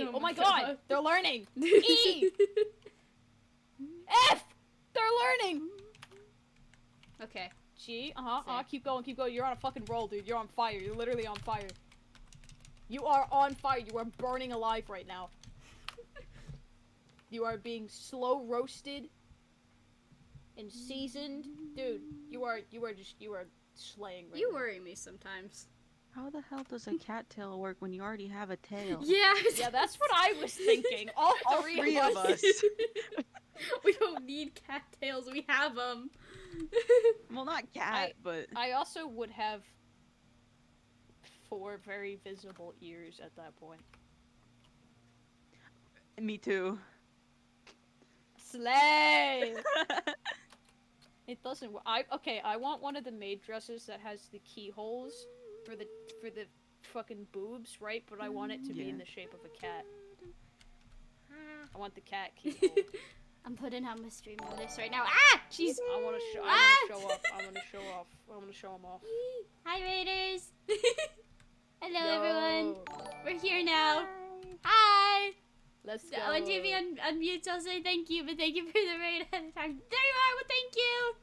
E! Oh Oh my my god! God. They're learning! E! F! They're learning! Okay. G, keep going, keep going. You're on a fucking roll, dude. You're on fire. You're literally on fire. You are on fire. You are burning alive right now. You are being slow roasted and seasoned. Dude, you are slaying right You now. worry me sometimes. How the hell does a cattail work when you already have a tail? Yeah. Yeah, that's what I was thinking. All three of us. We don't need cattails. We have them. Well, not cat, but... I also would have 4 very visible ears at that point. Me too. Slay! It doesn't. I want one of the maid dresses that has the keyholes for the fucking boobs, right? But I want it to be in the shape of a cat. I want the cat keyhole. I'm putting on my stream notice right now. Ah! Jeez. I want to show off. I want to show off. I want to show them off. Hi, Raiders. Hello, Yo. everyone. We're here now. Hi. Let's go. When Jamie unmutes, I'll say thank you, but thank you for the raid ahead of time. There you are. Well, thank you.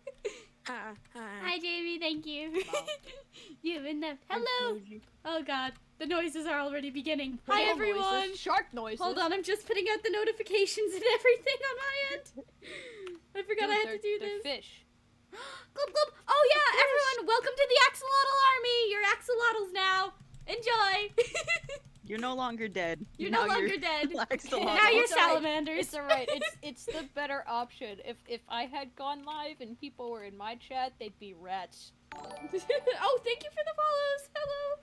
Hi, Jamie. Thank you. Wow. You and them. Hello. Oh God, the noises are already beginning. Hi, Whale everyone. Noises, shark noises. Hold on, I'm just putting out the notifications and everything on my end. I forgot I had to do they're this. fish. Glub glub. Oh yeah, everyone, welcome to the axolotl army. You're axolotls now. Enjoy. You're no longer dead. You're Now no longer dead. axolotl. Now you're It's alright. salamanders. It's alright. It's the better option. If I had gone live and people were in my chat, they'd be rats. Oh, thank you for the follows. Hello.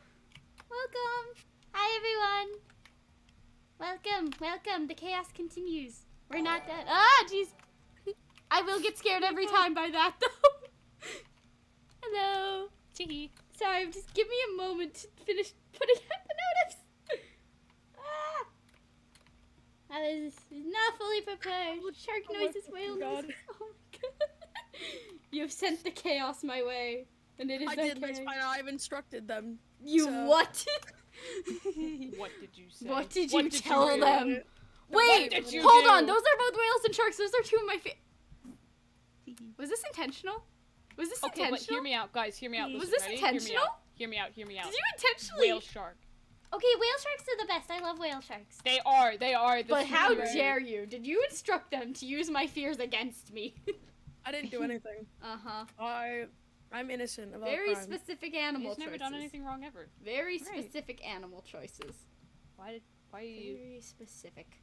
Welcome. Hi, everyone. Welcome. Welcome. The chaos continues. We're not dead. Ah, jeez. I will get scared every time by that, though. Hello. Tee. Sorry, just give me a moment to finish putting out the notice. Ah. I was not fully prepared. Shark noises, whale noises. Oh my god. You have sent the chaos my way, and it is I did, that's fine. I've instructed them. You so- what? What did you say? What did you tell say? them? What Wait, did you hold do? on. Those are both whales and sharks. Those are 2 of my Was this intentional? Was this Okay, intentional? but hear me out, guys. Hear me out. Was Listen, this ready? intentional? Hear me out. Hear me out. Did you intentionally? Whale shark. Okay, whale sharks are the best. I love whale sharks. They are. The But how superior- dare you? Did you instruct them to use my fears against me? I didn't do anything. Uh-huh. I'm innocent of all Very crime. specific animal He's choices. never done anything wrong ever. Very Right. specific animal choices. Why you? Very specific.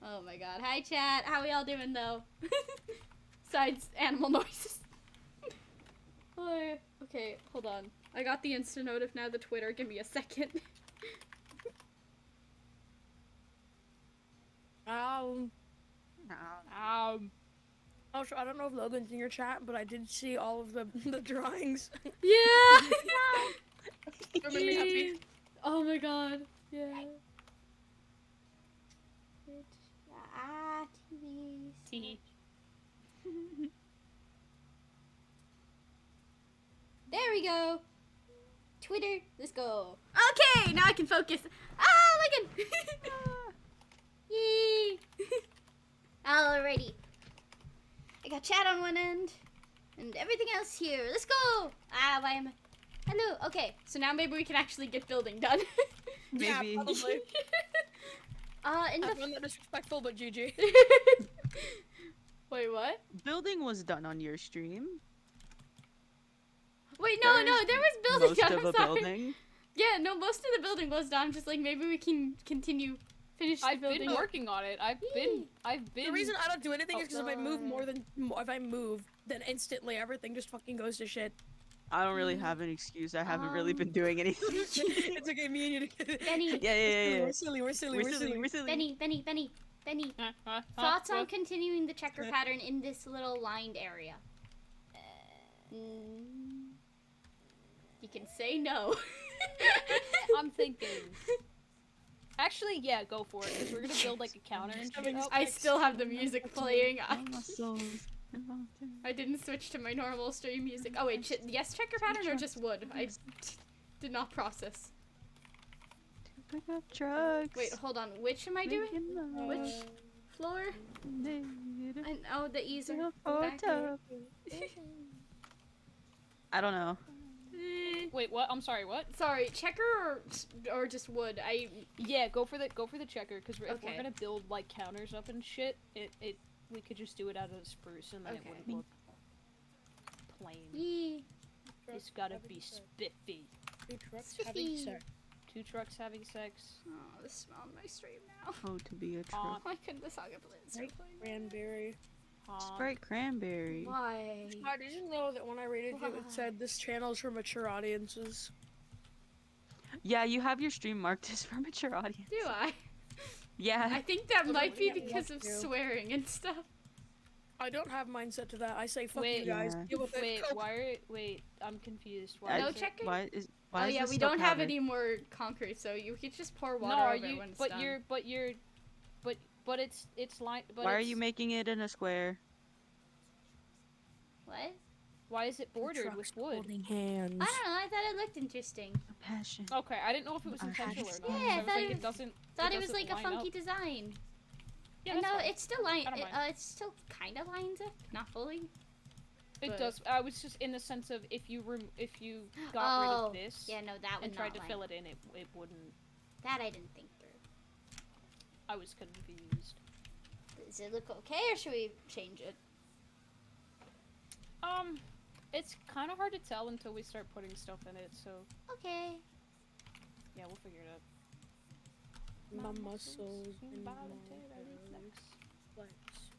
Oh my god. Hi, chat. How we all doing, though? Besides animal noises. Oh, okay, hold on. I got the Insta notif now, the Twitter. Give me a second. Also, I don't know if Logan's in your chat, but I did see all of the drawings. Yeah! That made me happy. Oh my god. Yeah. Tee. There we go. Twitter, let's go. Okay, now I can focus. Ah, Logan! Yay! Alrighty. I got chat on one end, and everything else here. Let's go! Ah, why am I... Hello, okay. So now maybe we can actually get building done. Yeah, Maybe. probably. In I the... found that disrespectful, but GG. Wait, what? Building was done on your stream. Wait, no, There no, is there was building Most done, of I'm a sorry. building. Yeah, no, most of the building was done. I'm just like, maybe we can finish the I've building. been working on it. I've been. The reason I don't do anything is because if I move Oh, if I move, then instantly everything just fucking goes to shit. I don't really have an excuse. I haven't really been doing anything. It's okay, me and you. Benny, Yeah. We're silly. We're silly. Benny. Thoughts on continuing the checker pattern in this little lined area? You can say no. I'm thinking. Actually, yeah, go for it. Because we're gonna build like a counter and shit. Oh, I still have the music playing. All my souls. I didn't switch to my normal stream music. Oh wait, yes checker pattern or just wood? I did not process. Pick up trucks. Wait, hold on. Which am I doing? Making love. Which floor? Need And, oh, the E's are a back. photo. I don't know. Wait, what? I'm sorry, what? Sorry, checker or just wood? Yeah, go for the checker, because if Okay. we're gonna build like counters up and shit, we could just do it out of spruce and then it Okay. wouldn't look plain. Yee. It's gotta be spiffy. 2 trucks Spiffy. having sex. 2 trucks having sex. Oh, this is on my stream now. Oh, to be a truck. Why couldn't the Saga Blitz Right. Cranberry. Sprite cranberry. Why? God, did you know that when I rated you, it said this channel is for mature audiences? Yeah, you have your stream marked as for mature audience. Do I? Yeah. I think that might be yeah, because of you. swearing and stuff. I don't have mindset to that. I say fuck Wait, you guys. Yeah. Deal with Wait, it. wait, I'm confused. Why No is it- checker? Why is Oh is yeah, this we still don't have powder? any more concrete, so you could just pour water No, are over it you? when it's But done. it's like. But Why are it's- you making it in a square? What? Why is it bordered Trucks with wood? Holding hands. I don't know. I thought it looked interesting. A passion. Okay, I didn't know if it was I intentional or just- not. Yeah, so I I was thought like, it it was- doesn't. Thought it it was doesn't like a line funky up. design. Yeah, And that's no, fine. it's still line. I don't mind. It's still kind of lines up, not fully. It but- does. I was just in the sense of if you got rid Oh, of this Yeah, no, that would and tried not to line fill up. it in, it wouldn't. That I didn't think through. I was confused. Does it look okay, or should we change it? It's kind of hard to tell until we start putting stuff in it. So Okay. yeah, we'll figure it out. My muscles seem and my voluntarily flex. legs.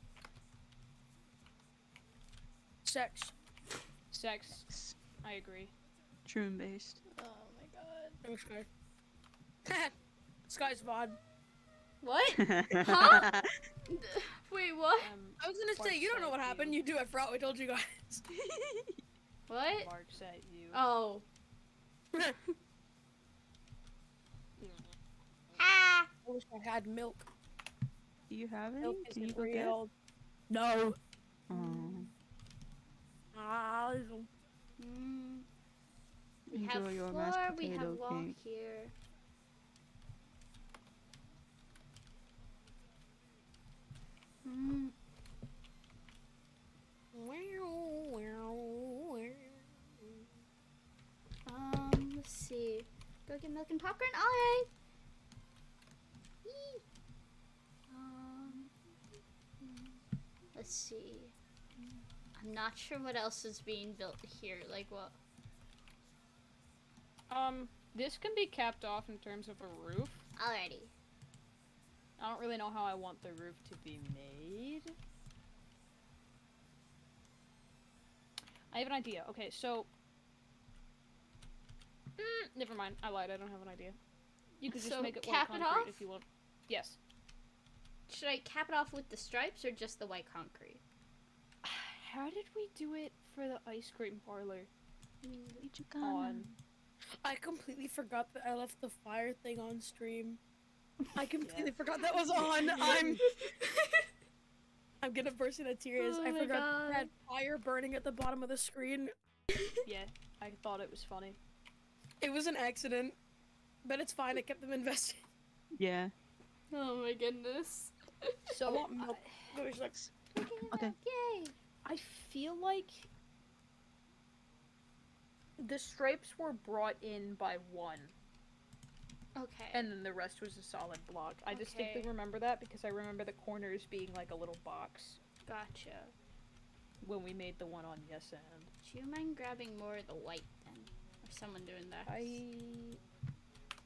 Sex. Sex. I agree. Troon based. Oh my god. No sky. Sky's VOD. What? Huh? Wait, what? I was gonna say, you don't know what happened. You do it, forgot we told you guys. What? Marks at you. Oh. Mm. Ah! I wish I had milk. Do you have any? Milk Can you isn't go get? real. No. Oh. Ah, Mm. We Enjoy have your floor, mashed we have potato wall cake. here. Mm. Let's see. Go get milk and popcorn? Alright. Yee. Let's see. I'm not sure what else is being built here. Like what? This can be capped off in terms of a roof. Alrighty. I don't really know how I want the roof to be made. I have an idea. Okay, so... never mind. I lied. I don't have an idea. You could just So, make it cap white it concrete off? if you want. Yes. Should I cap it off with the stripes or just the white concrete? How did we do it for the ice cream parlor? Mm. On. I completely forgot that I left the fire thing on stream. I completely forgot that was on. I'm gonna burst into tears. Oh I my forgot God. that fire burning at the bottom of the screen. Yeah, I thought it was funny. It was an accident, but it's fine. I kept them invested. Yeah. Oh my goodness. I So, want milk. There's like, Okay. Yay. I feel like the stripes were brought in by one, Okay. and then the rest was a solid block. I distinctly Okay. remember that because I remember the corners being like a little box Gotcha. when we made the one on Yes and. Do you mind grabbing more of the white then? Or someone doing that?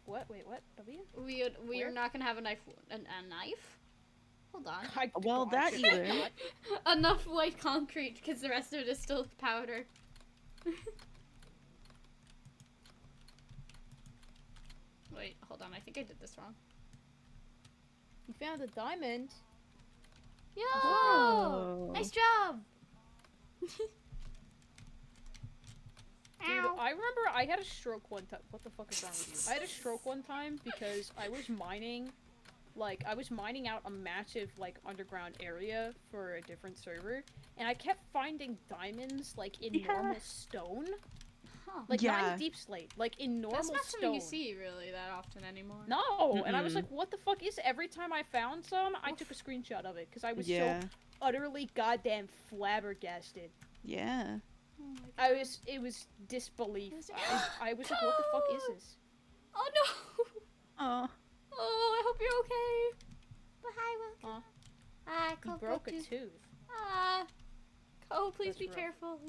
What? Wait, what? W? We are Where? not gonna have a knife. A knife? Hold on. Well, that either. Enough white concrete because the rest of it is still powder. Wait, hold on. I think I did this wrong. You found a diamond. Yo! Oh. Nice job! Dude, Ow. I remember I had a stroke one time. What the fuck is wrong with you? I had a stroke one time because I was mining, like, I was mining out a massive, like, underground area for a different server, and I kept finding diamonds, like, in Yeah. normal stone, Huh. Like, not Yeah. in Deep Slate. Like, in normal That's not stone. something you see really that often anymore. No! And I was Mm-mm. like, what the fuck is it? Every time I found some, I took a screenshot of it. Because I was Yeah. so utterly goddamn flabbergasted. Yeah. Oh my god. It was disbelief. Was it- I was like, what the fuck is this? Oh no! Oh. Oh, I hope you're okay. But hi, welcome. Ah, You Coco broke a tooth. tooth. Ah. Oh, please That's be rough. careful.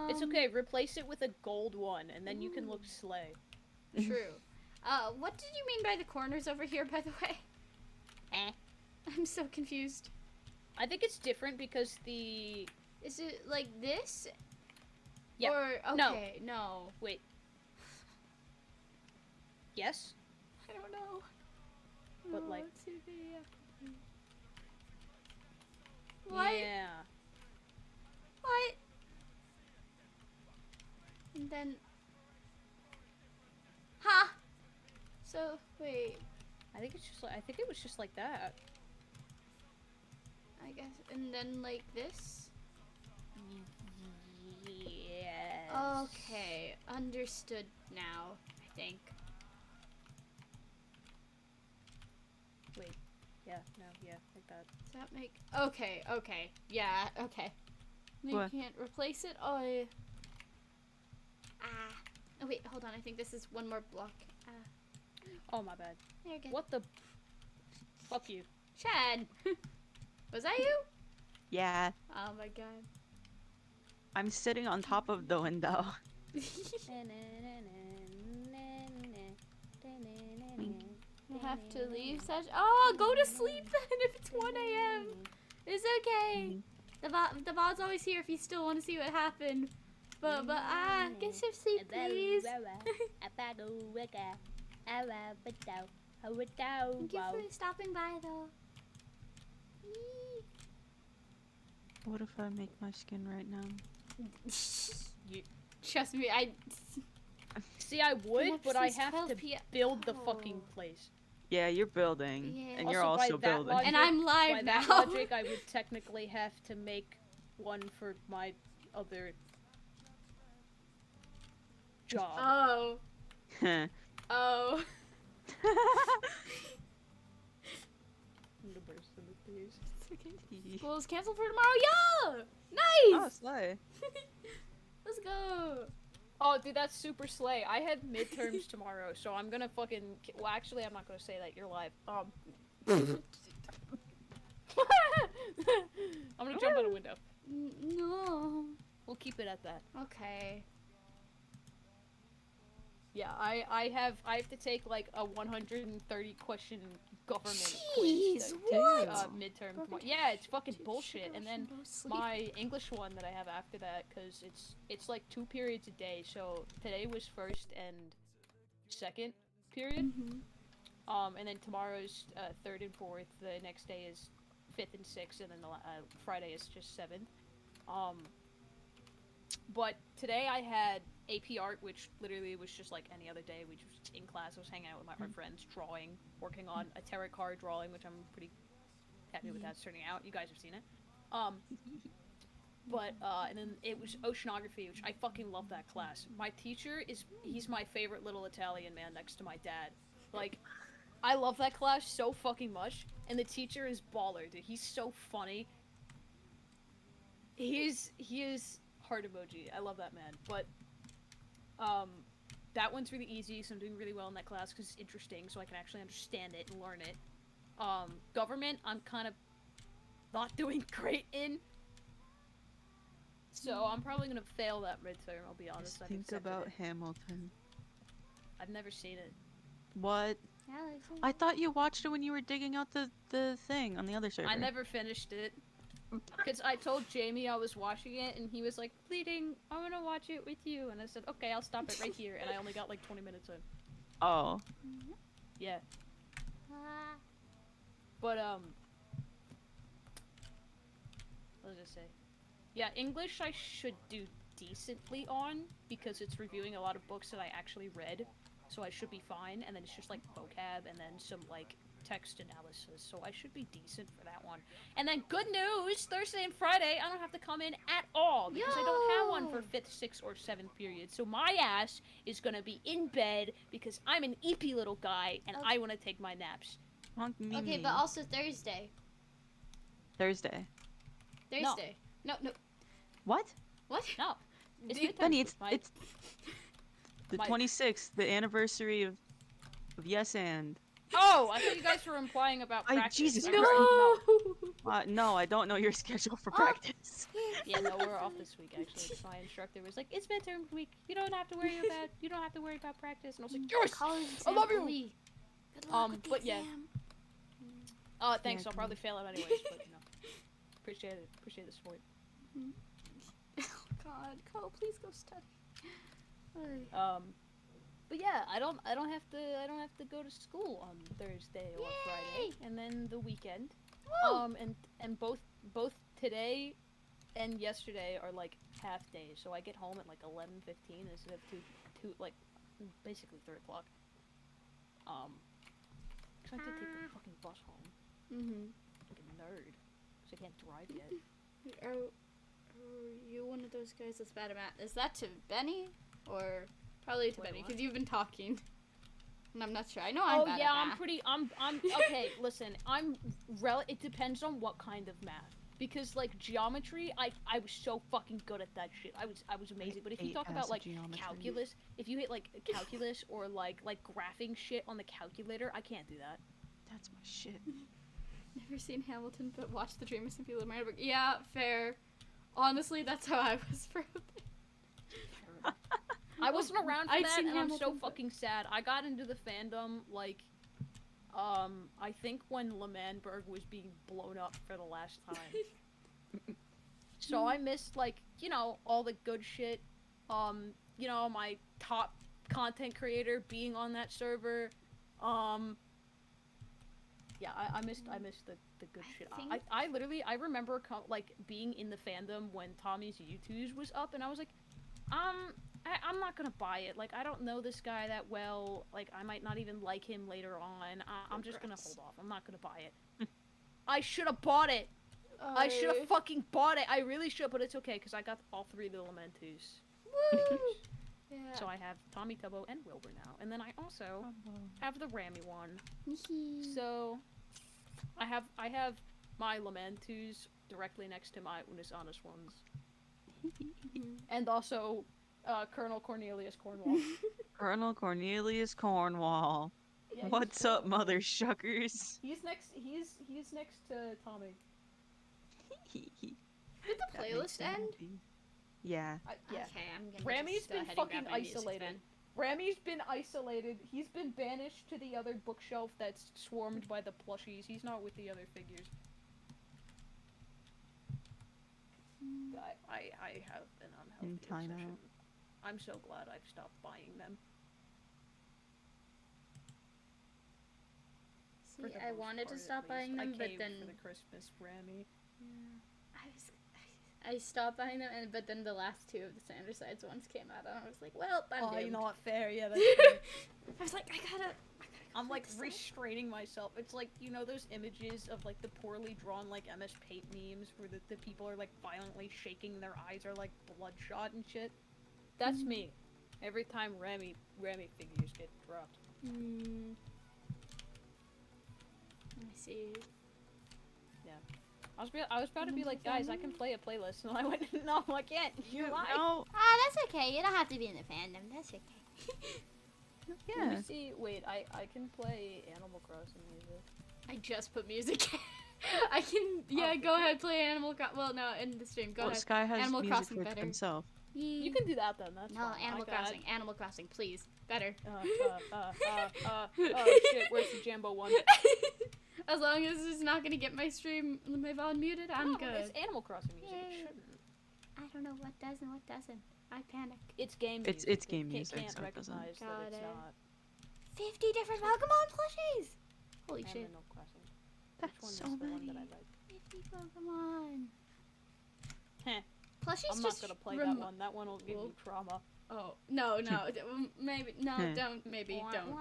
It's okay, replace it with a gold one, and then you can look slay. True. What did you mean by the corners over here, by the way? I'm so confused. I think it's different because the... Is it like this? Yeah. Or, okay, no. Wait. Yes? I don't know. But, like- let's see the, What? Yeah. What? And then... Ha! So, wait. I think it's just like... I think it was just like that. I guess, and then like this? Yes. Okay, understood now, I think. Wait. Yeah, no, yeah, like that. Does that make... Okay, okay. Yeah, okay. You What? can't replace it? Oh, ah. Oh, wait, hold on. I think this is one more block. Ah. Oh, my bad. There you go. What the... Fuck you. Shen! Was that you? Yeah. Oh my god. I'm sitting on top of the window. I have to leave such. Oh, go to sleep then if it's 1 a.m. It's okay. The VOD's always here if you still want to see what happened. But get some sleep, please. Thank you for stopping by, though. Yee. What if I make my skin right now? Trust me, I. See, I would, but I Synopsis have 12 to p.m. build the Oh. fucking place. Yeah, you're building. Yeah. And you're Also, by also that building. logic- And I'm live By now. that logic, I would technically have to make one for my other job. Oh. Oh. I'm gonna burst into tears. School is canceled for tomorrow. Yeah. Oh, Nice. slay. Let's go. Oh, dude, that's super slay. I had midterms tomorrow, so I'm gonna fucking... Well, actually, I'm not gonna say that. You're live. I'm gonna jump out a window. No. We'll keep it at that. Okay. Yeah, I have to take like a 130 question government Jeez, quiz what? midterm Broken tomorrow. Yeah, it's fucking Should bullshit. go, And then should go sleep. my English one that I have after that, because it's like 2 periods a day. So today was first and second period. And then tomorrow's third and fourth. The next day is fifth and sixth, and then the Friday is just seventh. But today I had AP Art, which literally was just like any other day. We just in class. I was hanging out with my friends, drawing, working on a tarot card drawing, which I'm pretty happy with that's turning out. You guys have seen it. But and then it was oceanography, which I fucking love that class. My teacher he's my favorite little Italian man next to my dad. Like, I love that class so fucking much, and the teacher is baller, dude. He's so funny. He is heart emoji. I love that man. But that one's really easy, so I'm doing really well in that class because it's interesting, so I can actually understand it and learn it. Government, I'm kind of not doing great in. So I'm probably gonna fail that midterm, I'll be honest. Just I've think accepted about it. Hamilton. I've never seen it. What? Alex, I thought you watched it when you were digging out the thing on the other server. I never finished it. Because I told Jamie I was watching it, and he was like, "Bleeding, I'm gonna watch it with you." And I said, "Okay, I'll stop it right here." And I only got like 20 minutes in. Oh. Yeah. Ah. But, what was I say? Yeah, English I should do decently on, because it's reviewing a lot of books that I actually read. So I should be fine, and then it's just like vocab, and then some like text analysis, so I should be decent for that one. And then good news, Thursday and Friday, I don't have to come in at all because I don't have one for 5th, 6th, or 7th period. So my ass is gonna be in bed because I'm an eepy little guy and I want to take my naps. Okay, but also Thursday. Thursday. Thursday. No. What? What? No. It's Benny, midterms. it's the 26th, the anniversary of Yes and. Oh, I thought you guys were implying about practice. Jesus I Christ. was No, I don't know your schedule for practice. Yeah, no, we're off this week actually. My instructor was like, "It's midterm week. You don't have to worry about practice." And I was like, "Yes, I love you." Good luck with the but yeah. exam. Thanks. I'll probably fail it anyways, but you know, appreciate it. Appreciate the support. Oh God, Cole, please go study. But yeah, I don't have to go to school on Thursday or Friday, and then the weekend. Woo! And both today and yesterday are like half days, so I get home at like 11:15 instead of two like basically 3 o'clock. Cause I have to take the fucking bus home. Like a nerd, cause I can't drive yet. Are you one of those guys that's bad at math? Is that to Benny or probably to Wait, Benny? what? Because you've been talking, and I'm not sure. I know I'm bad at math. I'm okay. Listen, it depends on what kind of math. Because like geometry, I was so fucking good at that shit. I was amazing. But if you talk about like calculus, if you hit like calculus or like graphing shit on the calculator, I can't do that. That's my shit. Never seen Hamilton, but watched the Dreamers and People of Murder. Yeah, fair. Honestly, that's how I was for a bit. I wasn't around for I'd that, seen and I'm so Hamilton, but- fucking sad. I got into the fandom like, I think when L'Manberg was being blown up for the last time. So I missed like, you know, all the good shit. You know, my top content creator being on that server. Yeah, I missed the good shit. I literally remember like being in the fandom when Tommy's U2s was up, and I was like, I'm not gonna buy it. Like, I don't know this guy that well. Like, I might not even like him later on. I'm just gonna hold off. I'm not gonna buy it. I should have bought it. I should have fucking bought it. I really should, but it's okay because I got all 3 of the Lamentus. Woo! Yeah. So I have Tommy, Tubbo, and Wilbur now, and then I also have the Rami one. So I have my Lamentus directly next to my Unis Honest ones, and also Colonel Cornelius Cornwall. Colonel Cornelius Cornwall. Yeah, What's up, mother shuckers? He's next to Tommy. Did the playlist end? Yeah. Yeah. Okay, I'm gonna Rami's just go been ahead and fucking grab my music isolated. then. Rami's been isolated. He's been banished to the other bookshelf that's swarmed by the plushies. He's not with the other figures. I have an unhealthy obsession. I'm so glad I've stopped buying them. See, I wanted to stop buying them, but then for the Christmas Rami. I stopped buying them, but then the last 2 of the Sandersides ones came out, and I was like, well, I'm Oh, doomed. you know what? Fair, yeah. That's fair. I was like, I gotta I'm like restraining myself. It's like, you know those images of like the poorly drawn like MS Paint memes where the people are like violently shaking, their eyes are like bloodshot and shit? That's me. Every time Rami figures get dropped. Let me see. I was about to be like, guys, I can play a playlist, and I went, no, I can't. You lie. No. That's okay. You don't have to be in the fandom. That's okay. Let me Yeah. see. Wait, I can play Animal Crossing music. I just put music in. I can, go ahead, play Animal Crossing. Well, no, in the stream, go Well, ahead. Sky has Animal music Crossing for better. himself. You can do that then. That's No, fine. Animal Crossing, please. Better. Shit, where's the Jambo one? As long as it's not gonna get my volume muted, I'm No, good. It's Animal Crossing music. It Yay. shouldn't. I don't know what does and what doesn't. I panic. It's game It's- music. it's game It music, can't so it doesn't. recognize that Got it's it. not 50 different Pokemon plushies! Holy shit. Animal Crossing. That's Which one so is the one many. that I like? 50 Pokemon. Heh. Plushies I'm not just gonna play that one. That one will give me trauma. Oh, no, maybe, no, don't, maybe, don't.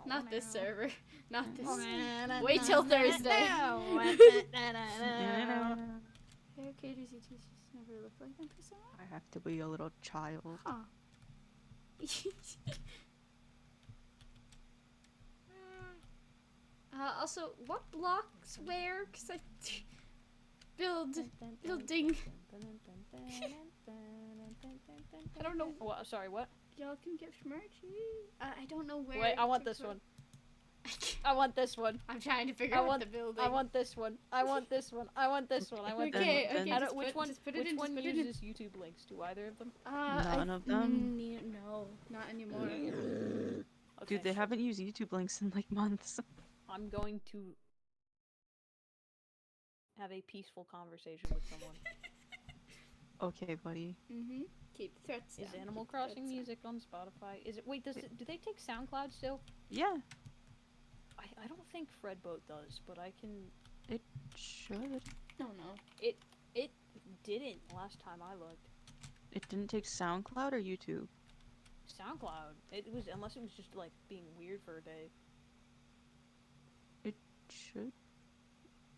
Not this server. Not this. Wait till Thursday. Educators, you teachers never look like them persona? I have to be a little child. Huh. Also, what blocks where? Cause I building. I don't know. What? Sorry, what? Y'all can get merch. I don't know where. Wait, I want to this put- one. I want this one. I'm trying to figure I out want the building. I want this one. I want this one. I want this one. I want this Okay, one. okay. I don't, just which put, one? just put it Which in, one just put it in. uses YouTube links? Do either of them? None of them? No, not anymore. Okay, Dude, they haven't used YouTube links in like months. I'm going to have a peaceful conversation with someone. Okay, buddy. Keep the threats down. Is Animal keep the threats Crossing down. music on Spotify? Is it? Wait, do they take SoundCloud still? Yeah, I don't think Fredboat does, but I can. it should. No, no. It didn't last time I looked. It didn't take SoundCloud or YouTube. SoundCloud. It was, unless it was just like being weird for a day. It should.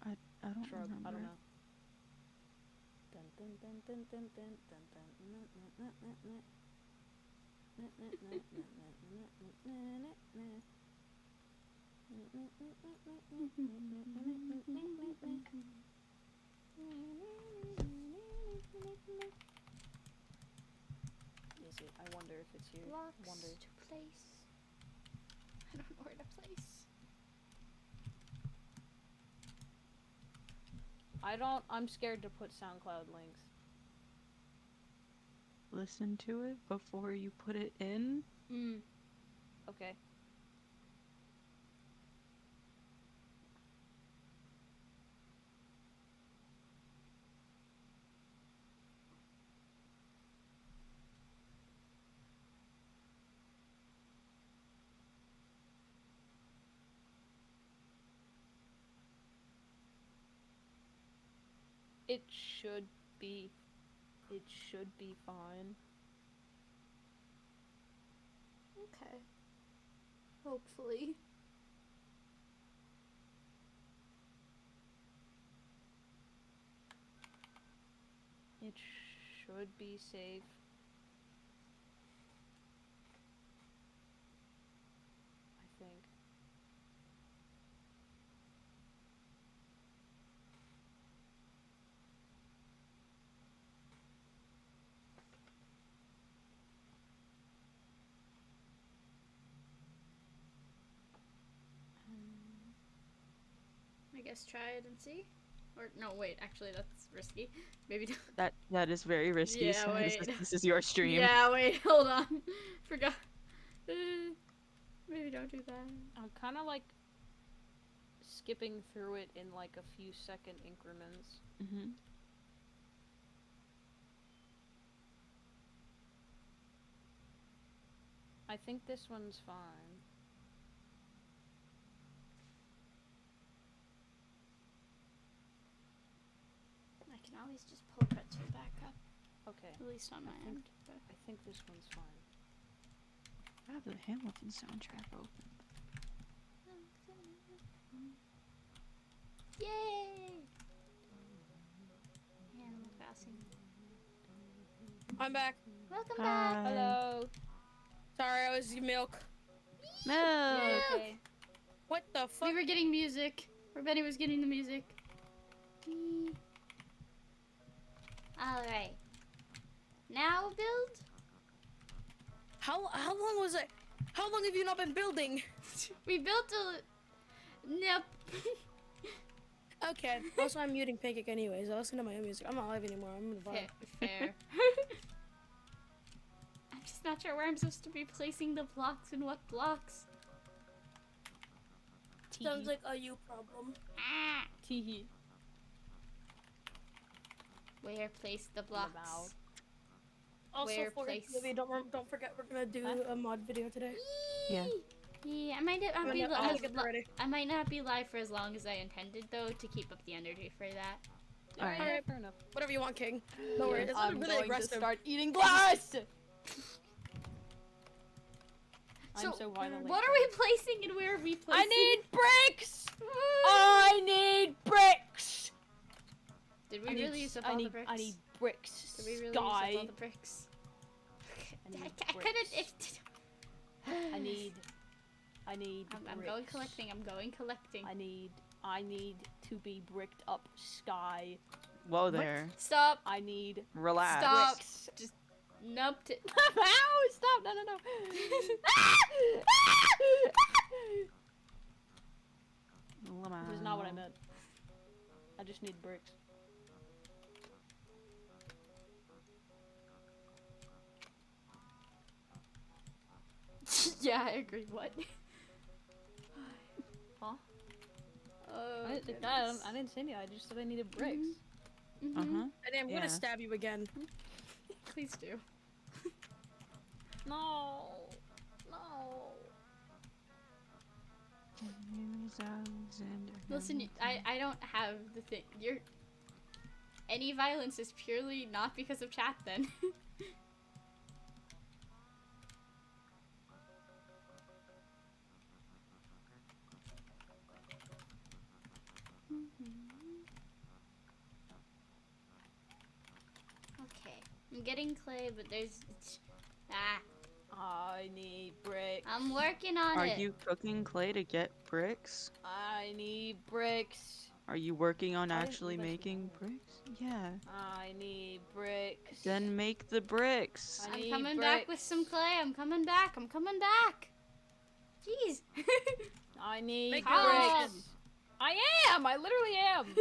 I don't Shrug. remember. I don't know. Dun, dun, dun, dun, dun, dun, dun, dun, na, na, na, na, na. Na, na, na, na, na, na, na, na, na, na. Is it? I wonder if it's here. Blocks I wonder. to place. I don't know where to place. I'm scared to put SoundCloud links. Listen to it before you put it in. Okay. It should be fine. Okay. Hopefully. It should be safe. I think. I guess try it and see. Or no, wait. Actually, that's risky. Maybe don't. That is very risky. Yeah, so wait. this is your stream. Yeah, wait. Hold on. Forgot. Maybe don't do that. I'm kind of like skipping through it in like a few second increments. Mm-hmm. I think this one's fine. I can always just pull pretzel back up. Okay. At least on my think- end. But I think this one's fine. I have the Hamilton soundtrack open. yay! Animal Crossing. I'm back. Welcome back. Hello. Sorry, I was milk. No. Okay. What the fuck? We were getting music. Or Benny was getting the music. Alright. Now build? How long was it? How long have you not been building? We built a... Nope. Okay. Also, I'm muting Pancake anyways. I listen to my own music. I'm not live anymore. I'm in the vibe. Fair. I'm just not sure where I'm supposed to be placing the blocks and what blocks. Sounds like a you problem. Ah! Teehee. Where place the blocks? mouth. Also, Where for place- Gibby, don't forget we're gonna do a mod video today. Yeah. Yeah, I might not I'm be gonna get ready. I might not be live for as long as I intended though to keep up the energy for that. Alright. Alright, fair enough. Whatever you want, King. No worries. It's I'm really going aggressive. to start eating glass! So, I'm so violently. what are we placing and where are we placing? I need bricks! I need bricks! Did we really use up all the bricks? I need bricks. Did we really Sky. use up all the bricks? I need I couldn't. bricks. I need I'm bricks. going collecting. I'm going collecting. I need to be bricked up sky. Whoa there. Stop. I need Relax. Stop. bricks. Just nope. Ow! Stop! No! This is not what I meant. I just need bricks. Yeah, I agree. What? Huh? Oh, I didn't say anything. I just said I needed bricks. Mhm. Uh-huh. I'm Yeah. gonna stab you again. Please do. No. Listen, I don't have the thing. Any violence is purely not because of chat then. Okay. I'm getting clay, but there's... Ah. I need bricks. I'm working on Are it. you cooking clay to get bricks? I need bricks. Are you working on I didn't actually realize we making did that. bricks? Yeah. I need bricks. Then make the bricks. I I'm need coming back with bricks. some clay. I'm coming back. Jeez. I need Make bricks. calm. I am! I literally am!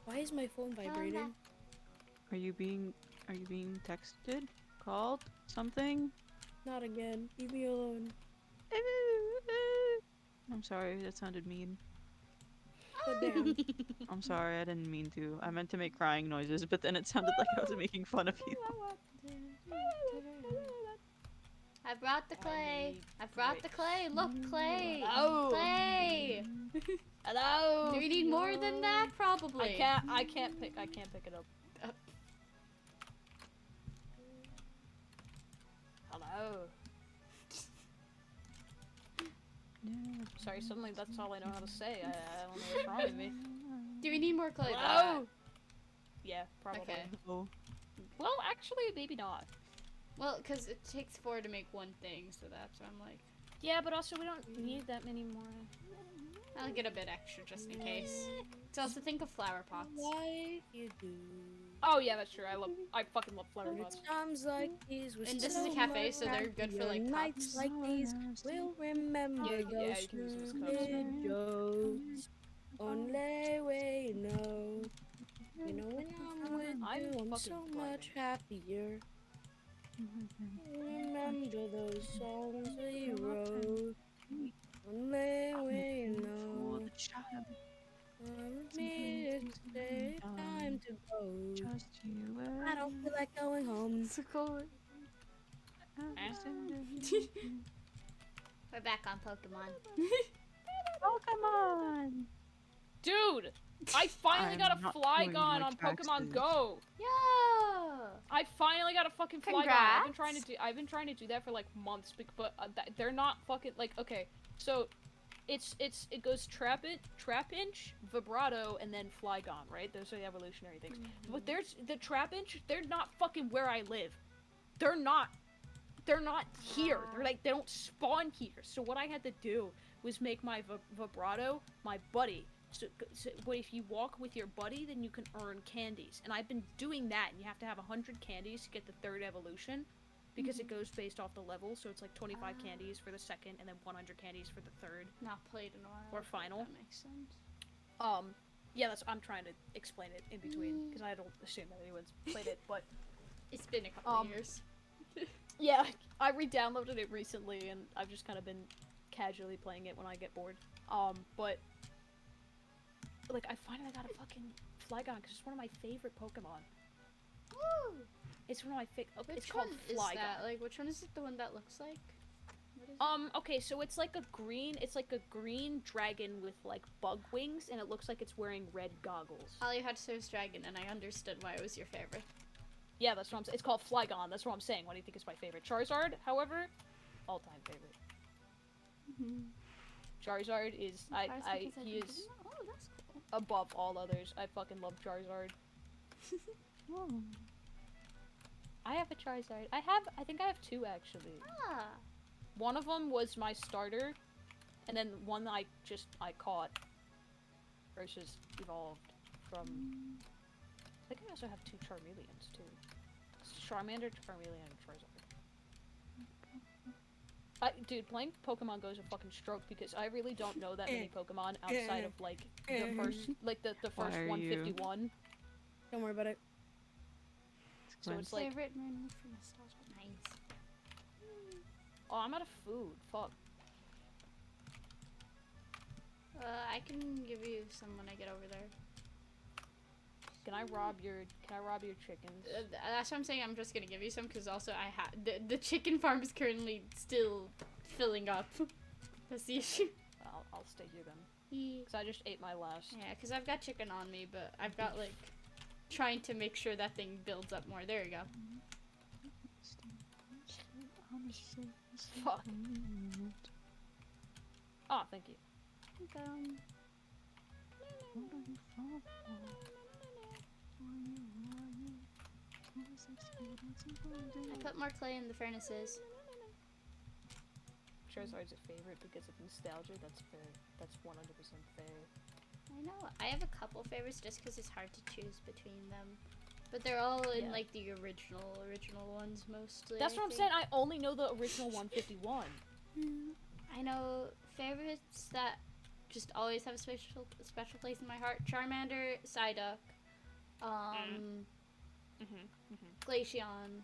Why is my phone vibrating? Are you being texted? Called? Something? Not again. Leave me alone. I'm sorry, that sounded mean. But damn. I'm sorry, I didn't mean to. I meant to make crying noises, but then it sounded like I was making fun of you. I brought the clay. need I brought the clay. Look, clay. Oh. Clay. Hello! Do we need more than that? Probably. I can't pick it up. Hello. Sorry, suddenly that's all I know how to say. I don't know what's wrong with me. Do we need more clay? than Hello! Yeah, probably. Okay. Oh. Well, actually, maybe not. Well, because it takes 4 to make one thing, so that's why I'm like, Yeah, but also we don't need that many more. I'll get a bit extra just in case. So also think of flower pots. Why you do? Oh yeah, that's true. I fucking love flower When pots. it's times like these, we're And this is so a cafe, much so they're good for, happier. like, Nights cups. like these, we'll remember Yeah, those you can use those cups. stupid jokes. Only way you know. You know when I'm with I'm you, I'm fucking so blinded. much happier. Remember those songs we wrote. Only way you know. Come with me, it's time to go. Just you I don't feel like going home. So cool. We're back on Pokemon. Oh, come on! Dude! I finally I'm got a not Flygon doing my on Pokemon taxes. Go! Yeah. I finally got a fucking Flygon. I've been trying to do that for like months, but they're not fucking like okay. So, it goes Trapinch, Vibrato, and then Flygon, right? Those are the evolutionary things. But there's the Trapinch. They're not fucking where I live. They're not here. They don't spawn here. So what I had to do was make my Vibrato my buddy. So if you walk with your buddy, then you can earn candies. And I've been doing that, and you have to have 100 candies to get the 3rd evolution, because it goes based off the level. So it's like 25 candies for the 2nd, and then 100 candies for the 3rd. Not played in a while. Or final. That makes sense. Yeah, I'm trying to explain it in between, because I don't assume that anyone's played it, but It's been a couple Um, years. yeah, I re-downloaded it recently, and I've just kind of been casually playing it when I get bored. But like, I finally got a fucking Flygon, because it's one of my favorite Pokemon. Woo! It's one of my favorite. Which It's called one is Flygon. that? Like, which one is it? The one that looks like? What is it? Okay, so it's like a green dragon with like bug wings, and it looks like it's wearing red goggles. All you had to say was dragon, and I understood why it was your favorite. Yeah, that's what I'm saying. It's called Flygon. That's what I'm saying. What do you think is my favorite? Charizard, however, all-time favorite. Charizard is he is Oh, that's cool. above all others. I fucking love Charizard. Oh. I have a Charizard. I think I have two actually. Ah. One of them was my starter, and then one I caught versus evolved from. I think I also have two Charmeleons too. Charmander, Charmeleon, and Charizard. Dude, playing Pokemon Go is a fucking stroke because I really don't know that many Pokemon outside of like the first, the first 151. Don't worry about it. So it's like, Favorite menu for nostalgia. Nice. oh, I'm out of food. Fuck. I can give you some when I get over there. Can I rob your chickens? That's what I'm saying. I'm just gonna give you some because also I have the chicken farm is currently still filling up. That's the issue. I'll stay here then. Yeah, Cause I just ate my last. because I've got chicken on me, but I've got like trying to make sure that thing builds up more. There you go. Fuck. Oh, thank you. Welcome. I put more clay in the furnaces. Charizard's a favorite because of nostalgia. That's fair. That's 100% fair. I know. I have a couple favorites just because it's hard to choose between them. But they're all in like the original ones mostly. That's what I'm saying. I only know the original 151. I know favorites that just always have a special place in my heart. Charmander, Psyduck, Glaceon,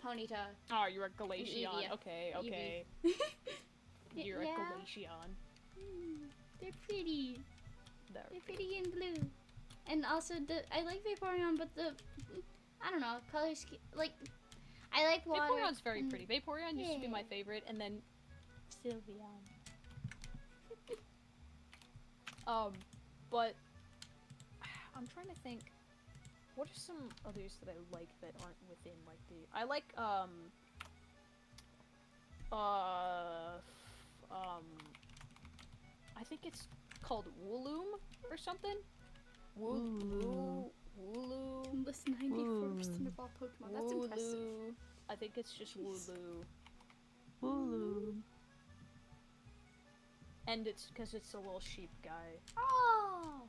Ponyta. Oh, you're a Glaceon. Eevee. Okay. You're Yeah. a Glaceon. They're pretty. There. They're pretty in blue. And also I like Vaporeon, but I don't know, color scheme, like I like water. Vaporeon's very pretty. Vaporeon used to be my Yeah. favorite, and then Sylveon. But I'm trying to think. What are some others that I like that aren't within like the? I like I think it's called Wooloom or something. Wooloom. List 94% of all Pokemon. That's impressive. Wooloo. I think it's just Wooloo. Wooloo. And it's because it's a little sheep guy. Oh,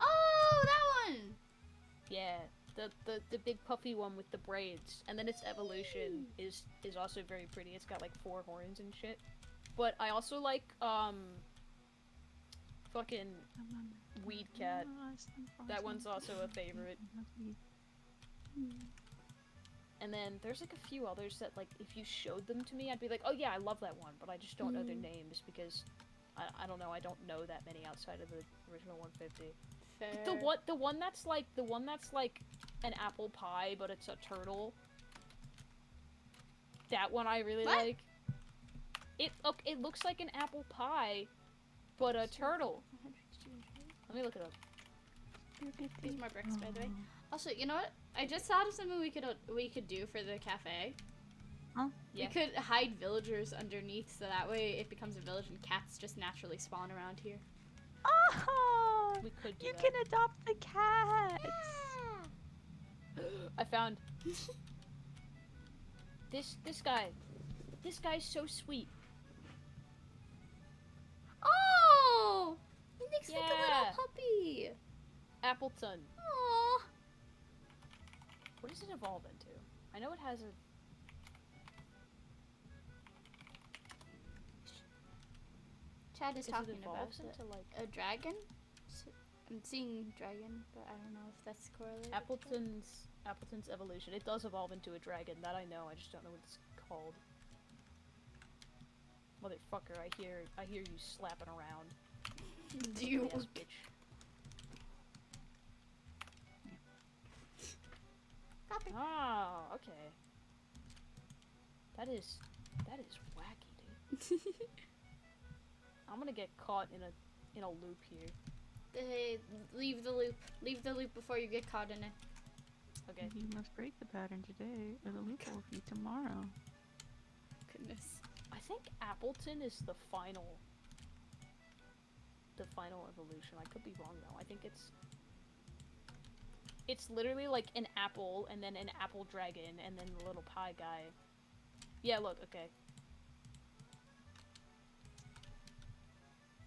that one. Yeah, the big puffy one with the braids, and then its evolution is also very pretty. It's got like 4 horns and shit. But I also like fucking Weed Cat. That one's also a favorite. And then there's like a few others that like if you showed them to me, I'd be like, oh yeah, I love that one, but I just don't know their names because I don't know. I don't know that many outside of the original 150. Fair. The one that's like an apple pie, but it's a turtle. That one I really What? like. It looks like an apple pie, but a turtle. Let me look it up. Here's more bricks, by the way. Also, you know what? I just thought of something we could do for the cafe. Huh? Yeah. We could hide villagers underneath, so that way it becomes a village and cats just naturally spawn around here. Oh, We could do you that. can adopt the cats. I found this guy. This guy's so sweet. Oh! He looks like a Yeah. little puppy. Appleton. Aww. What does it evolve into? I know it has a. Chad is It talking about evolves into like a dragon. I'm seeing dragon, but I don't know if that's correlated. Appleton's evolution. It does evolve into a dragon. That I know. I just don't know what it's called. Motherfucker! I hear you slapping around. Do you? Yes, bitch. Copy. Oh, okay. That is wacky, dude. I'm gonna get caught in a loop here. Hey, leave the loop. Leave the loop before you get caught in it. Okay. You must break the pattern today, or the loop will be tomorrow. Goodness. I think Appleton is the final evolution. I could be wrong though. I think it's literally like an apple and then an apple dragon and then the little pie guy. Yeah, look, okay.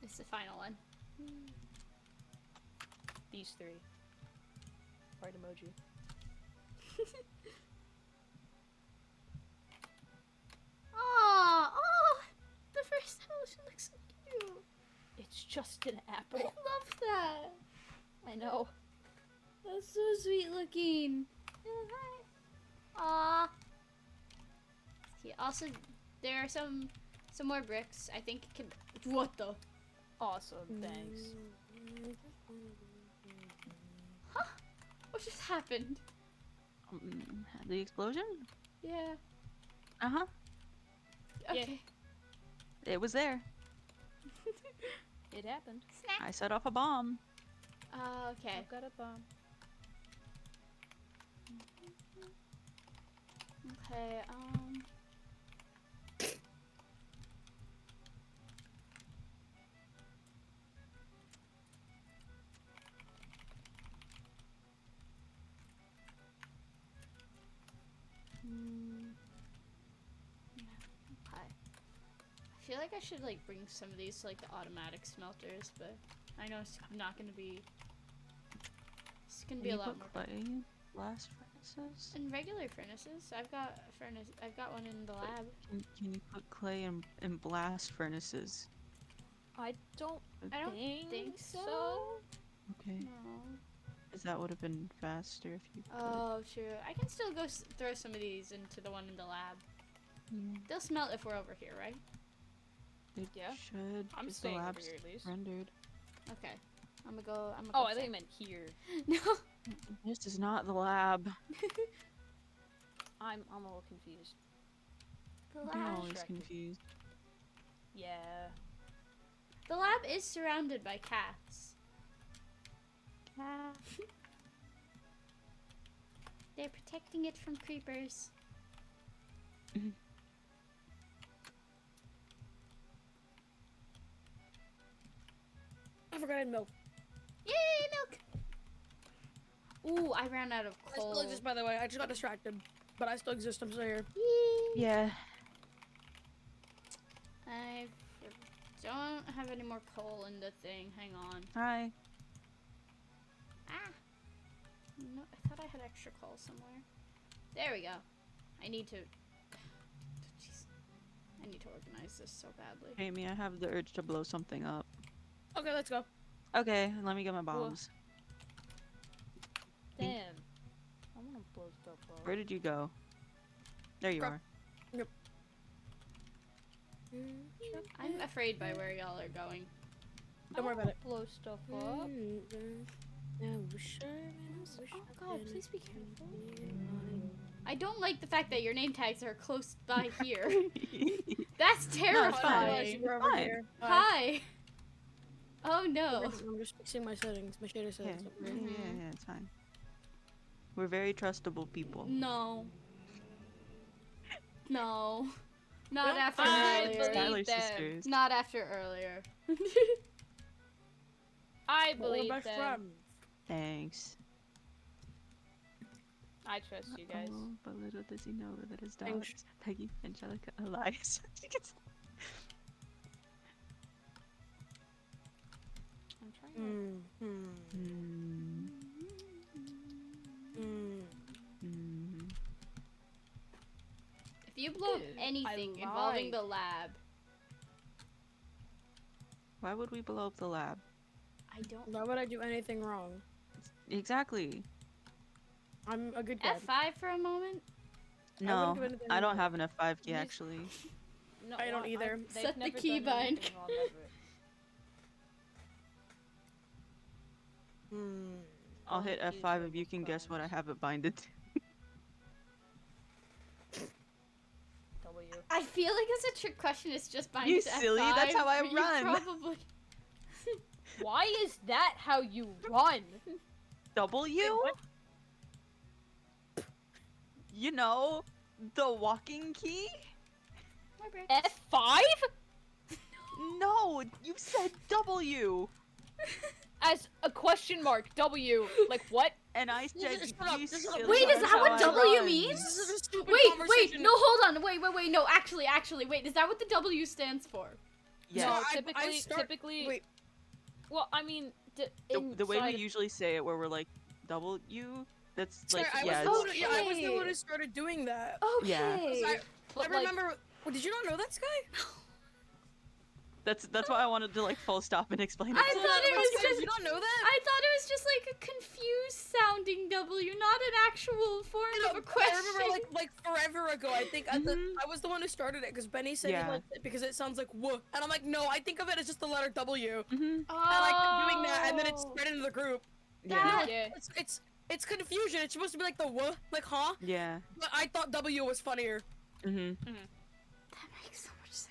It's the final one. These three. Right emoji. Aw, oh, the first evolution looks so cute. It's just an I apple. love that. I know. That's so sweet looking. Aw. Yeah, also, there are some more bricks. I think it can. What the? Awesome, thanks. Huh? What just happened? The explosion? Yeah. Uh-huh. Okay. It was there. It happened. Snack. I set off a bomb. Okay. I've got a bomb. Okay. Yeah. Okay. I feel like I should like bring some of these to like the automatic smelters, but I know it's not gonna be. It's gonna be a You lot put more. clay blast furnaces? And regular furnaces. I've got I've got one in the lab. Can you put clay in blast furnaces? I don't think so. Okay. No. Because that would have been faster if you could. Oh, true. I can still go throw some of these into the one in the lab. Yeah. They'll smelt if we're over here, right? It Yeah. should. I'm 'cause staying the over lab's here at least. rendered. Okay. I'm gonna go. Oh, I think you meant here. No. This is not the lab. I'm a little confused. The I'm lab. always Distracted. confused. Yeah. The lab is surrounded by cats. They're protecting it from creepers. I forgot I had milk. Yay, milk! Ooh, I ran out of I coal. still exist, by the way. I just got distracted. But I still exist, I'm still here. Yay. Yeah. I don't have any more coal in the thing. Hang on. Hi. Ah! No, I thought I had extra coal somewhere. There we go. I need to... Jeez. I need to organize this so badly. Amy, I have the urge to blow something up. Okay, let's go. Okay, let me get my bombs. Damn. I wanna blow stuff up. Where did you go? There you Go. are. I'm afraid by where y'all are going. Don't worry about it. Blow stuff up. Oh god, please be careful. I don't like the fact that your name tags are close by here. That's I terrifying. we're over Fine. here. Hi. Oh no. I'm just fixing my settings, my shader Yeah, settings. yeah, Don't worry. yeah, it's fine. We're very trustable people. No. No. Not Well, after I earlier. believe Skylar them. sisters. Not after earlier. I But we're believe best them. friends. Thanks. I trust you guys. Oh, but little does he know that his Thanks. dogs, Peggy, Angelica, Elias. I'm trying to... If you blow up Dude, anything I involving lied. the lab, Why would we blow up the lab? I don't. Why would I do anything wrong? Exactly. I'm a good guy. F5 for a moment. No, do anything I don't wrong. have enough 5 key Use- actually. No, I don't either. they've Set the never key done bind. anything wrong ever. I'll All hit the keys F5 are if you can guess what I crimes. have it binded to. W. I feel like it's a trick question. It's just bind You to silly, F5, that's how I but you run. Probably. Why is that how you run? W? what? You know, the walking key? More bricks. F5? No, you said W. As a question mark, W. Like what? And I said Just shut up, you just shut up. silly Wait, is that what child. W means? This is a stupid Wait, conversation. no, hold on. Wait, no, actually, wait, is that what the W stands for? Yeah. No, I typically, start- typically. Wait, Well, I mean, The way we inside of- usually say it, where we're like W, that's sorry, like I yeah. was it's- the one, I was the Okay. one who started doing that. Yeah. Okay. I but, like, remember. Did you not know that, Sky? That's why I wanted to like full stop and explain it. I to thought you. it was Sky, just. Did you not know that? I thought it was just like a confused sounding W, not an actual form of a question. I remember like forever ago. I think I Mhm. was the one who started it because Benny said Yeah. he liked it because it sounds like "wuh," and I'm like, no, I think of it as just the letter W. Mhm. I like doing that, and then it spread into the group. Yeah. yeah. It's confusion. It's supposed to be like the "wuh," like huh? Yeah. But I thought W was funnier. Mhm. That makes so much sense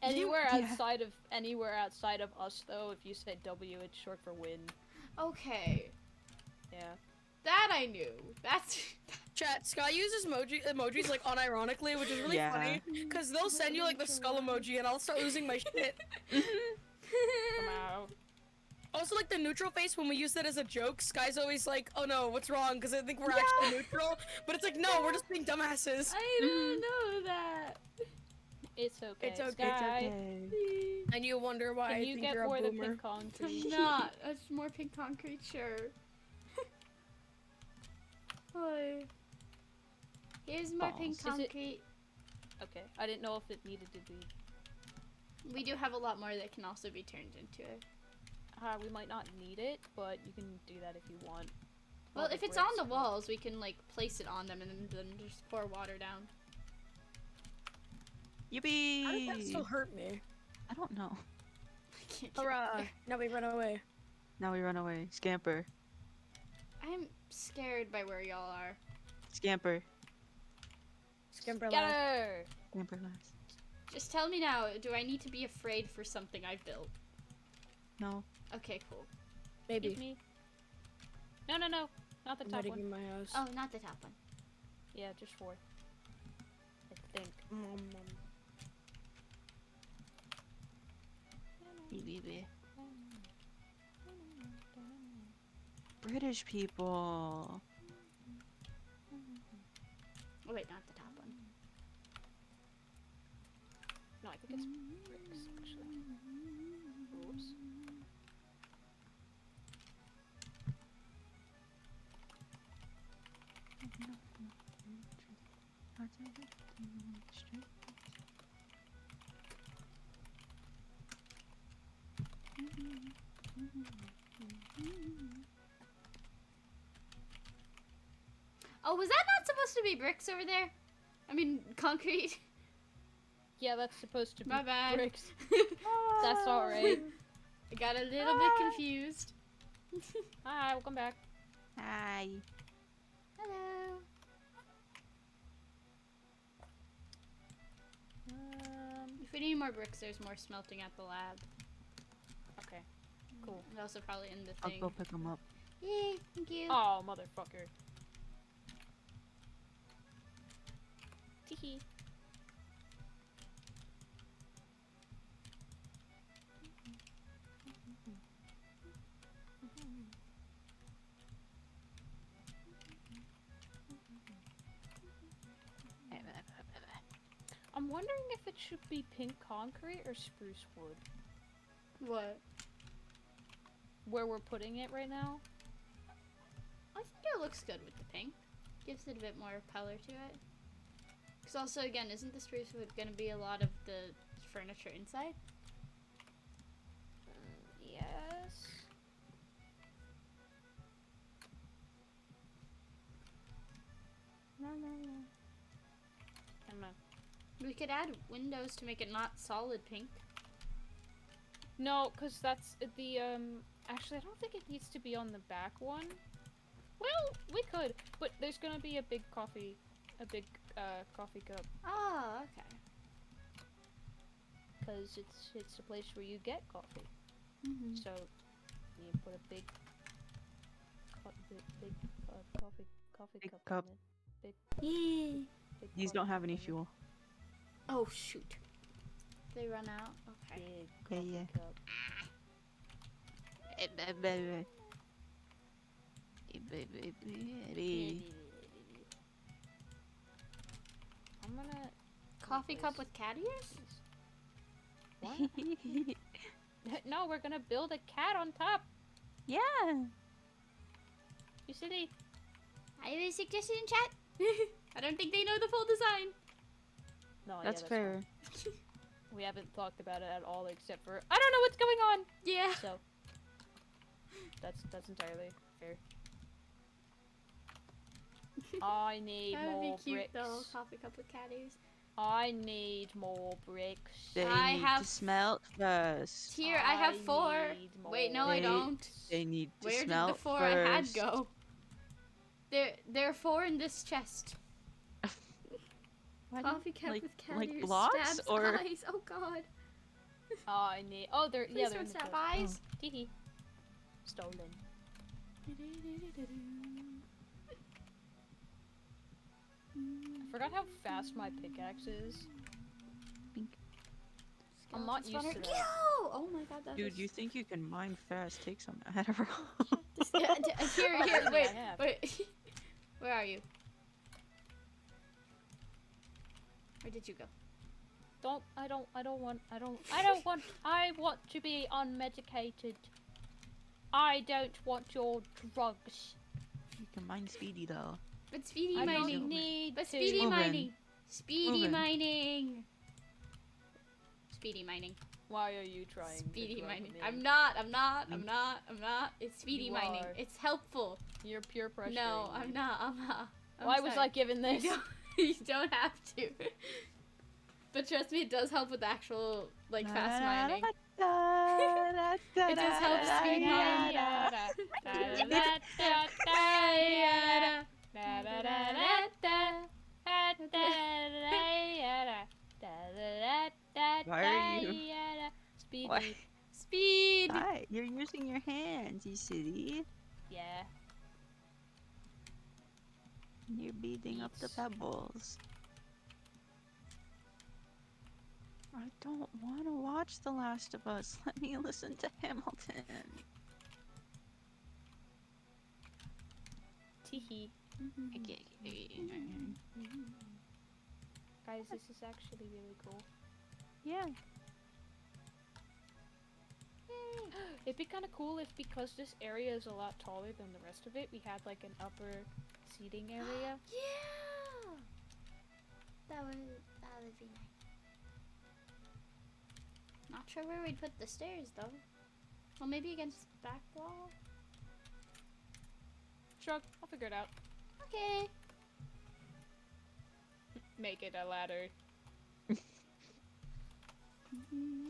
now. Anywhere Yeah. outside of us, though, if you say W, it's short for win. Okay, Yeah. that I knew. That's. Chat, Sky uses emojis like unironically, which is really Yeah. funny because they'll send you like the skull emoji, and I'll start losing my shit. Come out. Also, like the neutral face, when we use that as a joke, Sky's always like, "Oh no, what's wrong?" Because I think we're actually neutral, but it's like, no, we're just being dumbasses. I don't know that. It's okay. It's okay. Sky, It's okay. And you wonder why Can I you think get you're more a than boomer. pink concrete? I'm not. It's more pink concrete, sure. Boy. Here's more pink Balls. Is it- concrete. Okay. I didn't know if it needed to be. We do have a lot more that can also be turned into it. We might not need it, but you can do that if you want. Well, All the if it's on bricks the and- walls, we can like place it on them and then just pour water down. Yippee! How did that still hurt me? I don't know. I can't get Hurrah! there. Now we run away. Now we run away. Scamper. I'm scared by where y'all are. Scamper. Scamper Get last. her! Scamper last. Just tell me now, do I need to be afraid for something I've built? No. Okay, cool. Maybe. Excuse me. No, not the I'm top heading one. in my house. Oh, not the top one. Yeah, just 4. I think. British people. Oh, wait, not the top one. No, I think it's bricks, actually. Oops. Oh, was that not supposed to be bricks over there? I mean, concrete. Yeah, that's supposed to be My bad. bricks. That's alright. I got a little bit confused. Hi, welcome back. Hi. Hello. If we need more bricks, there's more smelting at the lab. Okay, cool. And also probably in the I'll thing. go pick them up. Yay, thank you. Oh, motherfucker. Teehee. I'm wondering if it should be pink concrete or spruce wood. What? Where we're putting it right now. I think it looks good with the pink. Gives it a bit more color to it. Because also, again, isn't the spruce wood going to be a lot of the furniture inside? Yes. No. Come on. We could add windows to make it not solid pink. No, because that's the, actually, I don't think it needs to be on the back one. Well, we could, but there's gonna be a big coffee cup, Oh, okay. because it's a place where you get coffee. Mm-hmm. So, you put a big coffee Big cup cup. in it. Big, Yeah. big These don't have any fuel. Oh shoot. They run out. Okay. Big Yeah, coffee cup. I'm gonna Coffee cup replace with cat ears? these. What? No, we're gonna build a cat on top. Yeah. You silly. I have a suggestion in chat. I don't think they know the full design. No, That's yeah, fair. fine. We haven't talked about it at all, except for I don't know what's going on. Yeah. So that's entirely fair. I need That would more be cute bricks. though. Coffee cup with cat ears. I need more bricks. They I need have- to smelt first. Here, I have 4. need Wait, no, more I They- don't. They need to Where did smelt the 4 first. I had go? There are 4 in this chest. Why do you- Coffee cup like- with cat like ears. blocks, Stabs or- eyes. Oh god. I need. Oh, they're Please they're in don't the stab chest. eyes. Teehee. Stolen. I forgot how fast my pickaxe is. I'm not used to that. Yo! Oh my god, that Dude, is... you think you can mine fast? Take some Adderall. Yeah, here, Oh, yeah, wait, I have. wait. Where are you? Where did you go? I want to be unmedicated. I don't want your drugs. You can mine speedy though. But speedy I don't mining. need But to. speedy Moving. mining. Speedy Moving. mining. Speedy mining. Why are you trying Speedy to drug mining. me? I'm not. It's speedy You mining. are. It's helpful. You're pure pressuring No, me. I'm not. Why was I given this? You don't have to. But trust me, it does help with actual, like, fast mining. It does help speed mine. Why are you- Speedy. Why? Speed! Hi, you're using your hands, you silly. Yeah. You're beating up the Beats. pebbles. I don't want to watch The Last of Us. Let me listen to Hamilton. Teehee. Guys, this is actually really cool. Yeah. It'd be kind of cool if, because this area is a lot taller than the rest of it, we had like an upper seating area. Yeah! That would be nice. Not sure where we'd put the stairs though. Well, maybe against the back wall? Shrug, I'll figure it out. Okay. Make it a ladder.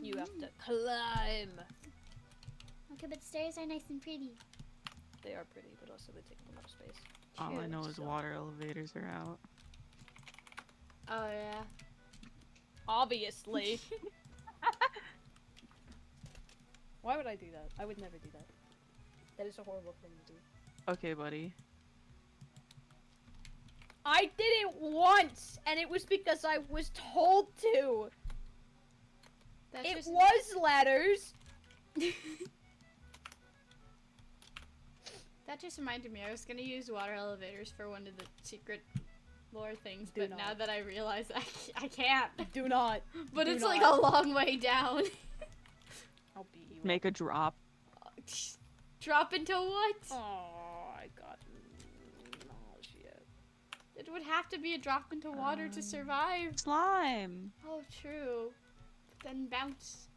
You have to climb. Okay, but stairs are nice and pretty. They are pretty, but also they take up a lot of space. All I True. know is So- water elevators are out. Oh yeah. Obviously. Why would I do that? I would never do that. That is a horrible thing to do. Okay, buddy. I did it once, and it was because I was told to. That's It just was ladders. That just reminded me. I was gonna use water elevators for one of the secret lore things, Do but not. now that I realize I can't. Do not. But Do it's like not. a long way down. I'll beat you. Make a drop. Drop into what? Oh, I got nausea. It would have to be a drop into water to survive. Slime. Oh, true. But then bounce.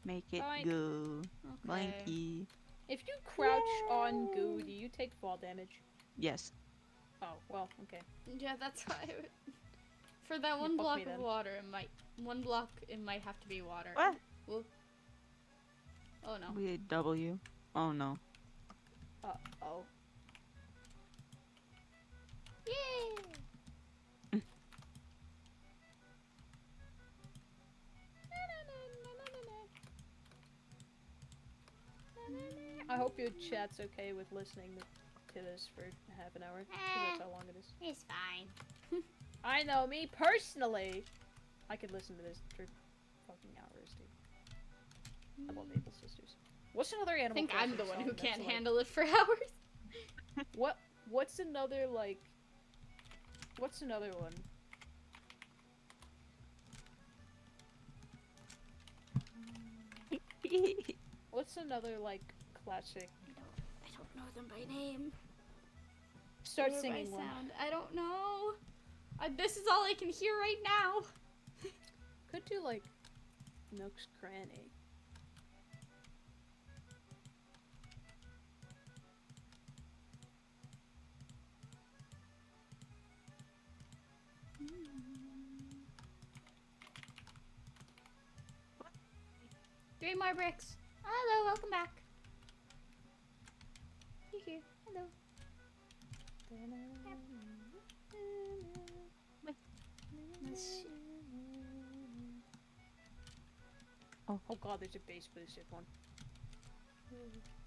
Make it Boink. go. Okay. Blanky. If you crouch on goo, do you take fall damage? Yes. Oh, well, okay. Yeah, that's why. For that one fuck block me of then. water, it might. One block, it might have to be water. What? Well, oh no. We had W. Oh no. Oh. Yay! I hope your chat's okay with listening to this for half an hour. 'Cause Eh. that's how long it is. It's fine. I know, me personally, I could listen to this for fucking hours, dude. I love Maple Sisters. What's another I Animal think I'm Crossing the one song who that's, can't like- handle it for hours. What's another, like... What's another one? What's another, like, classic... I don't know them by name. Start Or by singing one. sound. I don't know. This is all I can hear right now. Could do, like, Nook's Cranny. Three more bricks. Hello, welcome back. You're here. Hello. Oh god, there's a bass boosted one.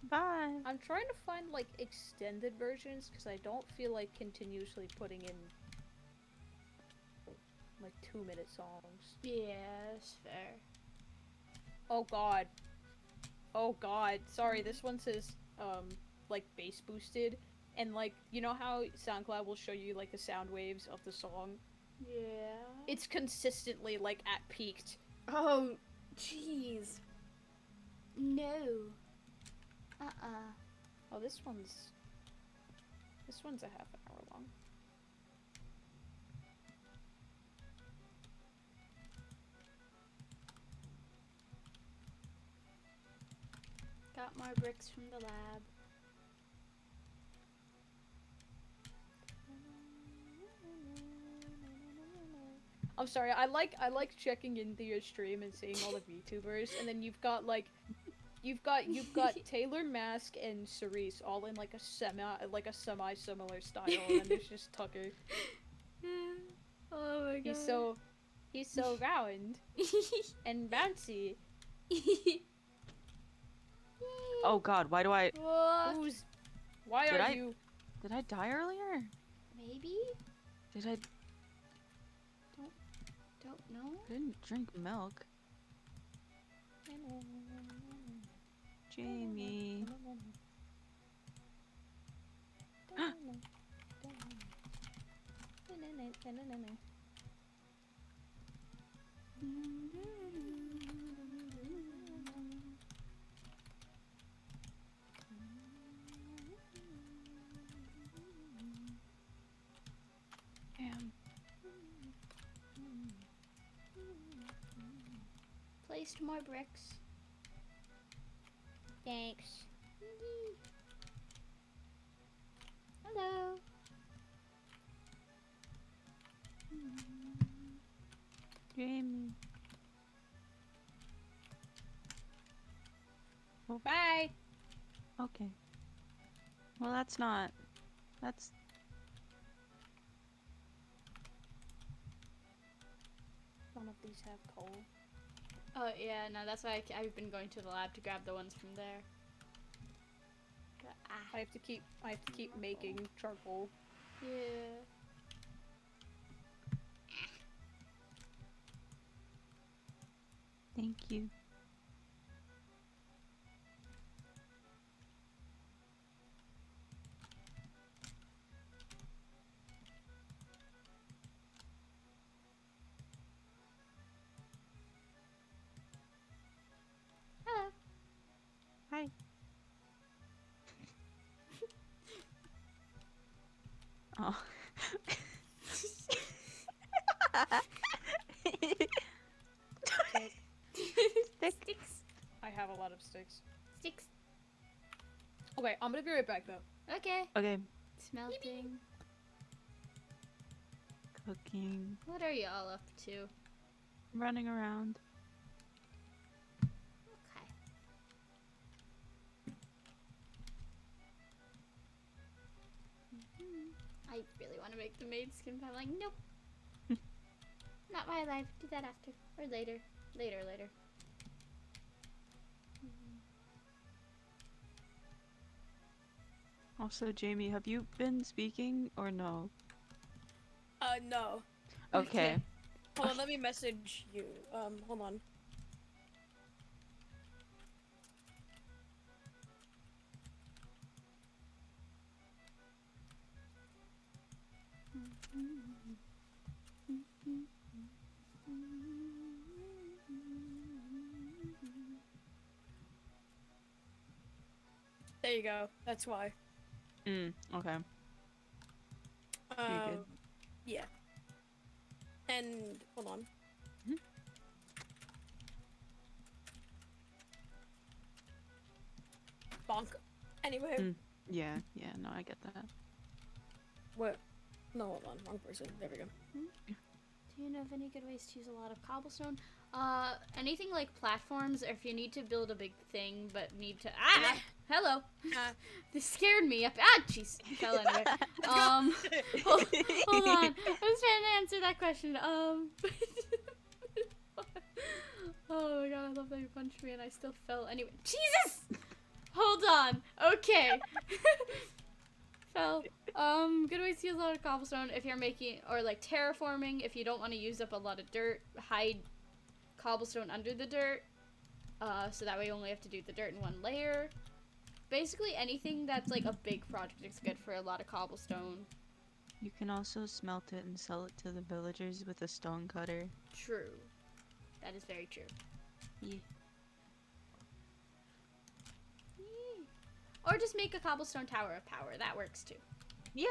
Bye. I'm trying to find, like, extended versions, because I don't feel like continuously putting in, like, 2-minute songs. Yeah, that's fair. Oh god. Oh god. Sorry, this one says, like, bass boosted, and, like, you know how SoundCloud will show you, like, the sound waves of the song? Yeah. It's consistently, like, at peaked. Oh, jeez. No. Oh, this one's a half an hour long. Got more bricks from the lab. I'm sorry, I like checking into your stream and seeing all the VTubers, and then you've got Taylor Mask and Cerise all in like a semi similar style, and then there's just Tucker. Oh my god. He's so round and bouncy. Oh god, why do I... What? Why Did are I- you? Did I die earlier? Maybe? Did I... Don't know. Didn't drink milk. Jamie. Damn. Placed more bricks. Thanks. Hello. Jamie. Bye. Okay. Well, that's not... That's... None of these have coal. Oh yeah, no, that's why I've been going to the lab to grab the ones from there. But, I have to keep making charcoal. yeah. Thank you. Hello. Hi. Oh. Sticks. I have a lot of sticks. Sticks. Okay, I'm gonna be right back though. Okay. Okay. Smelting. Cooking. What are y'all up to? Running around. Okay. I really want to make the maid skin, but I'm like, nope. Not while alive. Do that after. Or later. Later. Also, Jamie, have you been speaking or no? No. Okay. Hold on, let me message you. Hold on. There you go. That's why. Okay. You're good. Yeah. And hold on. Mhm. Bonk. Anyway, Yeah, no, I get that. what? No, hold on. Wrong person. There we go. Do you know of any good ways to use a lot of cobblestone? Anything like platforms, or if you need to build a big thing but need to hello. This scared me up. Jeez, fell anyway. hold on. I was trying to answer that question. Oh my god, I love that you punched me and I still fell anyway. Jesus! Hold on. Okay. Fell. Good ways to use a lot of cobblestone if you're making, or like terraforming, if you don't want to use up a lot of dirt, hide cobblestone under the dirt, so that way you only have to do the dirt in one layer. Basically anything that's like a big project is good for a lot of cobblestone. You can also smelt it and sell it to the villagers with a stone cutter. True. That is very true. Yeah. Or just make a cobblestone tower of power. That works too. Yeah.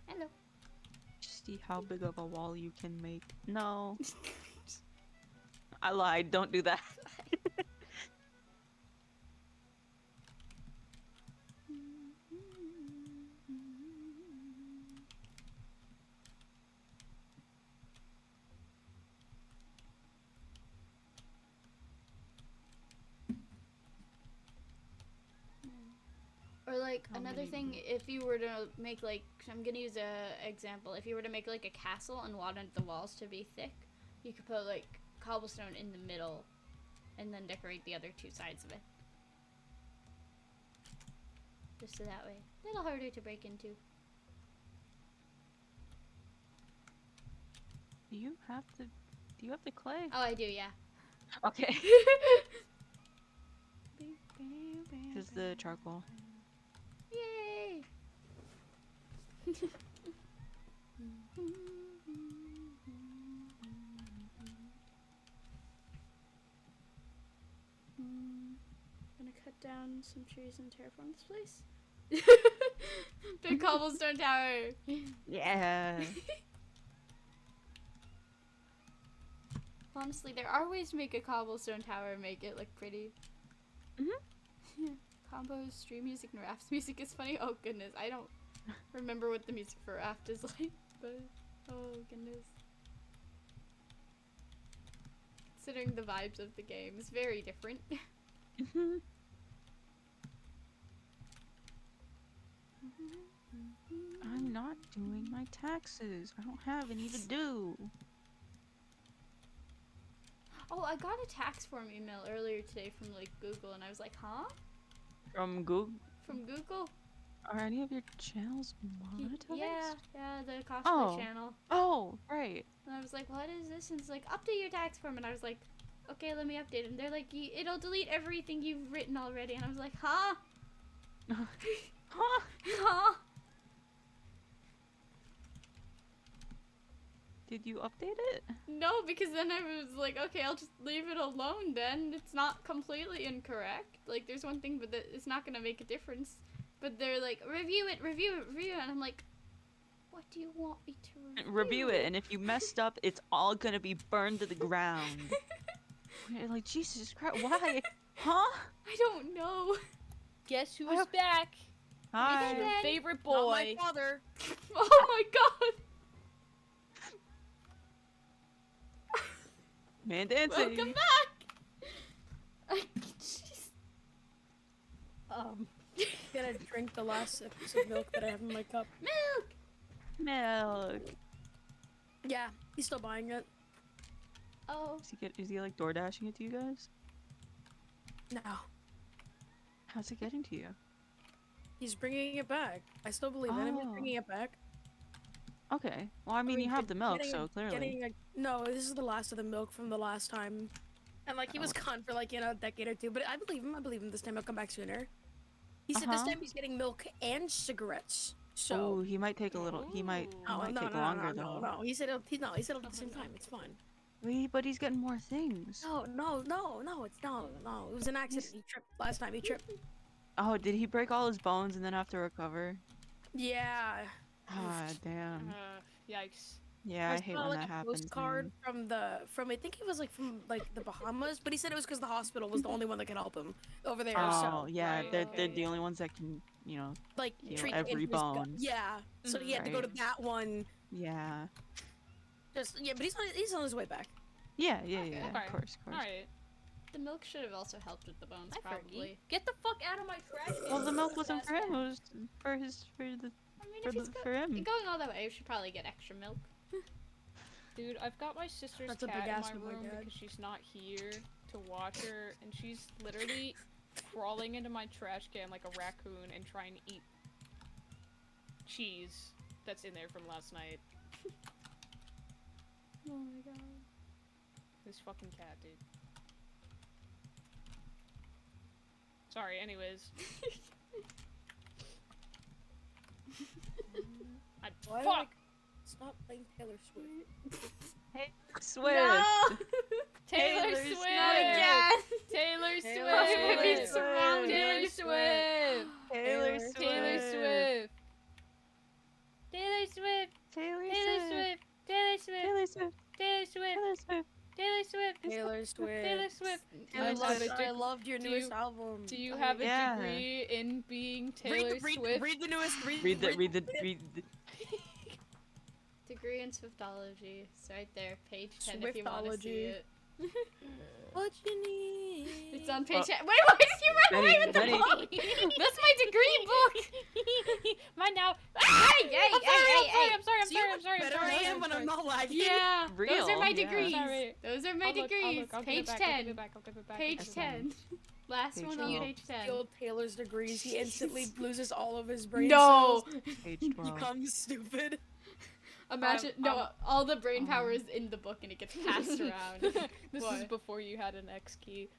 Hello. Just see how big of a wall you can make. No. I lied. Don't do that. Or like How another many thing, if you were to make like, I'm gonna use a example. If you were to make like a castle and wanted the walls to be thick, you could put like cobblestone in the middle, and then decorate the other two sides of it. Just so that way, a little harder to break into. Do you have the clay? Oh, I do, yeah. Okay. Here's the charcoal. Yay! Gonna cut down some trees and terraform this place. Big cobblestone tower. Yeah. Honestly, there are ways to make a cobblestone tower and make it look pretty. Yeah. Combos, stream music, and Raft's music is funny. Oh goodness, I don't remember what the music for Raft is like, but oh goodness. Considering the vibes of the game, it's very different. I'm not doing my taxes. I don't have any to do. Oh, I got a tax form email earlier today from like Google, and I was like, huh? From Google? From Google? Are any of your channels monetized? Yeah, the cosplay channel. Oh, right. And I was like, what is this? And it's like, update your tax form. And I was like, okay, let me update it. And they're like, it'll delete everything you've written already. And I was like, huh? Huh? Huh? Did you update it? No, because then I was like, okay, I'll just leave it alone then. It's not completely incorrect. Like, there's one thing, but it's not going to make a difference. But they're like, review it. And I'm like, what do you want me to review? Review it, and if you messed up, it's all gonna be burned to the ground. You're like, Jesus Christ, why? Huh? I don't know. Guess who is back? Hi. Your Again. favorite boy. Not my father. Oh my god. Man dancing. Welcome back. Jeez. Gonna drink the last sips of milk that I have in my cup. Milk. Yeah, he's still buying it. Oh. Is he like door dashing it to you guys? No. How's it getting to you? He's bringing it back. I still believe in him. He's Oh. bringing it back. Okay. Well, I mean, you have the milk, so clearly. No, this is the last of the milk from the last time. And like he was gone for like, a decade or two, but I believe him. I believe him this time he'll come back sooner. He said this time he's getting milk and cigarettes. So Oh, he might take a little. He might take longer though. No. He said it'll at the same time. It's fine. Wait, but he's getting more things. No. It was an accident. He tripped last time. He tripped. Oh, did he break all his bones and then have to recover? Yeah. Ah, damn. Yikes. Yeah, I hate when that happens. Postcard from I think it was like from like the Bahamas, but he said it was because the hospital was the only one that could help him over there. Oh, So yeah, Right, they're the only ones that can, like heal treat every injuries bone. Yeah. So he had to go to Right. that one. Yeah. But he's on his way back. Yeah. Okay. Of course. Alright. The milk should have also helped with the bones, probably. Get the fuck out of my trash can. Well, the milk wasn't for him. It was for for him. Going all that way, we should probably get extra milk. Dude, I've got my sister's That's a cat big in ass my for my room dad. because she's not here to watch her, and she's literally crawling into my trash can like a raccoon and trying to eat cheese that's in there from last night. Oh my god. This fucking cat, dude. Sorry, anyways. Why Fuck! Stop playing Taylor Swift. Swift. No! Taylor Taylor Swift! Not again! Taylor Swift! Taylor Being Swift. surrounded. Taylor Swift! Taylor Taylor Swift! Taylor Swift! Taylor Taylor Swift! Taylor Swift! Taylor Swift. Taylor Swift! Taylor Swift. Taylor Swift! Taylor Taylor Swift. Swift! I I love loved, it. I loved your do newest you- album. Do you have a Yeah. degree in being Taylor Swift? Read the newest. Read the. Degree in Swiftology. It's right there, page 10 if you want to see Swiftology. it. What you need. It's on page 10. Wait, why did you run away with the Benny. book? That's my degree book! Mine now. Hey, hey, I'm sorry. See how much better I am when I'm not lagging. Yeah, those Real, are my yeah. degrees. Sorry. Those are my I'll look, degrees. I'll give Page it back, 10. I'll give it back. I'll give it back. Page That's 10. Last Page one on 12. page 10. Steal Taylor's degrees. He instantly loses all of his brain No! cells. Page He 12. becomes stupid. Imagine, all the brain power is in the book and it gets passed around. This is What? before you had an X key.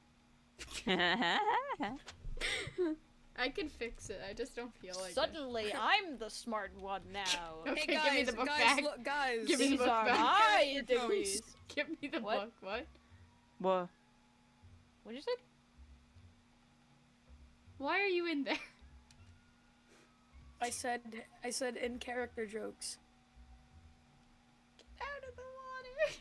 I can fix it, I just don't feel like it. Suddenly, I'm the smart one now. Okay, Hey guys, give me the book guys, back. look, guys. Give me the These book are back. my Your phones. degrees. Give me the What? book, what? What? What'd you say? Why are you in there? I said in character jokes. Out of the water!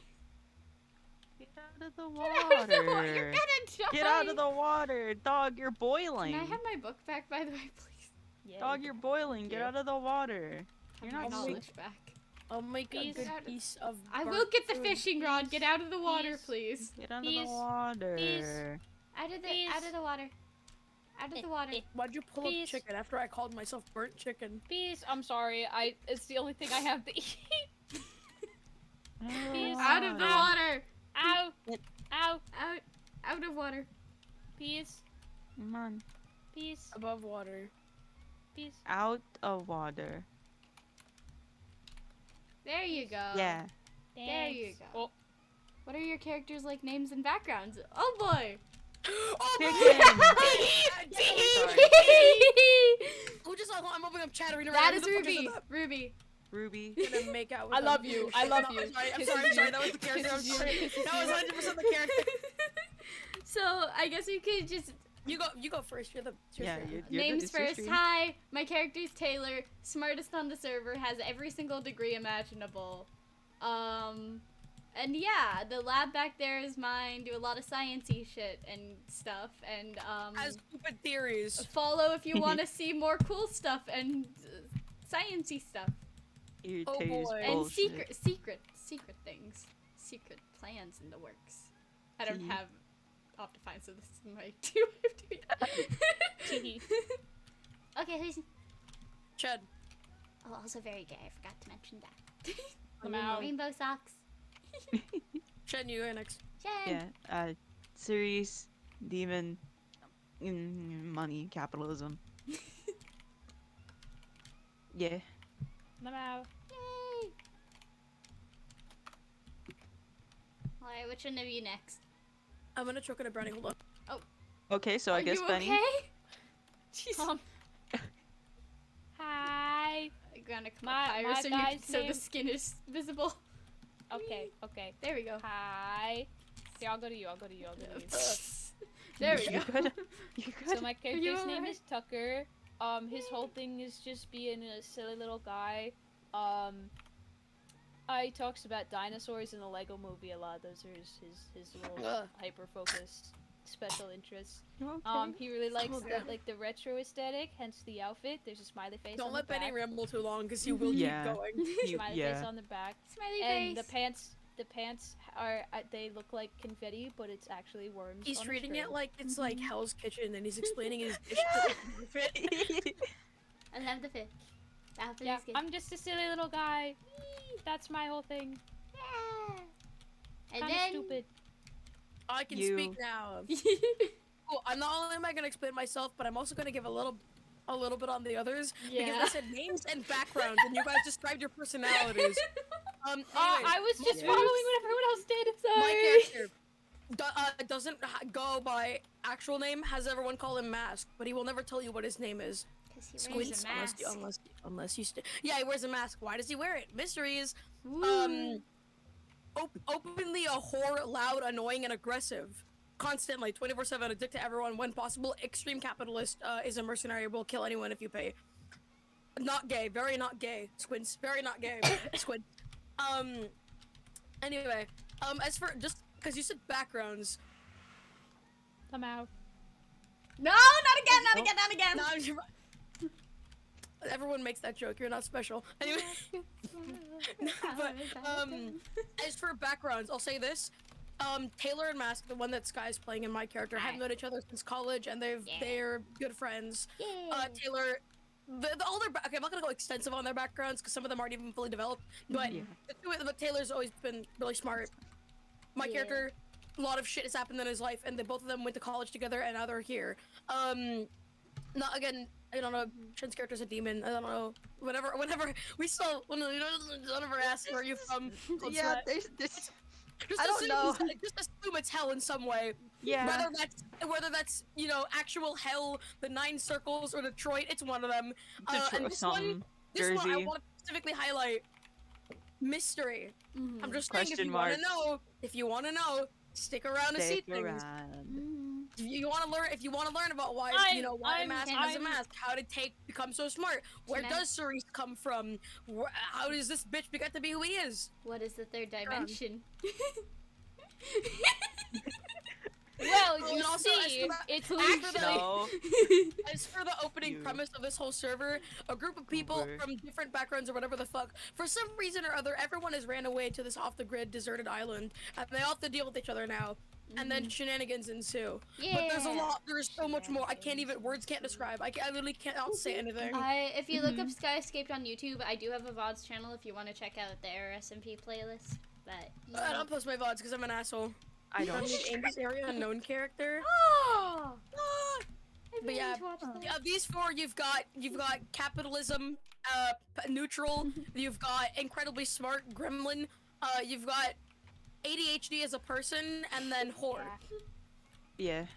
Get out of the Get out of the water! water. You're gonna die! Get out of the water, dog. You're boiling. Can I have my book back, by the way, please? Yeah. Dog, you're boiling. Get Yeah. out of the water. You're Have not my Oh, sick. knowledge back. I'll make a Peace. good piece of. I will burnt get the food. fishing rod. Get out of the water, Peace. please. Get out of Peace. the water. Peace. Out of the Please. water. Out of the water. Why'd you pull Peace. up chicken after I called myself burnt chicken? Peace. I'm sorry. It's the only thing I have to eat. Peace. Out of the Ow. water. Ow. What? Ow. Out of water. Peace. Come on. Peace. Above water. Peace. Out of water. There you go. Yeah. There you go. Oh, What are your characters' like names and backgrounds? Oh boy. Oh Chicken. Who just? I'm opening up chat arena. That right is now. Who the fuck Ruby. that? Ruby. Ruby. I'm gonna make out with I him. love you. I love No, you. I'm sorry. I'm Kisses sorry. I'm sorry. you. That was the character. I'm Kisses you. sorry. Kisses That was you. 100% the character. So I guess we could just You go first. You're the. Yeah, you're names it's your first. stream. Hi, my character's Taylor, smartest on the server, has every single degree imaginable. And yeah, the lab back there is mine. Do a lot of sciencey shit and stuff. And has stupid theories. follow if you want to see more cool stuff and sciencey stuff Your Oh, taste boy. and bullshit. secret things, secret plans in the works. I don't Tea. have Optifine, so this is my 250. Okay, who's Chad. oh also very gay? I forgot to mention that. I'm out. Rainbow socks. Chad, you go next. Jen. Yeah. Series, demon, money, capitalism. Yeah. I'm out. Yay! Alright, which one of you next? I'm gonna choke on a brownie. Hold on. Okay, so I Are guess you Benny. okay? Jeez. Hi. I'm gonna come My higher so, guy's so the name- skin is visible. Okay, okay. There we go. Hi. Here, I'll go to you. I'll go to you. There we You go. good? You good? So my character's name alright? is Tucker. His whole thing is just being a silly little guy. He talks about dinosaurs in the Lego movie a lot. Those are his little Ugh. hyper-focused special interests. Okay. He really likes Okay. the retro aesthetic, hence the outfit. There's a smiley face Don't on let the back. Benny ramble too long, because he will Yeah. keep going. Smiley face on the back. Smiley And the face. pants are they look like confetti, but it's actually worms. He's on a treating string. it like it's like Hell's Kitchen, and he's explaining his dish to fit. I love the fit. The outfit Yeah, is good. I'm just a silly little guy. That's my whole thing. Yeah. And Kinda then stupid. I can You. speak now. Cool. I'm not only am I gonna explain myself, but I'm also gonna give a little bit on the others because Yeah. I said names and backgrounds, and you guys described your personalities. Anyways, I was just Yes. following what everyone else did. my character doesn't go by actual name. Has everyone call him Mask, but he will never tell you what his name is. Because he wears Squints a mask. unless you yeah, he wears a mask. Why does he wear it? Mysteries. Woo. Openly a whore, loud, annoying, and aggressive. Constantly, 24/7, addicted to everyone when possible. Extreme capitalist, is a mercenary, will kill anyone if you pay. Not gay, very not gay. Squints, very not gay. Squint. Anyway, as for, just because you said backgrounds. I'm out. No, not again, not again, not again. No, you're right. Everyone makes that joke, you're not special. Anyway, but, as for backgrounds, I'll say this. Taylor and Mask, the one that Sky's playing in my character, have Hi. known each other since college, and they're good friends. Yeah. Taylor, all their okay, I'm not gonna go extensive on their backgrounds because some of them aren't even fully developed. But Yeah. but Taylor's always been really smart. My Yeah. character, a lot of shit has happened in his life, and both of them went to college together, and now they're here. Not again. I don't know. Shen's character's a demon. I don't know. Whenever we saw one of asks where are you from. Yeah, there's Just I don't assume know. Just assume it's hell in some way. yeah. Whether that's actual hell, the 9 circles, or Detroit. It's one of them. And this one I Jersey. want to specifically highlight mystery. Mhm. I'm just saying, Question mark. if you want to know, stick around to see Stick things. around. Mhm. If you want to learn about why a mask has a mask, how to become so smart, where Can I- does Cerise come from, how does this bitch get to be who he is? What is the third dimension? Well, Oh, you and also, see, it's actually No. As for the opening You. premise of this whole server, a group of people Over. from different backgrounds or whatever the fuck, for some reason or other, everyone has ran away to this off-the-grid deserted island, and they all have to deal with each other now. And then shenanigans ensue. But there's a Yeah. lot. There's so much more. I can't even. Words can't describe. I literally cannot say anything. If you look up Sky Escaped on YouTube, I do have a VODs channel if you want to check out their SMP playlist. But I don't post my VODs because I'm an asshole. I I don't. need Amy's area unknown character. Oh, But yeah, these 4 you've got capitalism, neutral. You've got incredibly smart gremlin. You've got ADHD as a person, and then whore. Yeah.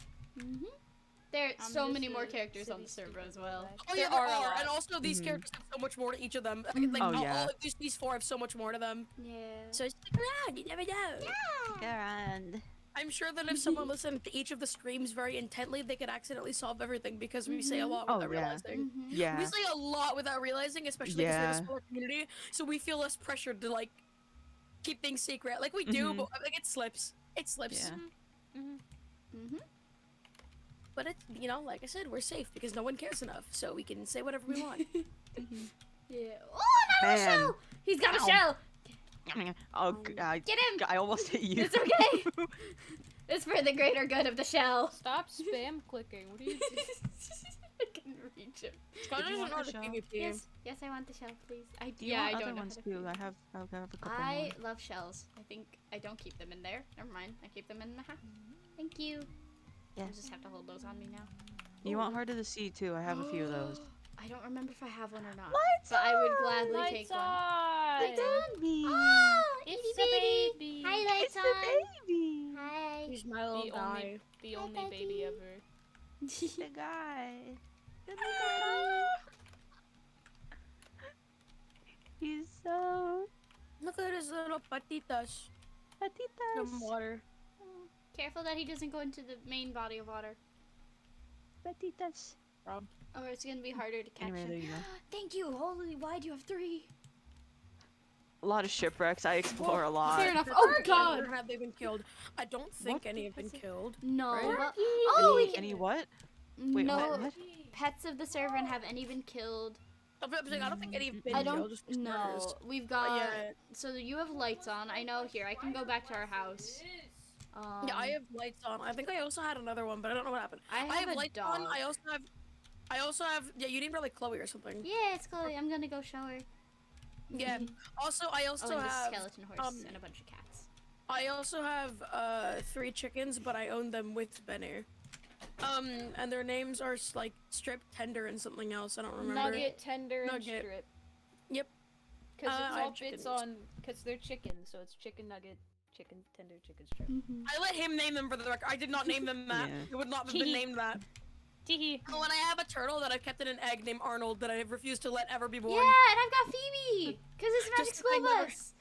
There are I'm so just many a more characters on the silly, server stupid as well. little Oh yeah, There there are a are, lot. and also these Mhm. characters have so much more to each of them. Like Oh, yeah. all of these 4 have so much more to them. Yeah. So stick around, you never know. And I'm sure that if someone listened to each of the streams very intently, they could accidentally solve everything because we say a lot Oh, without yeah. realizing. We yeah. say a lot without realizing, especially because we're Yeah. a smaller community, so we feel less pressured to like keep things secret. Like we do, Mhm. but like it slips. It slips. Yeah. But it's like I said, we're safe because no one cares enough, so we can say whatever we want. Yeah. Oh, not a Man. shell! He's got a Ow. shell! Oh, God. Get him! I almost hit you. It's okay! It's for the greater good of the shell. Stop spam clicking. What are you doing? I couldn't reach him. Scott Did you doesn't want know how the to shell? PvP. Yes, I want the shell, please. Do you yeah, want I other don't know ones how to too? PvP. I have a couple I more. love shells. I think I don't keep them in there. Never mind. I keep them in the house. Thank you. Yeah. I just have to hold those on me now. You want Heart of the Sea too? I have a few of those. I don't remember if I have one or not. Lights but I would on! gladly Lights take one. on! Baby. Oh, It's itty the bitty. baby. Hi, It's lights the on. baby. Hi. He's my little The guy. only, the Hi, only baby Becky. ever. The guy. Hi. He's so Look at his little patitas. patitas. Some water. Careful that he doesn't go into the main body of water, Patitas. or it's gonna be harder to catch Anyway, him. there you go. Thank you. Holy, why do you have 3? A lot of shipwrecks. I explore a lot. Fair enough. Or Oh God. Or have they been killed? I don't think What? any have been killed. No. Right? But, oh, we can. Any what? Wait, no. what? Pets of the server and have any been killed? I'm saying, I don't think any have been I killed. don't Just know. murders. We've But got. yeah, So you have lights on. I know. Here, I can go back to our house. yeah, I have lights on. I think I also had another one, but I don't know what happened. I I have have a lights dog. on. I also have. Yeah, you need probably Chloe or something. Yeah, it's Chloe. I'm gonna go show her. Yeah. Also, I Oh, also and a have. skeleton horse and a bunch of cats. I also have 3 chickens, but I own them with Benny. And their names are like Strip, Tender, and something else. I don't remember. Nugget, tender, and Nugget. strip. Yep. Because I it's have all bits chickens. on. Because they're chickens, so it's chicken nugget, chicken tender, chicken strip. I let him name them for the record. I did not name them that. Yeah. It would not have been named that. Teehee. Oh, and I have a turtle that I've kept in an egg named Arnold that I have refused to let ever be born. Yeah, and I've got Phoebe, cause it's Magic Just School like Bus.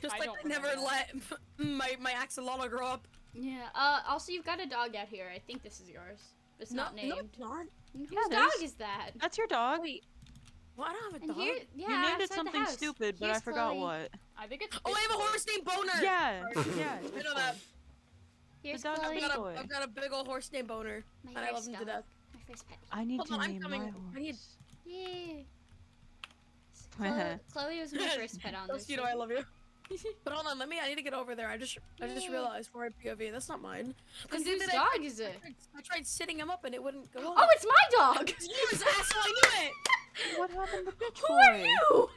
Just I like don't I never remember. let my axolotl grow up. Yeah. Also, you've got a dog out here. I think this is yours. It's not No, named. it's not. Whose Yeah, it dog is. is that? That's your dog. Wait. Well, I don't have a And dog. here, yeah, you named it outside the something house. stupid, but Here's I forgot Chloe. what. I think it's. Oh, I have a Bitch Boy. horse named Boner. Yeah, yeah. I know that. Here's dog Chloe. Bitch Boy. I've got a big old horse named Boner, My and I love first him to dog. death. My first pet. I need Hold to on, I'm name coming. my I need- horse. Yay. Chloe was my first pet on this. You know I love you. But hold on, I need to get over there. I just Yeah. realized for my POV, that's not mine. And the whose other day, dog is it? I tried sitting him up and it wouldn't go. Oh, it's my dog! yours, asshole! I knew it. What happened to Bitch Who Boy? are you?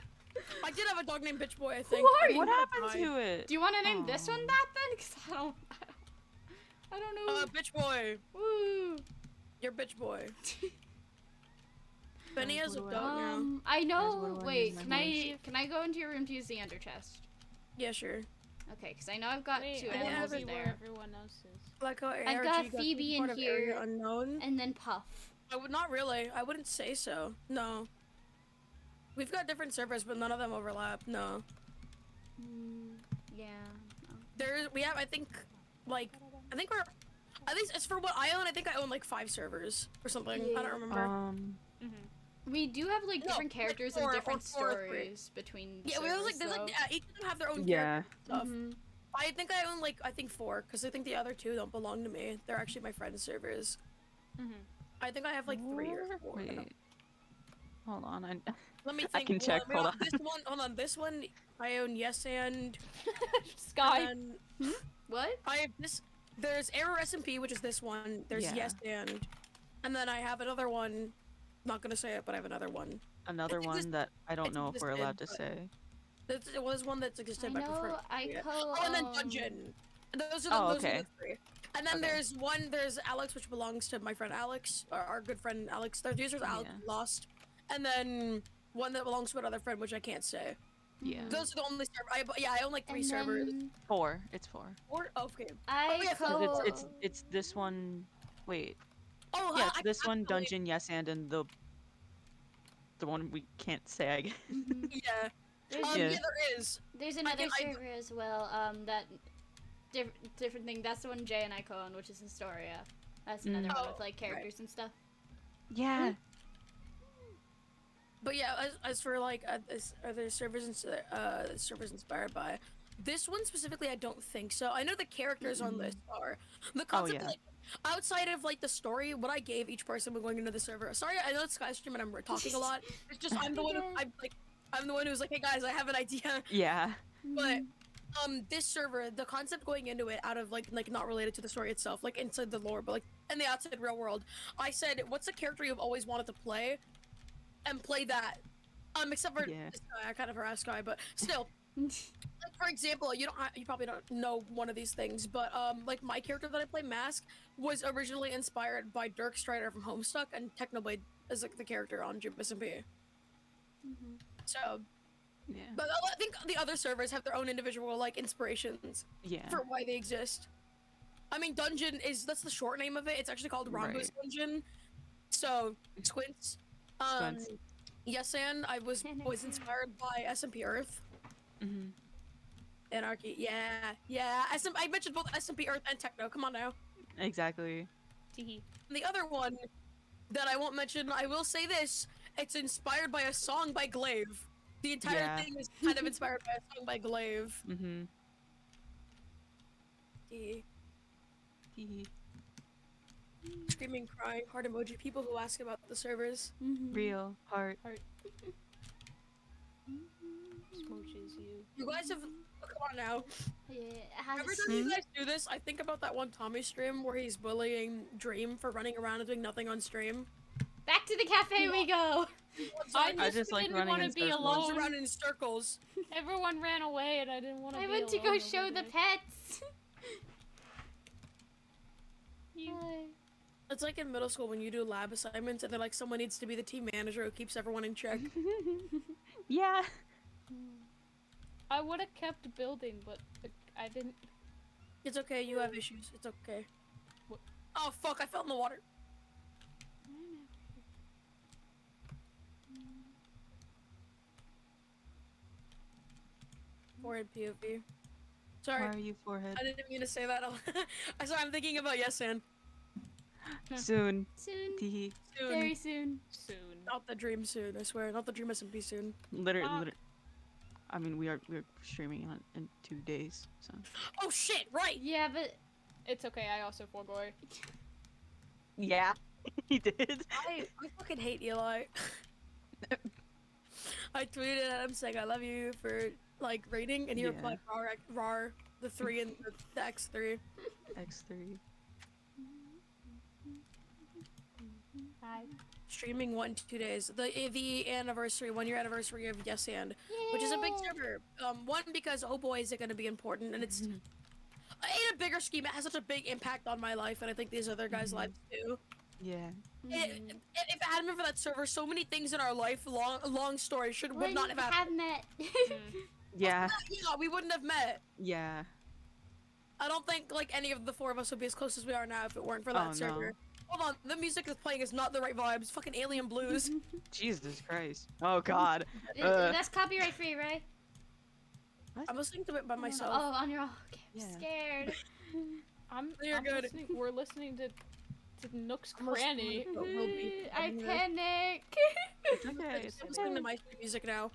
I did have a dog named Bitch Boy. I think. are I you? think What he happened died. to it? Do you want to name this one Aw. that then? Because I don't know. Bitch Boy. Woo. You're Bitch Boy. Benny has a what dog do now. I know. what do I Wait, name can my I go into your room to use the ender chest? Yeah, sure. Okay, because I know I've got Wait, 2 I wanna animals see in where there. everyone else is. Like how I've ARG got taken Phoebe in part of Area here. Unknown. And then Puff. I would not really. I wouldn't say so. No. We've got different servers, but none of them overlap. No. Yeah. We have. I think we're. At least as for what I own, I think I own like 5 servers or something. I Yeah. don't remember. We do have like No, different like characters 4 and or different 4 or 3. stories between the Yeah, we have like servers, there's like though. each of them have their own Yeah. stuff. Mhm. I think I own like 4 because I think the other 2 don't belong to me. They're actually my friends' servers. I think I have like 3 or 4. I don't- Wait. Hold on. Let me think. I can Hold check, on, hold on. This one. Hold on. This one I own. Yes and. Sky. And then What? I have this. There's Error SMP, which is this one. There's Yeah. Yes and then I have another one. Not gonna say it, but I have another one. Another think this- one that I don't it's know if we're listed, allowed to but- say. It was one that's I existed, but I prefer. know I yeah. co Oh, and then Dungeon. And those are Oh, those are okay. the 3. And then Okay. there's Alex, which belongs to my friend Alex, our good friend Alex. Their users Alex Yeah. Lost. And then one that belongs to another friend, which I can't say. Yeah. Those are the only servers. I own like 3 And servers. then 4. It's 4. Or okay. I yeah, co But it's this one. Wait. Oh, Yeah, it's I this one, actually- Dungeon, Yes, and the one we can't say, I guess. Mhm. Yeah. There's, Yeah. Yeah, there is. there's another I- server as well, that different thing. That's the one Jay and I co-own, which is Historia. That's another one Oh, with like characters and stuff. Yeah. But yeah, as for like, are there servers inspired by? This one specifically, I don't think so. I know the characters on this are. The concept, yeah. like, outside of like the story, what I gave each person when going into the server. Sorry, I know it's Skystream and I'm talking a lot. It's just I'm the one who I'm the one who's like, hey guys, I have an idea. Yeah. But this server, the concept going into it, out of like not related to the story itself, like inside the lore, but like in the outside real world, I said, what's a character you've always wanted to play, and play that. Except for Yeah. this guy, I kind of harassed Guy, but still, Like, for example, you probably don't know one of these things, but like my character that I play, Mask, was originally inspired by Dirk Strider from Homestuck, and Technoblade is like the character on SMP. So, Yeah. but I think the other servers have their own individual like inspirations Yeah. for why they exist. I mean, that's the short name of it. It's actually called Rambo's Right. Dungeon. So, Squints. Squints. Yes, and I was inspired by SMP Earth. Mm-hmm. Anarchy, yeah. I mentioned both SMP Earth and Techno. Come on now. Exactly. Teehee. And the other one that I won't mention, I will say this: it's inspired by a song by Glaive. The entire Yeah. thing is kind of inspired by a song by Glaive. Mm-hmm. The Hee. screaming, crying, heart emoji. People who ask about the servers. Real heart. Smooches you. You guys have. Come on now. Yeah, it has Every time you guys do this, I think about that one Tommy stream where he's bullying Dream for running around and doing nothing on stream. back to the cafe we go. I just like didn't running want in to be circles. Runs alone. around in circles. Everyone ran away, and I didn't want to. I be went to go alone show over the there. pets. It's like in middle school when you do lab assignments and they're like, someone needs to be the team manager who keeps everyone in check. Yeah. I would have kept building, but I didn't. It's okay, you have issues. It's okay. What? Oh fuck, I fell in the water. Forehead POV. Sorry, Why are you forehead? I didn't mean to say that. I'm sorry, I'm thinking about Yes and Soon. Soon. Tee. soon. Very soon. Soon. Not the dream soon, I swear. Not the dream SMP soon. Literally. I mean, we're streaming in 2 days, so. Oh shit, right! Yeah, but It's okay. I also forgoy. Yeah, he did. I fucking hate Eli. I tweeted at him saying I love you for like rating, and he Yeah. replied rar, the 3 and the X3. X3. Hi. Streaming 2 days. The anniversary, 1 year anniversary of Yes and, which is a big server. One because oh boy is it gonna be important, and it's in a bigger scheme. It has such a big impact on my life, and I think these other guys' lives too. Yeah. If it hadn't been for that server, so many things in our life, long story, would not have happened. met. Yeah. Yeah, we wouldn't have met. Yeah. I don't think like any of the 4 of us would be as close as we are now if it weren't for that Oh, server. no. Hold on, the music that's playing is not the right vibe. It's fucking alien blues. Jesus Christ. Oh God. That's copyright free, right? I'm listening to it by myself. Oh, on your own. Okay, I'm Yeah. scared. You're good. We're listening to Nook's I'm listening Cranny. to it. Will be. I panic. It's okay. It's I'm listening to okay. my music now.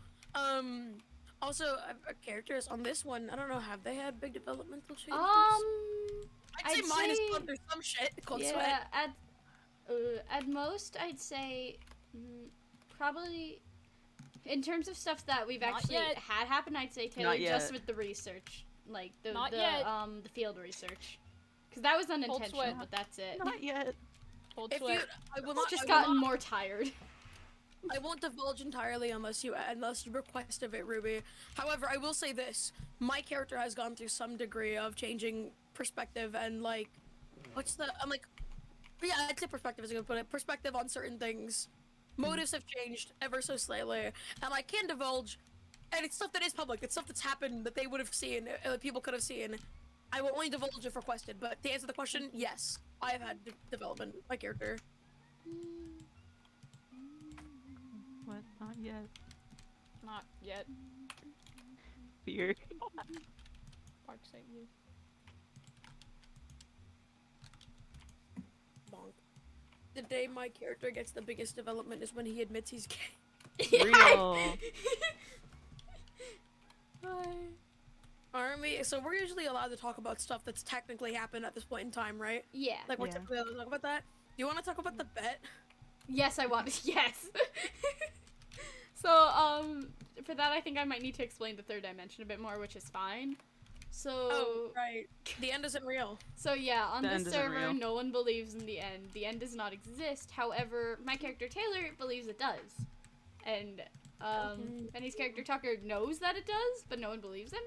Also, characters on this one, I don't know, have they had big developmental changes? I'd say I'd mine has say- gone through some shit. Cold yeah, sweat. at most, I'd say probably in terms of stuff that we've Not actually yet. had happen, I'd say Taylor Not yet. just with the research, like the Not yet. the field research, because that was unintentional, sweat. but that's it. Not yet. Cold If you, sweat. I will I've not. just I will gotten not- more tired. I won't divulge entirely unless you request of it, Ruby. However, I will say this: my character has gone through some degree of changing perspective and like, yeah, I'd say perspective is a good put it. Perspective on certain things. Motives have changed ever so slightly, and I can divulge, and it's stuff that is public. It's stuff that's happened that they would have seen, people could have seen. I will only divulge if requested, but to answer the question, yes, I have had development. My character. What? Not yet. Not yet. Fear. Parkside you. Bonk. The day my character gets the biggest development is when he admits he's gay. Real. Aren't we? So we're usually allowed to talk about stuff that's technically happened at this point in time, right? Yeah. Like we're Yeah. typically allowed to talk about that. Do you want to talk about the bet? Yes, I want. Yes. So, for that, I think I might need to explain the third dimension a bit more, which is fine. So, Oh, right. The end isn't real. so yeah, on The this end isn't server, real. no one believes in the end. The end does not exist. However, my character Taylor believes it does. And Benny's character Tucker knows that it does, but no one believes him.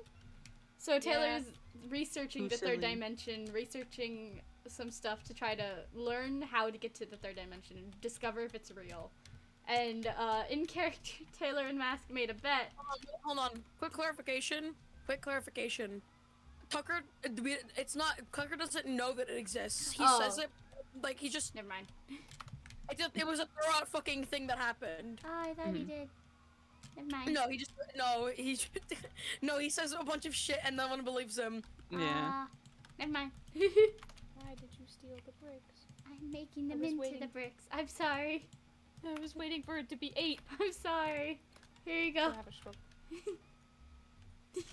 So Taylor's researching Too the third silly. dimension, researching some stuff to try to learn how to get to the third dimension and discover if it's real. And in character, Taylor and Mask made a bet. Hold on. Quick clarification. Tucker, Tucker doesn't know that it exists. He says it, like, he just, Never mind. it was a throw-out fucking thing that happened. Oh, I thought he did. Never mind. No, he says a bunch of shit and no one believes him. Yeah. Never mind. Why did you steal the bricks? I'm making them was into waiting. the bricks. I'm sorry. I was waiting for it to be 8. I'm sorry. Here you I go. have a stroke. Thanks.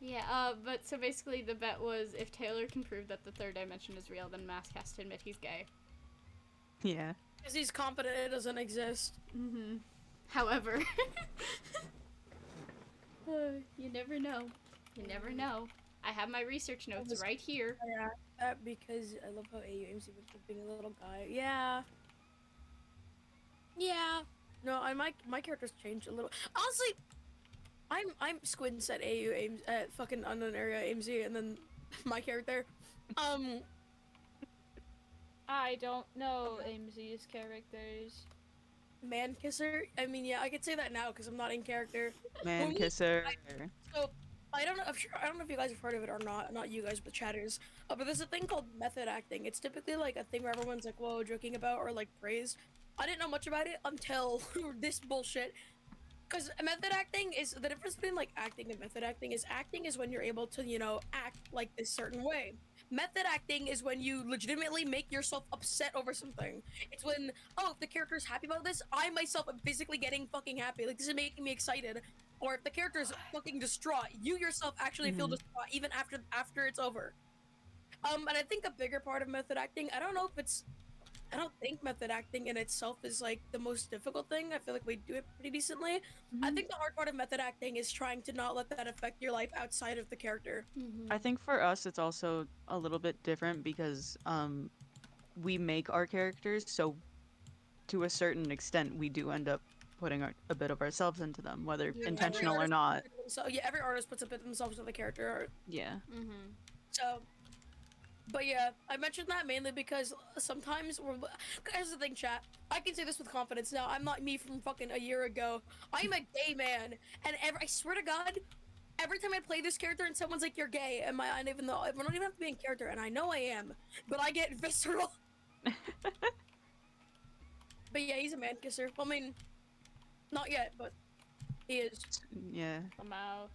Yeah, but so basically the bet was if Taylor can prove that the third dimension is real, then Mask has to admit he's gay. Yeah. Because he's confident it doesn't exist. Mm-hmm. However, you never know. You never know. I have my research notes right here. Yeah, because I love how AU aims with being a little guy. Yeah. Yeah. No, my character's changed a little. Honestly, I'm Squints at AU aims at fucking unknown area AMZ, and then my character. I don't know AMZ's characters. Man kisser. I mean, yeah, I could say that now because I'm not in character. Man When we- kisser. So I don't know. I don't know if you guys have heard of it or not. Not you guys, but chatters. But there's a thing called method acting. It's typically like a thing where everyone's like, "Whoa," joking about or like praise. I didn't know much about it until this bullshit. Because method acting is the difference between like acting and method acting is when you're able to, you know, act like this certain way. Method acting is when you legitimately make yourself upset over something. It's when, oh, if the character's happy about this, I myself am physically getting fucking happy. Like, this is making me excited. Or if the character's fucking distraught, you yourself actually feel distraught even after it's over. And I think a bigger part of method acting, I don't think method acting in itself is like the most difficult thing. I feel like we do it pretty decently. I think the hard part of method acting is trying to not let that affect your life outside of the character. I think for us it's also a little bit different because we make our characters, so to a certain extent we do end up putting a bit of ourselves into them, whether intentional or not. So yeah, every artist puts a bit of themselves into the character. Yeah. So, but yeah, I mentioned that mainly because sometimes here's the thing, chat. I can say this with confidence now. I'm not me from fucking a year ago. I'm a gay man, and I swear to God, every time I play this character and someone's like, "You're gay," and I don't even have to be in character, and I know I am, but I get visceral. But yeah, he's a man kisser. I mean, not yet, but he is. Yeah. Somehow.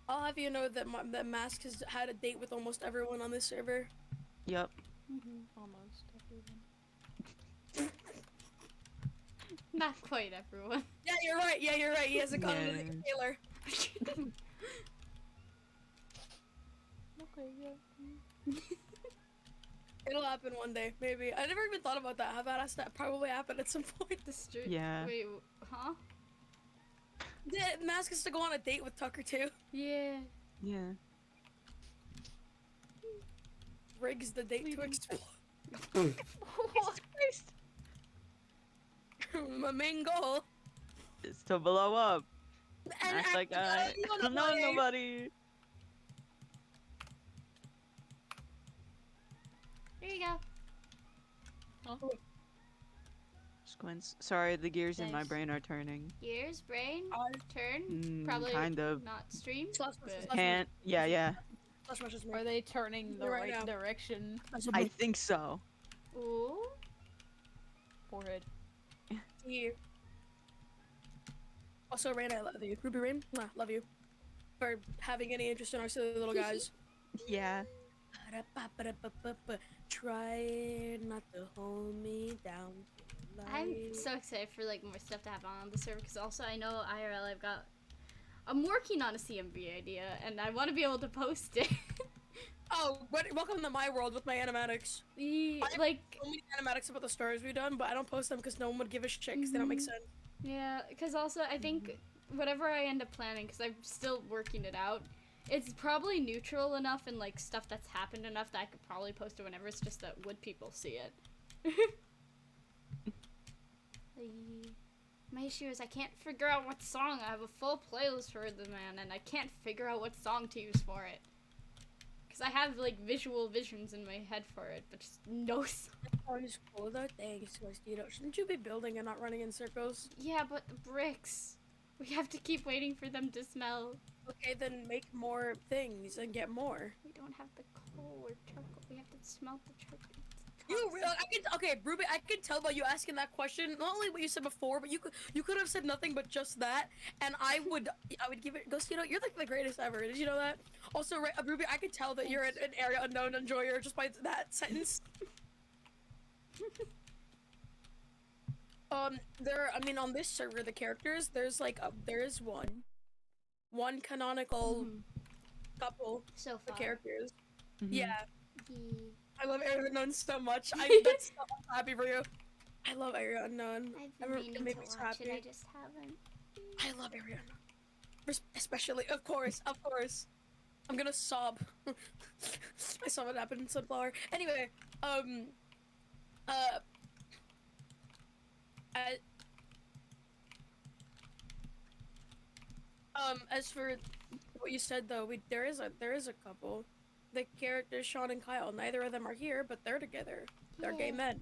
I'll have you know that that Mask has had a date with almost everyone on this server. Yep. Almost everyone. Not quite everyone. Yeah, you're right. He has a gun with Taylor. Okay, yeah. It'll happen one day, maybe. I never even thought about that. How badass that probably happened at some point. The street. Yeah. Wait, huh? Yeah, Mask has to go on a date with Tucker too. Yeah. Yeah. Rigs the date to explode. My main goal. It's to blow up. And Act like I don't know nobody. Here you go. Squints. Sorry, the gears in my Thanks. brain are turning. Gears, brain, turn. Probably Kind of. not stream. Slash but- Can't. Yeah. message me. Are they turning the Right right now. direction? I think so. Ooh. Forehead. Yeah. Also, Rain, I love you. Ruby Rain, mwah, love you. For having any interest in our silly little guys. Yeah. Try not to hold me down. I'm so excited for like more stuff to happen on the server because also I know IRL I'm working on a CMV idea and I want to be able to post it. Oh, welcome to my world with my animatics. Like, So many animatics about the stories we've done, but I don't post them because no one would give a shit because they don't make sense. yeah, because also I think whatever I end up planning, because I'm still working it out, it's probably neutral enough and like stuff that's happened enough that I could probably post it whenever. It's just that would people see it? My issue is I can't figure out what song. I have a full playlist for the man, and I can't figure out what song to use for it. Because I have, like, visual visions in my head for it, but just no song. Always cool though. Thanks, Celestino. Shouldn't you be building and not running in circles? Yeah, but the bricks. We have to keep waiting for them to smell. Okay, then make more things and get more. We don't have the coal or charcoal. We have to smelt the charcoal. Okay, Ruby, I can tell by you asking that question, not only what you said before, but you could have said nothing but just that, and I would give it, Ghost, you're like the greatest ever. Did you know that? Also, Ruby, I could tell that you're an area unknown enjoyer just by that sentence. I mean, on this server, the characters, there's like, there is one canonical couple So of far. characters. Mhm. Yeah. Yeah. I love Area Unknown so much. I'm happy for you. I love Area Unknown. I've been meaning to made me so watch it, happy. I just haven't. I love Area Unknown. Especially, of course. I'm gonna sob. I saw what happened in Sunflower. Anyway, as for what you said though, there is a couple. The characters Sean and Kyle. Neither of them are here, but they're together. They're gay Yeah. men.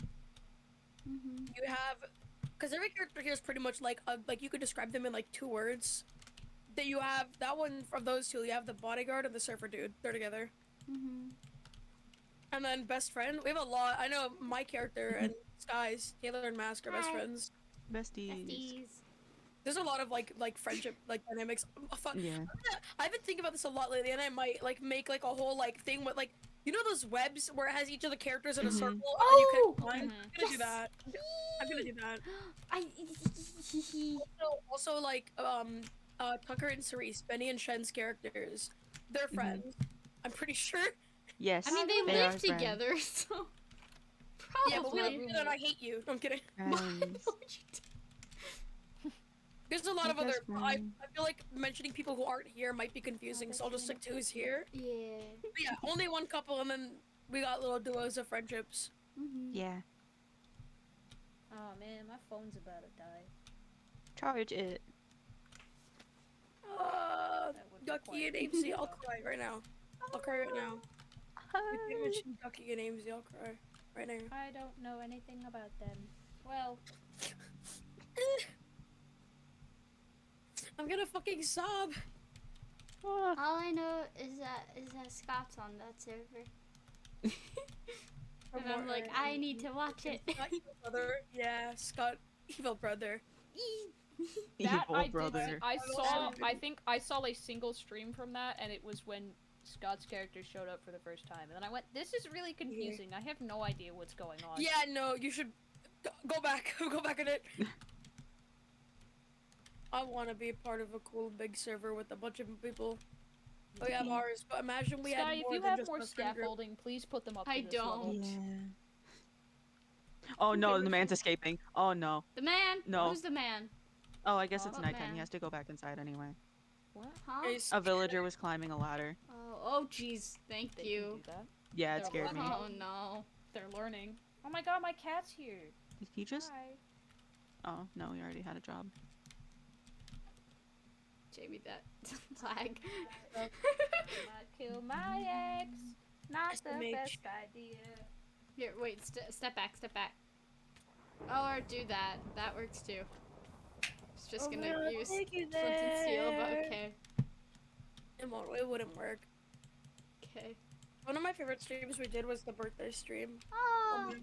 Mm-hmm. You have, because every character here is pretty much like you could describe them in like 2 words. That you have that one from those two. You have the bodyguard and the surfer dude. They're together. Mm-hmm. And then best friend. We have a lot. I know my character and Skies, Taylor and Mask are best Hi. friends. Besties. Besties. There's a lot of like friendship like dynamics. Yeah. I've been thinking about this a lot lately, and I might like make like a whole like thing with like those webs where it has each of the characters in a circle. And then you Oh! can climb. Mhm. I'm gonna do that. I'm gonna do that. Also like Tucker and Cerise, Benny and Shen's characters. They're friends. I'm pretty sure. Yes. I mean, they are live friends. together, so Yeah, but we probably. live together and I hate you. I'm kidding. Friends. There's a lot of My other. best I friend. feel like mentioning people who aren't here might be confusing, so I'll just stick to who's here. Yeah. But yeah, only one couple, and then we got little duos of friendships. Mm-hmm. Yeah. Oh man, my phone's about to die. Charge it. That That would be Ducky and quite Amesy, I'll tough. cry right now. I'll cry right now. We can't mention Ducky and Amesy, I'll cry right now. I don't know anything about them. Well, I'm gonna fucking sob. Ah. All I know is that Scott's on that server, and I'm like, I need to watch it. Scott, evil brother. Yeah, Scott, evil brother. that Evil I brother. did. I saw. I think I saw a single stream from that, and it was when Scott's character showed up for the first time, and then I went, "This is really confusing. I have no idea what's going on." Yeah, no, you should go back. Go back in it. I want to be a part of a cool big server with a bunch of people. We have ours, but imagine we Sky, had if more you than have just more a friend group. scaffolding, please put them up. I to this level. don't. Yeah. Oh no, the man's escaping. Oh no. The man. No. Who's the man? Oh, I guess it's What nighttime. man? He has to go back inside anyway. What? Huh? Guys, A villager was climbing a ladder. Oh, jeez. Thank They can you. do that. Yeah, it They're scared me. learning. Oh no. They're learning. Oh my god, my cat's here. Did he just? Hi. Oh no, he already had a job. Jamie, that lag. Might kill my ex. Not the SMH. best idea. Here, wait. Step back. Step back. Oh, or do that. That works too. It's just gonna use flint and steel, but okay. It wouldn't work. Okay. One of my favorite streams we did was the birthday stream. Oh.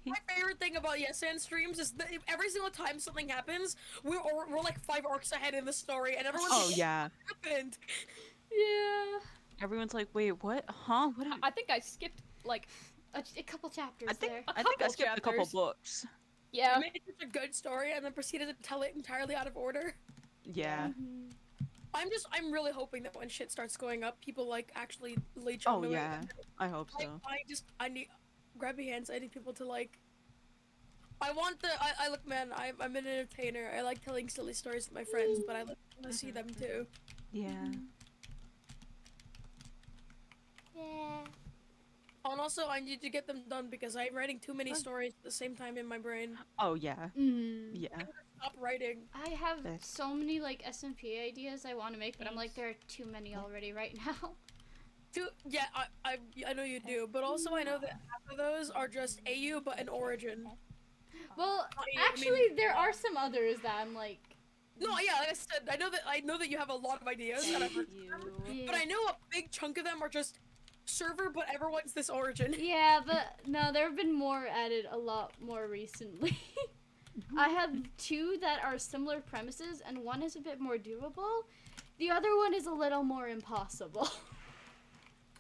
My favorite thing about Yes and streams is that every single time something happens, we're like 5 arcs ahead in the story, and everyone's Oh like, yeah. what happened? Yeah. Everyone's like, wait, what? Huh? What? I think I skipped like A couple chapters I think there. I think I couple skipped a couple chapters. books. yeah. We made such a good story and then proceeded to tell it entirely out of order. Yeah. Mhm. I'm really hoping that when shit starts going up, people like actually leech Oh onto yeah. it. I hope so. I need grab your hands. I need people to like. I look, man. I'm an entertainer. I like telling silly stories to my friends, but I like to see them too. Yeah. Yeah. And also I need to get them done because I'm writing too many stories at the same time in my brain. Oh yeah. Mm. Yeah. Stop writing. I have Yes. so many like SMP ideas I want to make, but I'm like, there are too many already right now. Yeah, I know you do, but also I know that half of those are just AU but an origin. Well, I actually, mean, there are some others that I'm like, No, yeah, like I said, I know that you have a lot of ideas, and I've heard of them, You. but I know a big chunk of them are just server, but everyone's this origin. yeah, but no, there have been more added a lot more recently. I have 2 that are similar premises, and one is a bit more doable. The other one is a little more impossible.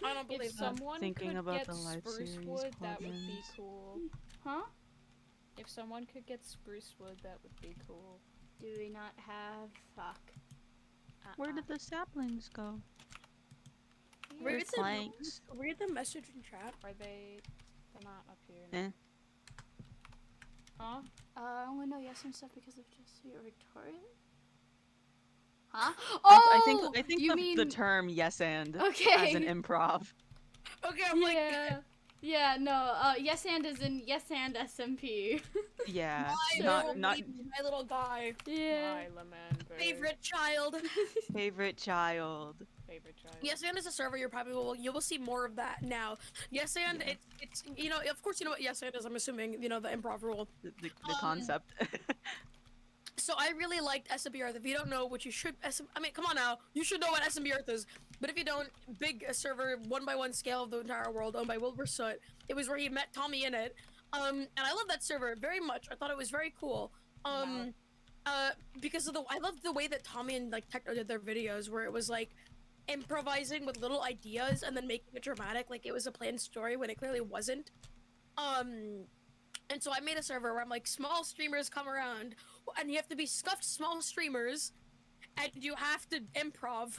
I don't believe If that. someone Thinking could about get the live spruce series wood, that would be plugins. cool. Huh? If someone could get spruce wood, that would be cool. Do we not have? Fuck. Where did the saplings go? Read There's the, planks. read the message in chat. Are they? They're not up here. Eh. Huh? I only know yes and stuff because of Jesse or Victoria. Huh? I think you the, mean the term yes and okay? as an improv. Okay, I'm like, Yeah, no, yes and is in yes and SMP. Yeah. my Not little not baby, my little guy, Yeah. My lemon. favorite child. favorite child. Favorite child. Yes, and as a server, you will see more of that now. Yes, and Yeah. it's you know, of course you know what yes and is. I'm assuming you know the improv rule. The concept. So I really liked SMP Earth. If you don't know what you should, I mean, come on now, you should know what SMP Earth is. But if you don't, big server, 1x1 scale of the entire world, owned by Wilbur Soot. It was where he met Tommy in it. And I love that server very much. I thought it was very cool. Because of I loved the way that Tommy and like Techno did their videos, where it was like improvising with little ideas and then making it dramatic, like it was a planned story when it clearly wasn't. And so I made a server where I'm like, small streamers come around, and you have to be scuffed small streamers, and you have to improv.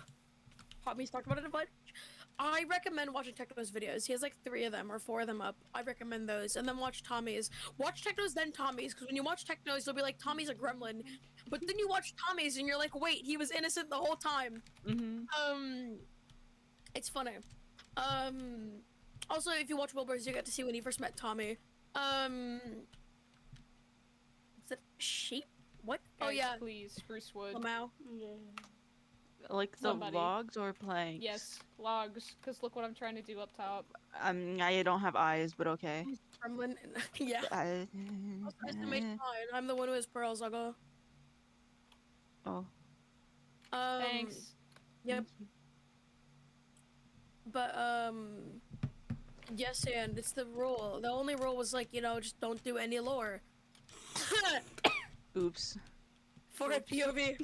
Tommy's talked about it a bunch. I recommend watching Techno's videos. He has like 3 of them or 4 of them up. I recommend those, and then watch Tommy's. Watch Techno's, then Tommy's, because when you watch Techno's, you'll be like, Tommy's a gremlin. But then you watch Tommy's, and you're like, wait, he was innocent the whole time. It's funny. Also, if you watch Wilbur's, you get to see when he first met Tommy. Is it sheep? What? Guys, Oh yeah, Please, spruce wood. Lamau. Yeah. Like the Somebody. logs or planks? Yes, logs. Cause look what I'm trying to do up top. I don't have eyes, but okay. Gremlin. Yeah. Nice to make mine. I'm the one who has pearls. I'll go. Oh. Thanks. Yep. But yes, and it's the rule. The only rule was like, you know, just don't do any lore. Oops. For a POV.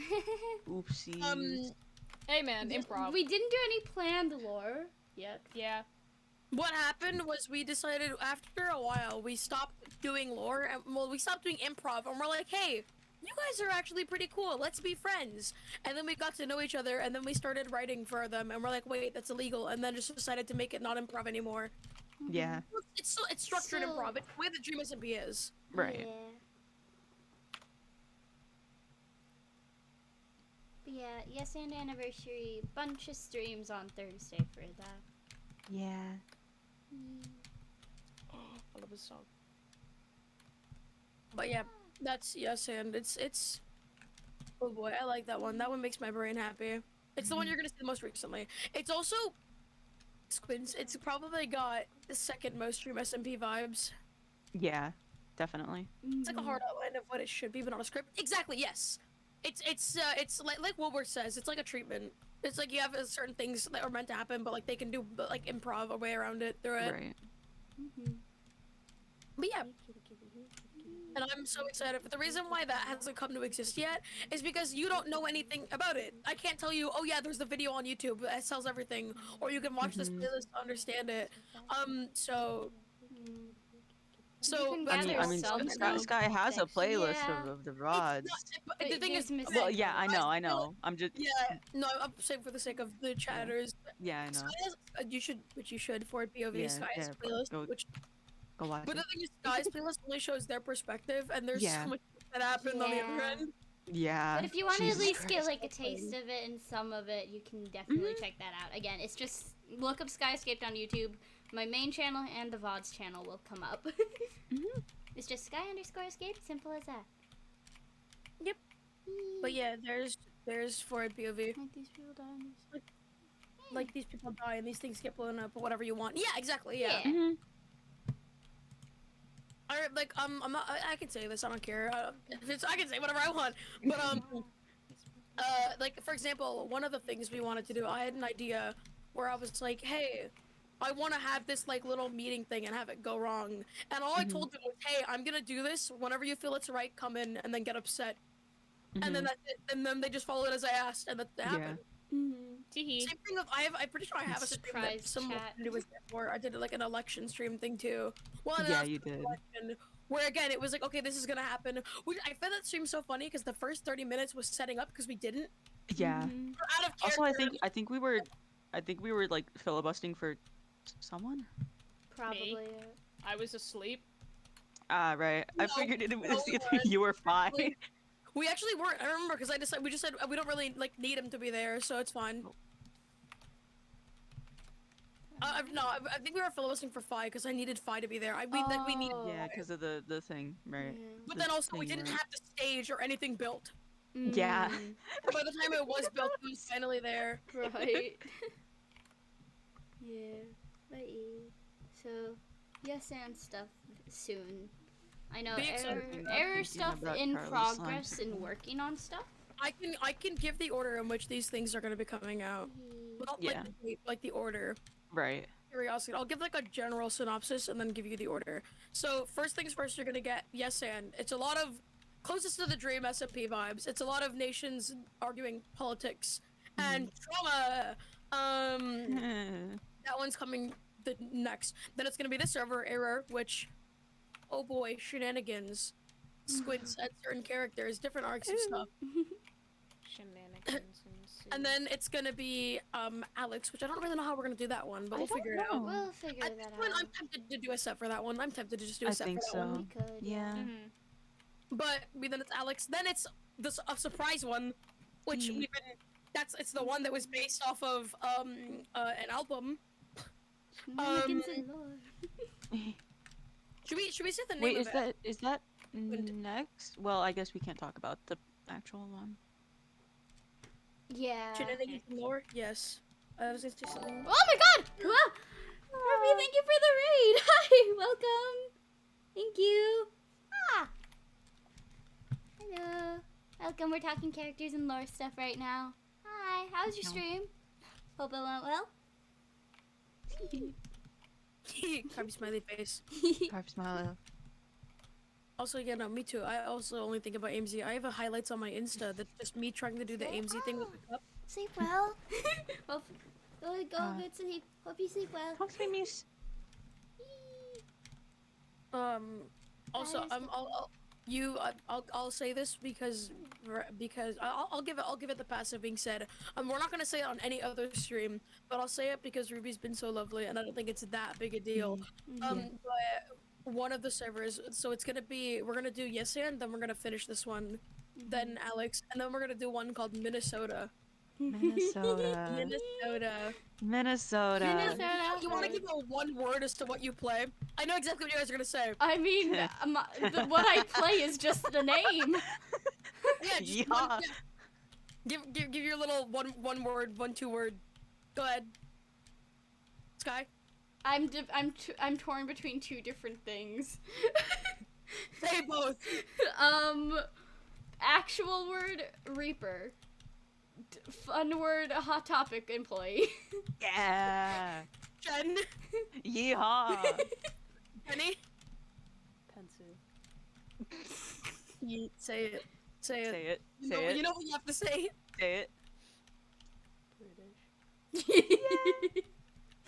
Oopsies. Hey man, improv. We didn't do any planned lore yet. Yeah. What happened was we decided after a while we stopped doing lore and well we stopped doing improv and we're like, hey, you guys are actually pretty cool, let's be friends. And then we got to know each other and then we started writing for them and we're like, wait, that's illegal, and then just decided to make it not improv anymore. Yeah. It's structured So- improv. It's the way the Dream SMP is. Right. Yeah. But yeah, yes and anniversary, bunch of streams on Thursday for that. Yeah. I love this song. But yeah, that's yes and it's oh boy, I like that one. That one makes my brain happy. It's the one you're gonna see the most recently. It's also Squins, it's probably got the second most Dream SMP vibes. Yeah. Definitely. It's like a hard outline of what it should be, but not a script. Exactly, yes. It's like Wilbur says, it's like a treatment. It's like you have certain things that are meant to happen, but like they can do like improv a way around it through it. Right. But yeah. And I'm so excited. But the reason why that hasn't come to exist yet is because you don't know anything about it. I can't tell you, oh yeah, there's the video on YouTube that sells everything, or you can watch this playlist to understand it. So You can I gather mean, yourself Sky has a playlist Yeah. of the rods. but the thing is, there's Well, yeah, I know. I'm just. yeah, no, I'm saying for the sake of the chatters. Yeah, I know. Sky has, you should for POV Yeah, Sky's yeah, playlist, go- which Go watch but the it. thing is, Sky's playlist only shows their perspective, and there's Yeah. so much that happened on the other Yeah. end. Yeah. But if you want to at Jesus least get Christ. like a taste of it and some of it, you can definitely check that out. Again, it's just look up Skyscaped on YouTube, my main channel and the VODs channel will come up. It's just Sky_escape, simple as that. Yep. But yeah, there's forward POV. Like these people die. Like these people die and these things get blown up or whatever you want. Yeah, exactly. Yeah. Yeah. I'm not. I can say this. I don't care. I can say whatever I want. But like for example, one of the things we wanted to do, I had an idea where I was like, hey, I want to have this like little meeting thing and have it go wrong. And all I told them was, hey, I'm gonna do this. Whenever you feel it's right, come in and then get upset. And then that's it. And then they just followed as I asked, and that happened. Teehee. Same thing with I'm pretty sure I have a stream that Surprise someone chat. did with before. I did like an election stream thing too. Well, Yeah, you did. Election, where again it was like, okay, this is gonna happen. I found that stream so funny because the first 30 minutes was setting up because we didn't. Yeah. We're out of Also, character. I think we were like filibustering for someone. Probably. I was asleep. Ah, right. I No, figured it was no, either you were fine. We actually weren't. I remember because we just said we don't really like need him to be there, so it's fine. No, I think we were filibustering for Fi because I needed Fi to be there. We needed. Yeah, because of the thing, right? But The then also we thing didn't where- have the stage or anything built. Yeah. By the time it was built, it was finally there. Right. Yeah. But yeah. So, yes, and stuff soon. I know Be excited. error Thinking stuff about in Carly's progress slime. and working on stuff. I can give the order in which these things are going to be coming out. Not Yeah. like the order. Right. Curiosity. I'll give like a general synopsis and then give you the order. So first things first, you're gonna get yes and. It's a lot of closest to the dream SMP vibes. It's a lot of nations arguing politics and trauma. That one's coming the next. Then it's gonna be the server error, which, oh boy, shenanigans, squints at certain characters, different arcs and stuff. Shenanigans And then it's gonna be Alex, which I don't really know how we're gonna do that one, but we'll figure it out. We'll figure At that this point, out. I'm tempted to do a set for that one. I'm tempted to just do a I set think for that one. so. We could. Yeah. But then it's Alex. Then it's a surprise one, which we've been. It's the one that was based off of an album. Shenanigans and lore. Should we say the name Wait, of it? is that next? Well, I guess we can't talk about the actual one. Yeah. Shenanigans and Lore? Yes. I was gonna say something. Oh my god! Wow! Ruby, thank you for the raid! Hi! Welcome! Thank you! Ah! Hello! Welcome, we're talking characters and lore stuff right now. Hi, how's your stream? Hope it went well? Carby smiley face. Carp smile. Also, yeah, no, me too. I also only think about AMZ. I have a highlights on my Insta that's just me trying to do the AMZ thing with the cup. Sleep well. Hope, go good sleep. Hope you sleep well. Talk to me, miss. Also, That is I'll say this because I'll give it the passive being said. We're not gonna say it on any other stream, but I'll say it because Ruby's been so lovely, and I don't think it's that big a deal. But one of the servers, so it's gonna be we're gonna do yes and then we're gonna finish this one, then Alex, and then we're gonna do one called Minnesota. Minnesota. Minnesota. You want to give a one word as to what you play? I know exactly what you guys are gonna say. I mean, what I play is just the name. Yeah, just Yeah. Give your little one word, 1-2 word. Go ahead. Sky. I'm torn between two different things. Say both. Actual word Reaper. Fun word Hot Topic employee. Yeah. Jen. Yeehaw. Penny. Pensive. Say it. Say it. Say it. You Say know, it. you know what you have to say. Say it. British.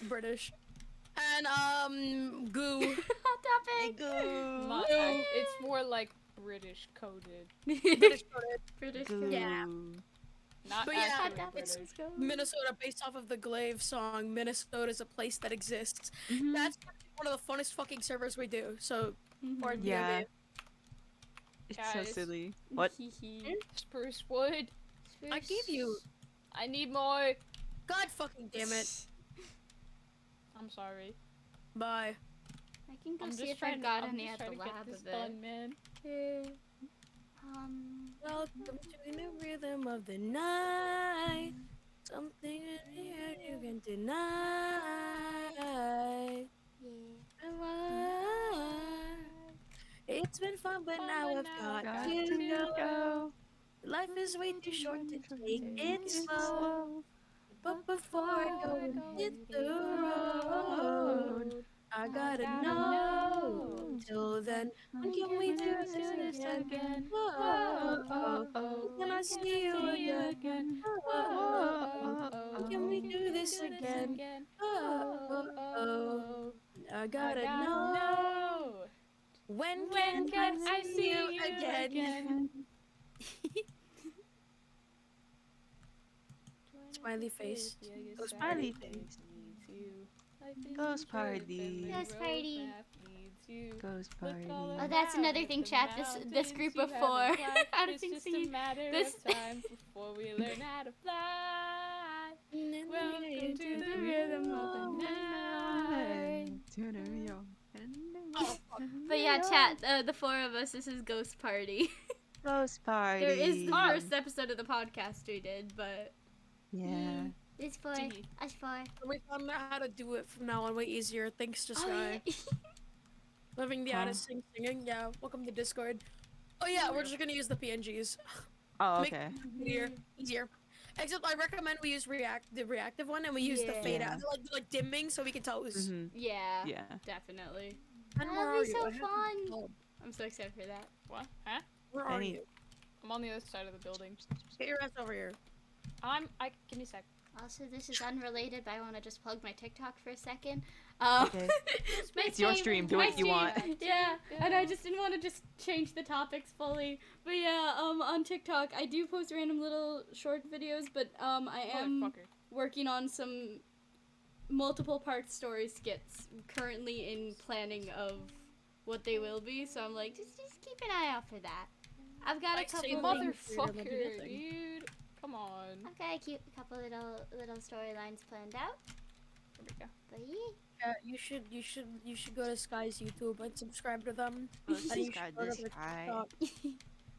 British. And goo. Hot Topic. It's more like British coded. British coded. British. Goo. Yeah. Not But yeah, actually Hot Topic. British. Let's go. Minnesota, based off of the Glaive song, Minnesota is a place that exists. That's one of the funnest fucking servers we do. So, or Yeah. It's so Guys. silly. What? Spruce wood. I gave you. I need more. God fucking damn it. I'm sorry. Bye. I can go I'm see just if I've got I'm any just at the trying to get lab this of it. done, man. Welcome to the rhythm of the night. Something in here you can deny. It's been fun, but now I've got Got to to go. go. Life is way too short to take it It's slow. But before I go and hit the road, I gotta know. Till then, when can we do this again? When can I see you again? When can we do this again? I gotta know. When can I see you again? Smiley face. Ghost Smiley party. face. Ghost party. Ghost party. Ghost party. Oh, that's another thing, chat. This group of four. How to sing singing. This. Time before we learn how to fly. Welcome to the rhythm of the night. But yeah, chat. The four of us. This is Ghost Party. Ghost party. There is the first episode of the podcast we did, but Yeah. it's for Gee. us four. We found out how to do it from now on way easier. Thanks to Sky. yeah. Living the Huh? artist singing. Yeah, welcome to Discord. Oh yeah, we're just gonna use the PNGs. Oh, Make okay. it easier. Except I recommend we use the reactive one and we use the fade Yeah. out, like dimming, so we can tell who's. Mhm. Yeah. Yeah. Definitely. And where That'll are be you? so I haven't fun. told. I'm so excited for that. What? Huh? Where are Any- you? I'm on the other side of the building. Get your ass over here. Give me a sec. Also, this is unrelated, but I want to just plug my TikTok for a second. Okay. my It's your stream, do my what you want. stream. Yeah, and I just didn't want to just change the topics fully. But yeah, on TikTok, I do post random little short videos, but I am Motherfucker. working on some multiple part story skits currently in planning of what they will be. So I'm like, just keep an eye out for that. I've got a Like, say couple. Motherfucker, Nothing. dude. Come on. I've got a couple little storylines planned out. There we go. But yeah. Yeah, you should go to Sky's YouTube and subscribe to them. Let's And you subscribe should go to to their Sky. TikTok.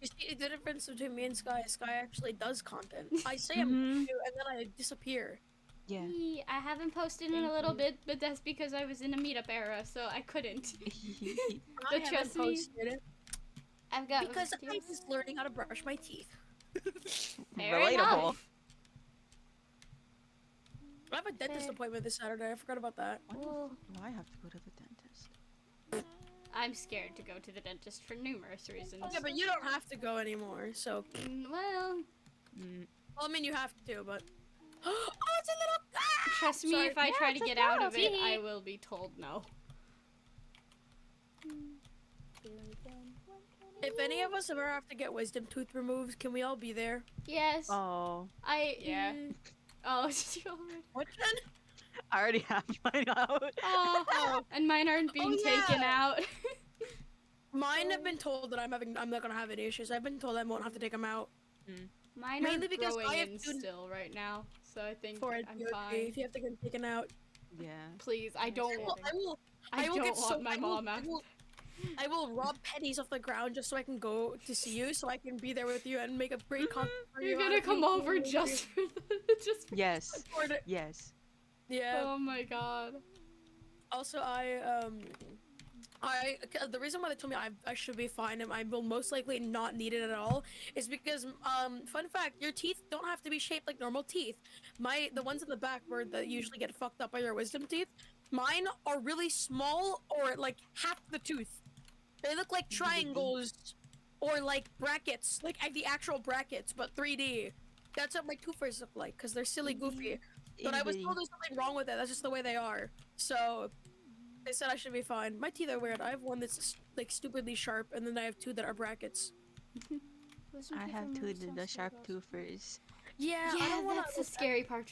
You see the difference between me and Sky? Sky actually does content. I say I'm Mhm. going to, and then I disappear. Yeah. I haven't posted in a little bit, but that's because I was in a meetup era, so I couldn't. I But haven't trust me, posted it I've got because I videos. was learning how to brush my teeth. Fair Relatable. enough. I have a dentist Fair. appointment this Saturday. I forgot about that. Why the Well, fuck do I have to go to the dentist? I'm scared to go to the dentist for numerous reasons. Okay, but you don't have to go anymore. So, Well, Mm, well, I mean, you have to, but oh, it's a little. Ah! trust me, Sorry. if I try to it's a get out of it, dog. I will be told no. If any of us ever have to get wisdom tooth removed, can we all be there? Yes, Oh, Yeah. Oh, did you already? What then? I already have mine out. Oh, and mine aren't being taken yeah. out. Mine have been told that I'm not gonna have any issues. I've been told I won't have to take them out Mine Mainly are because growing I have in to- still right now, so I think for it. I'm If fine. you have to get them taken out, Yeah. Please, I don't want. I will don't get want so my I will- mom out. I will rob pennies off the ground just so I can go to see you, so I can be there with you and make a great content for you. You're gonna come over just for just. For Yes. For it. Yes. Yeah. Oh my god. Also, the reason why they told me I should be fine and I will most likely not need it at all is because fun fact, your teeth don't have to be shaped like normal teeth. The ones in the back where that usually get fucked up by your wisdom teeth, mine are really small or like half the tooth. They look like triangles or like brackets, like the actual brackets, but 3D. That's what my toothers look like because they're silly goofy. But I was told there's nothing wrong with it. That's just the way they are. So they said I should be fine. My teeth are weird. I have one that's like stupidly sharp, and then I have two that are brackets. I have two of the sharp toothers. Yeah, I Yeah, don't want that's the scary part.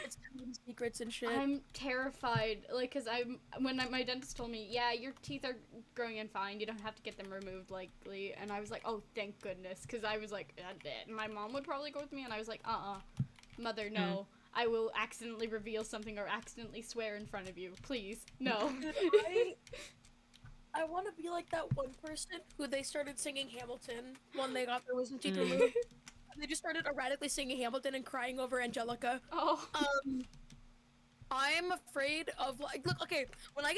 It's secrets and shit. I'm terrified, like, cause my dentist told me, yeah, your teeth are growing in fine. You don't have to get them removed likely. And I was like, oh, thank goodness, cause I was like, my mom would probably go with me, and I was like, mother, no. I will accidentally reveal something or accidentally swear in front of you. Please, no. I want to be like that one person who they started singing Hamilton when they got their wisdom teeth removed. They just started erratically singing Hamilton and crying over Angelica. Oh. I'm afraid of like look okay when I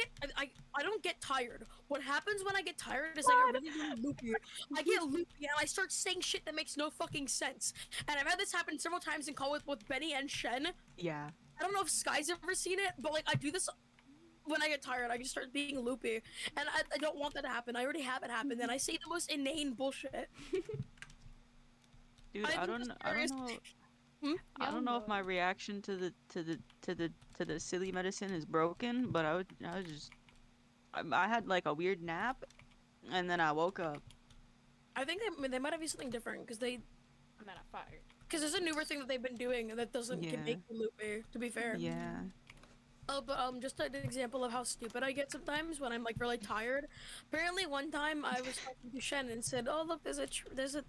don't get tired. What happens when I get tired is I get really loopy. I get loopy and I start saying shit that makes no fucking sense. And I've had this happen several times in call with both Benny and Shen. Yeah. I don't know if Sky's ever seen it, but like I do this when I get tired. I just start being loopy, and I don't want that to happen. I already have it happen, and I say the most inane bullshit. Dude, I don't know. I don't know if my reaction to the silly medicine is broken, but I had like a weird nap, and then I woke up. I think they might have used something different because I'm not fired. because there's a newer thing that they've been doing that doesn't can make me loopy. To be fair. Yeah. Oh, but just an example of how stupid I get sometimes when I'm like really tired. Apparently, one time I was talking to Shen and said, "Oh look, there's a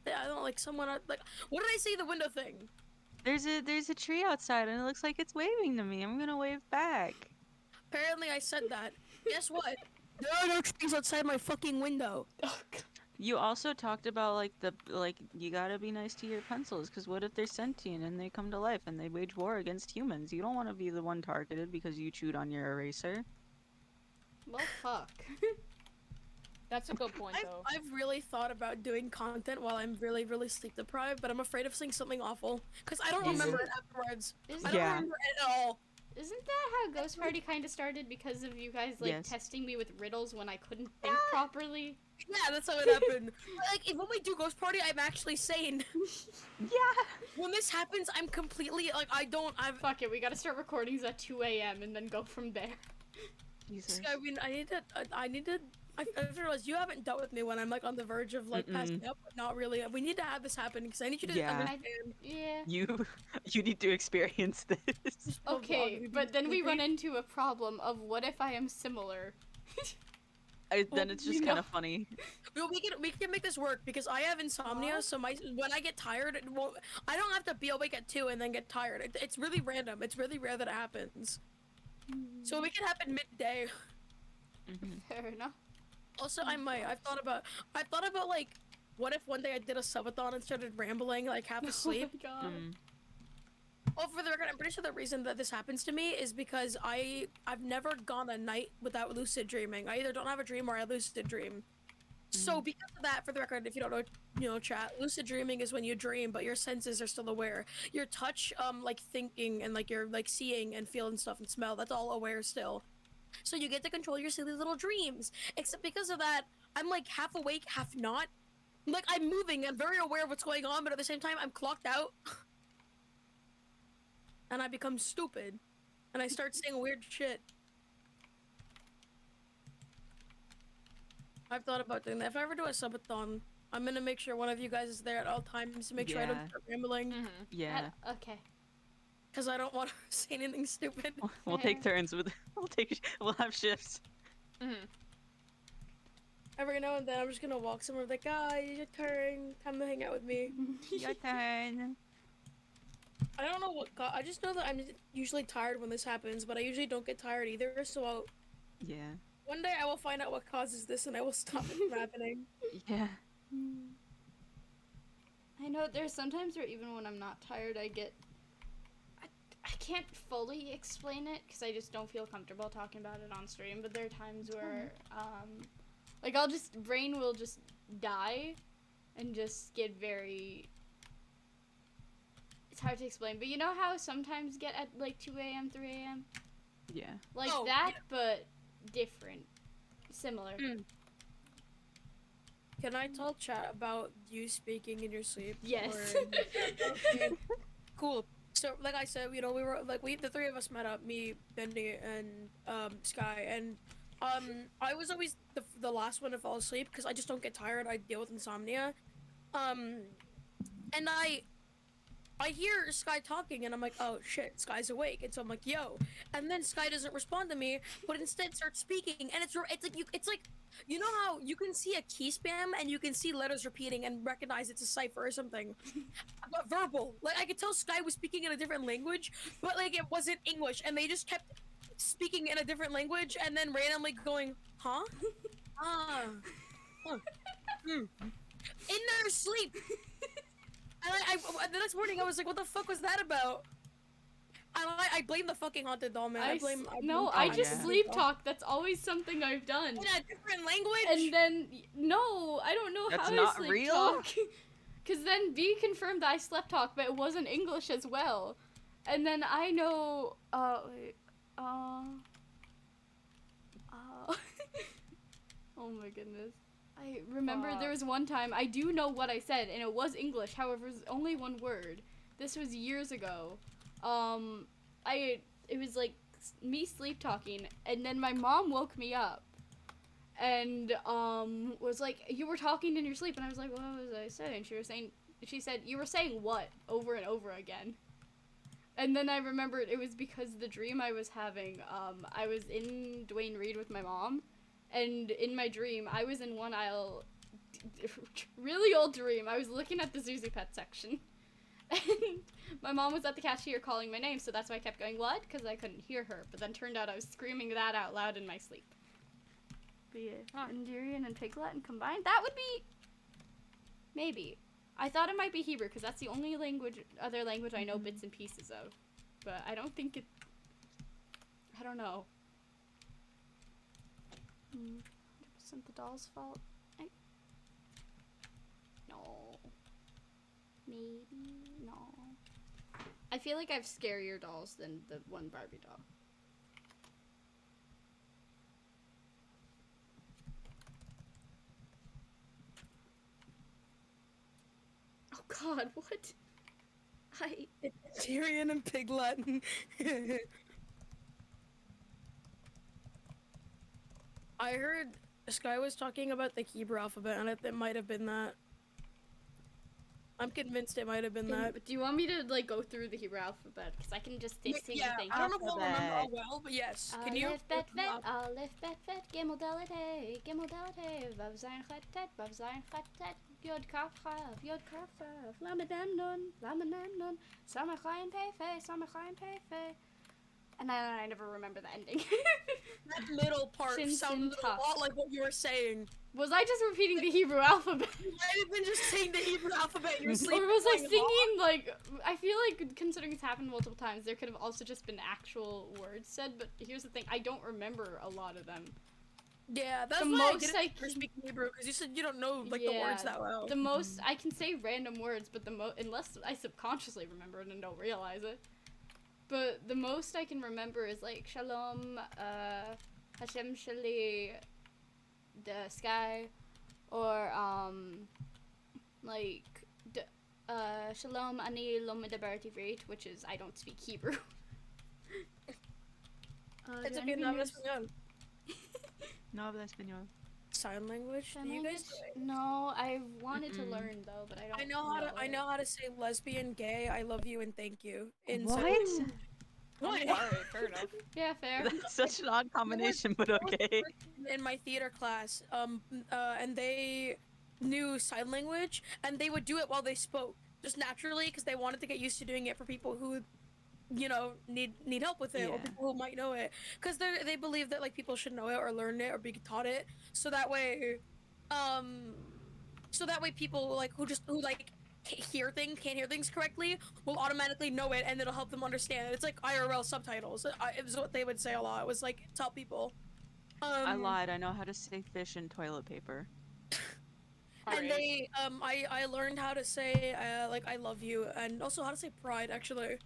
I don't like someone like what did I say the window thing." There's a tree outside, and it looks like it's waving to me. I'm gonna wave back. Apparently, I said that. Guess what? There are no trees outside my fucking window. You also talked about like you gotta be nice to your pencils, because what if they're sentient and they come to life and they wage war against humans? You don't want to be the one targeted because you chewed on your eraser. Well, fuck. That's a good point, though. I've really thought about doing content while I'm really, really sleep deprived, but I'm afraid of saying something awful because I don't remember it afterwards. I don't remember it at all. Isn't that how Ghost Party kind of started because of you guys like testing me with riddles when I couldn't think properly? Yeah, that's how it happened. Like, when we do Ghost Party, I'm actually sane. Yeah. When this happens, I'm completely like Fuck it, we gotta start recordings at 2 a.m. and then go from there. Jesus. I mean, I need to. I realized you haven't dealt with me when I'm like on the verge of like passing up, but not really. We need to have this happen because I need you to understand. Yeah. You need to experience this. Okay, but then we run into a problem of what if I am similar? Then it's just kind of funny. Well, we can make this work because I have insomnia, so when I get tired, I don't have to be awake at 2 and then get tired. It's really random. It's really rare that it happens. So we can happen midday. Fair enough. Also, I've thought about like, what if one day I did a subathon and started rambling like half asleep? Oh my god. Oh, for the record, I'm pretty sure the reason that this happens to me is because I've never gone a night without lucid dreaming. I either don't have a dream or I lucid dream. So because of that, for the record, if you don't know, chat, lucid dreaming is when you dream but your senses are still aware. Your touch, like thinking and like your like seeing and feeling stuff and smell, that's all aware still. So you get to control your silly little dreams. Except because of that, I'm like half awake, half not. Like I'm moving and very aware of what's going on, but at the same time I'm clocked out. And I become stupid. And I start saying weird shit. I've thought about doing that. If I ever do a subathon, I'm gonna make sure one of you guys is there at all times to make sure I don't start rambling. Yeah. Okay. Because I don't want to say anything stupid. We'll take turns with. We'll have shifts. Every now and then, I'm just gonna walk somewhere like, your turn. Come to hang out with me. Your turn. I don't know what. I just know that I'm usually tired when this happens, but I usually don't get tired either. So one day I will find out what causes this, and I will stop it from happening. Yeah. I know there's sometimes where even when I'm not tired, I can't fully explain it because I just don't feel comfortable talking about it on stream. But there are times where, like brain will just die, and just get very. It's hard to explain, but you know how sometimes get at like 2 a.m., 3 a.m. Yeah. Like that, but different, similar. Can I tell chat about you speaking in your sleep? Yes. Okay. Cool. So, like I said, you know, the three of us met up, me, Bendy, and Sky, and I was always the last one to fall asleep because I just don't get tired. I deal with insomnia, and I hear Sky talking, and I'm like, oh shit, Sky's awake, and so I'm like, yo, and then Sky doesn't respond to me, but instead starts speaking, and it's like you know how you can see a key spam and you can see letters repeating and recognize it's a cipher or something, but verbal. Like I could tell Sky was speaking in a different language, but like it wasn't English, and they just kept speaking in a different language, and then randomly going, huh, in their sleep. And I the next morning I was like, what the fuck was that about? And I blame the fucking haunted doll, man. I blame I just yeah. sleep talk. That's always something I've done. in a different language. And then no, I don't know That's how not I sleep real? talk. Cause then B confirmed that I slept talk, but it wasn't English as well. And then I know wait, oh my goodness. I remember there was one time, I do know what I said, and it was English, however, it was only one word. This was years ago. It was like me sleep talking, and then my mom woke me up, and, was like, you were talking in your sleep, and I was like, what was I saying? She said, you were saying what? Over and over again. And then I remembered it was because the dream I was having, I was in Dwayne Reed with my mom, and in my dream, I was in one aisle, really old dream, I was looking at the Zuzu Pet section, and my mom was at the cashier calling my name, so that's why I kept going, what? Because I couldn't hear her, but then turned out I was screaming that out loud in my sleep. But yeah, Endurian and Piglet and combined, that would be, maybe. I thought it might be Hebrew, because that's the only other language I know bits and pieces of, but I don't think it, I don't know. 100% the doll's fault. No. Maybe. No. I feel like I have scarier dolls than the one Barbie doll. Oh god, what? Tyrion and Piglet. I heard Sky was talking about the Hebrew alphabet, and it might have been that. I'm convinced it might have been that. Do you want me to like go through the Hebrew alphabet? Because I can just say Yeah, the thing. I don't know if I'll remember all well, but yes. Can you? Aleph, bet, vet, Aleph, bet, vet, Gimel, Dalet, Hey, Gimel, Dalet, Hey, Vav, Zayin, Chet, Tet, Vav, Zayin, Chet, Tet, Yod, Kaf, Chav, Yod, Kaf, Chav, Lamed, Mem, Nun, Lamed, Mem, Nun, Samach, Chayin, Pei, Fei, Samach, Chayin, Pei, Fei. And then I never remember the ending. That middle part Shin, sounded Sin, a lot like what you were saying. Was I just repeating the Hebrew alphabet? You might have been just saying the Hebrew alphabet. You were Or sleeping. was I singing, like, I feel like, considering it's happened multiple times, there could have also just been actual words said, but here's the thing, I don't remember a lot of them. Yeah, that's The why most I didn't speak Hebrew, because you said you don't know, like, the Yeah, words that well. The most, I can say random words, but unless I subconsciously remember it and don't realize it. But the most I can remember is, like, Shalom, Hashem Shali, the sky, or, like, Shalom Ani Lo Medaber Ivrit, which is, I don't speak Hebrew. It's okay, no hablas español. No habla español. Sign language? Sign Do you language? guys? No, I wanted to learn though, but I don't. I know how to say lesbian, gay, I love you, and thank you. In What? What? Alright, fair enough. Yeah, fair. That's such an odd combination, but okay. In my theater class, and they knew sign language, and they would do it while they spoke, just naturally, because they wanted to get used to doing it for people who, you know, need help with it, or Yeah. people who might know it, because they believe that like people should know it or learn it or be taught it, so that way people like who can't hear things correctly will automatically know it, and it'll help them understand it. It's like IRL subtitles. It was what they would say a lot. It was like tell people. I lied. I know how to say fish and toilet paper. And they I learned how to say like I love you, and also how to say pride actually.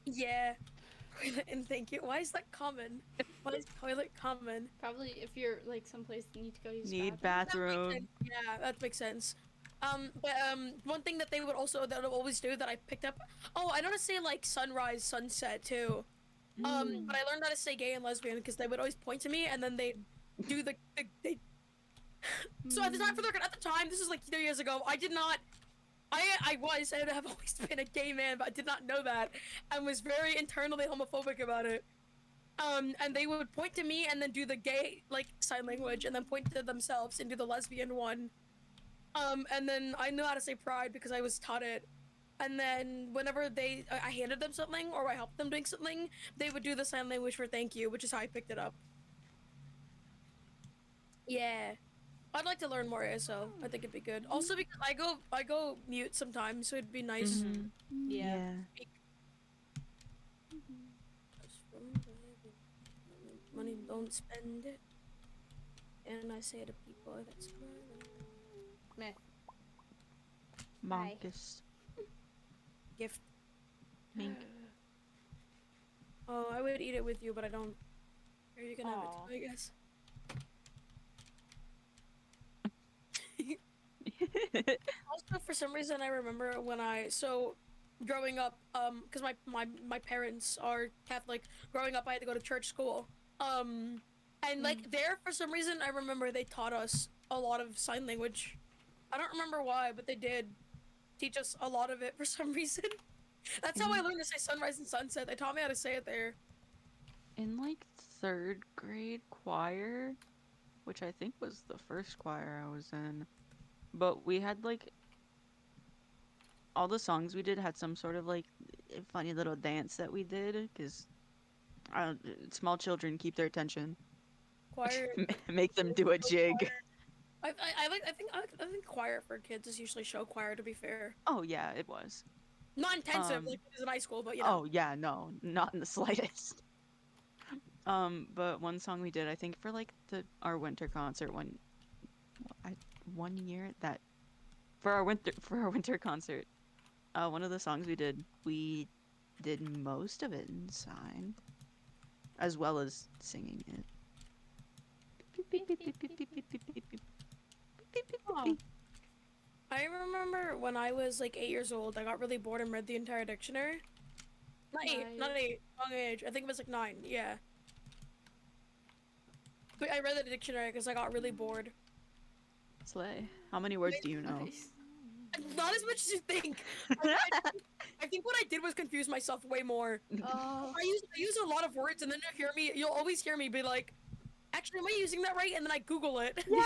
Yeah. And thank you. Why is that common? Why is toilet common? Probably if you're like someplace you need to go use Need bathroom. bathroom. Yeah, that makes sense. But one thing that they would always do that I picked up. Oh, I know how to say like sunrise, sunset too. But I learned how to say gay and lesbian because they would always point to me, and then they do they. So at the time, at the time, this is like 3 years ago. I did not I have always been a gay man, but I did not know that, and was very internally homophobic about it. And they would point to me and then do the gay like sign language, and then point to themselves and do the lesbian one. And then I knew how to say pride because I was taught it. And then whenever I handed them something or I helped them doing something, they would do the sign language for thank you, which is how I picked it up. Yeah. I'd like to learn more ASL. I think it'd be good. Also because I go mute sometimes, so it'd be nice. Mhm. Yeah. Money, don't spend it. And I say to people that's Meh. Monkus. gift. Mink. Oh, I would eat it with you, but I don't. Or you can have Aw. it too, I guess. Also, for some reason, I remember when growing up, because my parents are Catholic. Growing up, I had to go to church school. And like there, for some reason, I remember they taught us a lot of sign language. I don't remember why, but they did teach us a lot of it for some reason. That's how I learned to say sunrise and sunset. They taught me how to say it there. In like 3rd grade choir, which I think was the first choir I was in, but we had like all the songs we did had some sort of like funny little dance that we did because small children keep their attention. Choir. Make them do a jig. I think choir for kids is usually show choir. To be fair, Oh yeah, it was. not intensive like it is in high school, but you know. Oh yeah, no, not in the slightest. But one song we did, I think for like our winter concert one year that for our winter concert, one of the songs we did most of it in sign, as well as singing it. Oh. I remember when I was like 8 years old, I got really bored and read the entire dictionary. Not eight, wrong age. I think it was like 9. Yeah. But I read the dictionary because I got really bored. Slay. How many words do you know? Nice. Not as much as you think. I think what I did was confuse myself way more. Oh. I use a lot of words, and then you'll always hear me be like, actually, am I using that right? And then I Google it. Yeah.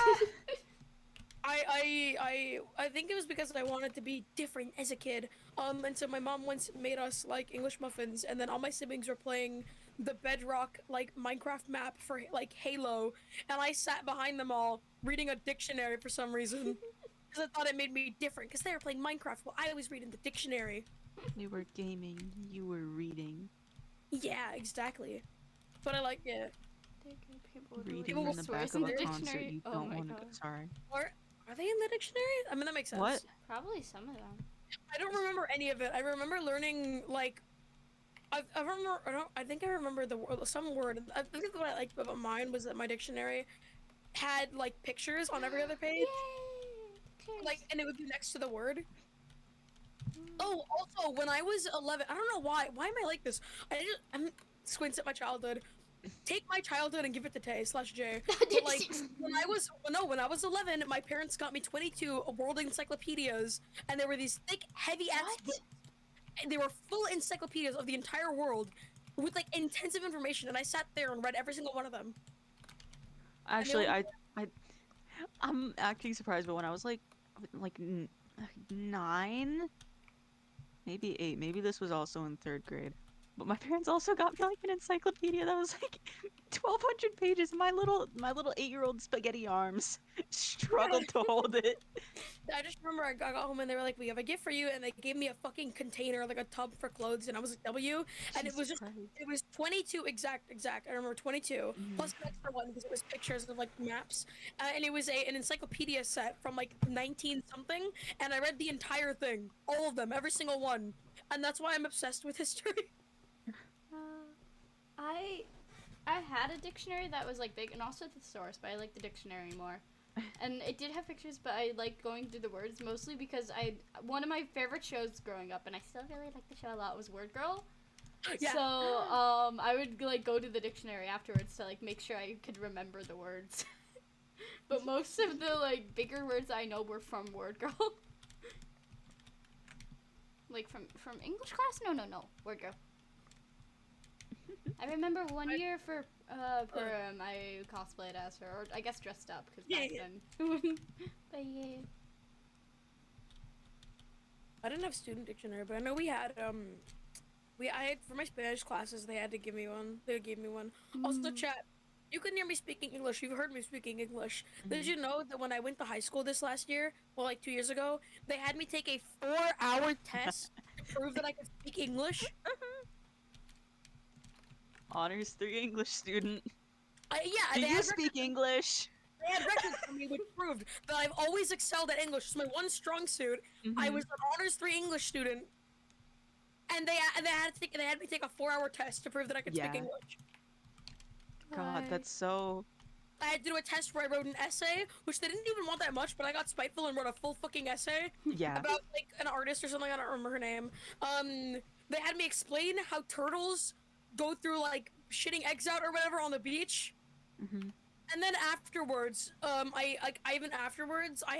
I think it was because I wanted to be different as a kid. And so my mom once made us like English muffins, and then all my siblings were playing the Bedrock like Minecraft map for like Halo, and I sat behind them all reading a dictionary for some reason. Because I thought it made me different, because they were playing Minecraft while I was reading the dictionary. They were gaming, you were reading. Yeah, exactly. But I like it. Reading People in will the swear back in of the a concert dictionary. you Oh don't my want to go. God. Sorry. Or are they in the dictionary? I mean, that makes sense. What? Probably some of them. I don't remember any of it. I remember learning like I think I remember some word. I think what I liked about mine was that my dictionary had like pictures on every other page, Yay! like, and it would be next to the word. Oh, also when I was 11, I don't know why. Why am I like this? I'm squints at my childhood. Take my childhood and give it to Tay/J. But like when I was 11, my parents got me 22 world encyclopedias, and there were these thick, heavy ass books. And they were full encyclopedias of the entire world with like intensive information, and I sat there and read every single one of them. Actually, I'm acting surprised, but when I was like 9, maybe 8, maybe this was also in 3rd grade. But my parents also got me like an encyclopedia that was like 1,200 pages. My little 8-year-old spaghetti arms struggled to hold it. I just remember I got home and they were like, "We have a gift for you," and they gave me a fucking container, like a tub for clothes, and I was like, "W," and it was Jesus just Christ. it was 22 exact. I remember 22 plus an extra one because it was pictures of like maps, and it was an encyclopedia set from like 19 something, and I read the entire thing, all of them, every single one, and that's why I'm obsessed with history. I had a dictionary that was like big and also a thesaurus, but I like the dictionary more. And it did have pictures, but I like going through the words mostly because one of my favorite shows growing up, and I still really like the show a lot, was Word Girl. Yeah. So I would like go to the dictionary afterwards to like make sure I could remember the words. But most of the like bigger words I know were from Word Girl. Like from English class? No. Word girl. I remember one year for I cosplayed as her, or I guess dressed up, because back then. But yeah. I didn't have student dictionary, but I know we had I had for my Spanish classes they had to give me one. They gave me one. Also, chat. You can hear me speaking English. You've heard me speaking English. Did you know that when I went to high school this last year, well, like 2 years ago, they had me take a 4-hour test to prove that I could speak English? Honors 3 English student. Yeah, Do they you had speak English? They had records for me which proved that I've always excelled at English. It's my one strong suit. I was an honors 3 English student, and they had me take a 4-hour test to prove that I could speak English. God, that's so. I had to do a test where I wrote an essay, which they didn't even want that much, but I got spiteful and wrote a full fucking essay about like an artist or something. I don't remember her name. They had me explain how turtles go through like shitting eggs out or whatever on the beach. And then afterwards, I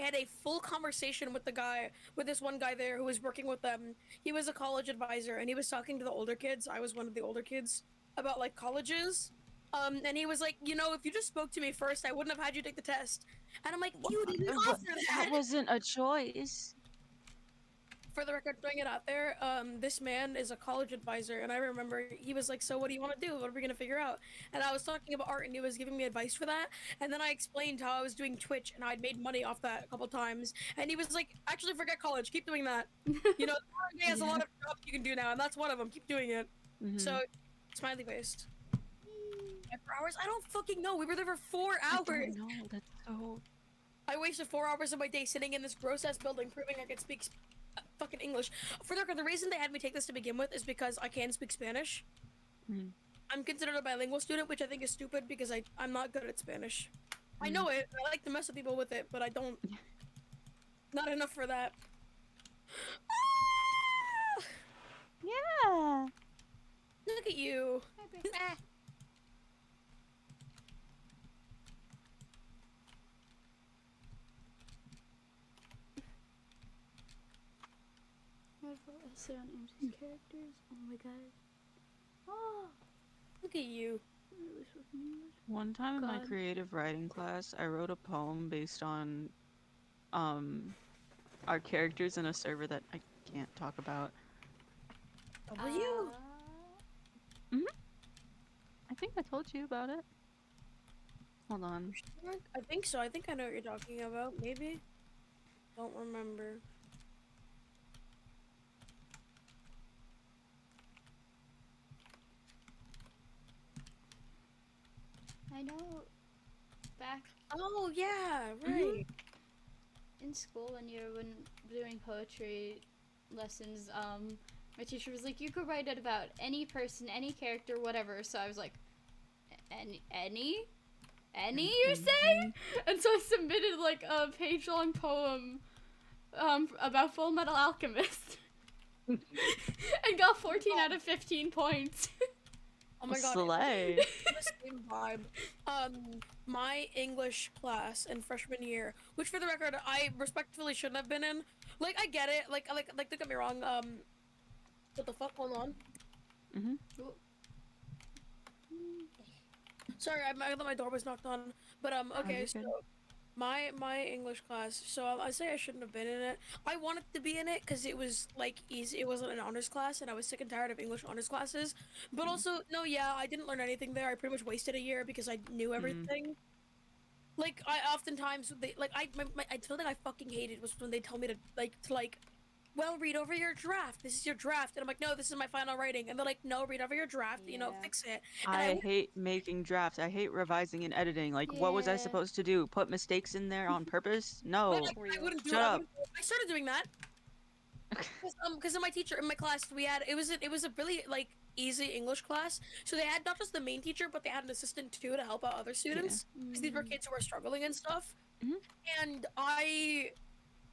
had a full conversation with this one guy there who was working with them. He was a college advisor, and he was talking to the older kids. I was one of the older kids about like colleges. And he was like, you know, if you just spoke to me first, I wouldn't have had you take the test. And I'm like, you didn't offer that. That wasn't a choice. For the record, throwing it out there, this man is a college advisor, and I remember he was like, so what do you want to do? What are we going to figure out? And I was talking about art, and he was giving me advice for that, and then I explained how I was doing Twitch, and I'd made money off that a couple times, and he was like, actually, forget college, keep doing that. You know, the has a lot of jobs you can do now, and that's one of them, keep doing it. So, smiley face. 4 hours? I don't fucking know, we were there for 4 hours! No, that's so... I wasted 4 hours of my day sitting in this gross-ass building proving I could speak fucking English. For the record, the reason they had me take this to begin with is because I can speak Spanish. I'm considered a bilingual student, which I think is stupid because I'm not good at Spanish. I know it, I like to mess with people with it, but I don't. Not enough for that. Yeah. Look at you. Essay on Amy's characters. Oh my god. Oh, Look at you. One time in my creative writing class, I wrote a poem based on our characters in a server that I can't talk about. W? I think I told you about it. Hold on. I think so. I think I know what you're talking about. Maybe. Don't remember. I know. Back. Oh yeah, right. In school, when you were doing poetry lessons, my teacher was like, you could write it about any person, any character, whatever. So I was like, any, you say? And so I submitted like a page-long poem about Full Metal Alchemist, and got 14 out of 15 points. Oh my god. Slay. The same vibe. My English class in freshman year, which for the record, I respectfully shouldn't have been in. Like, I get it. Like, don't get me wrong. What the fuck? Hold on. Sorry, I thought my door was knocked on. But, okay, so my English class, so I say I shouldn't have been in it. I wanted to be in it because it was, like, easy. It wasn't an honors class, and I was sick and tired of English honors classes. But also, no, yeah, I didn't learn anything there. I pretty much wasted a year because I knew everything. Like, I oftentimes, something I fucking hated was when they told me to, well, read over your draft. This is your draft. And I'm like, no, this is my final writing. And they're like, no, read over your draft, you know, fix it. And I hate making drafts. I hate revising and editing. Like, what was I supposed to do? Put mistakes in there on purpose? No. I wouldn't do Shut up. I started doing that. Because in my class, we had, it was a really, like, easy English class. So they had not just the main teacher, but they had an assistant, too, to help out other students. Because these were kids who were struggling and stuff. And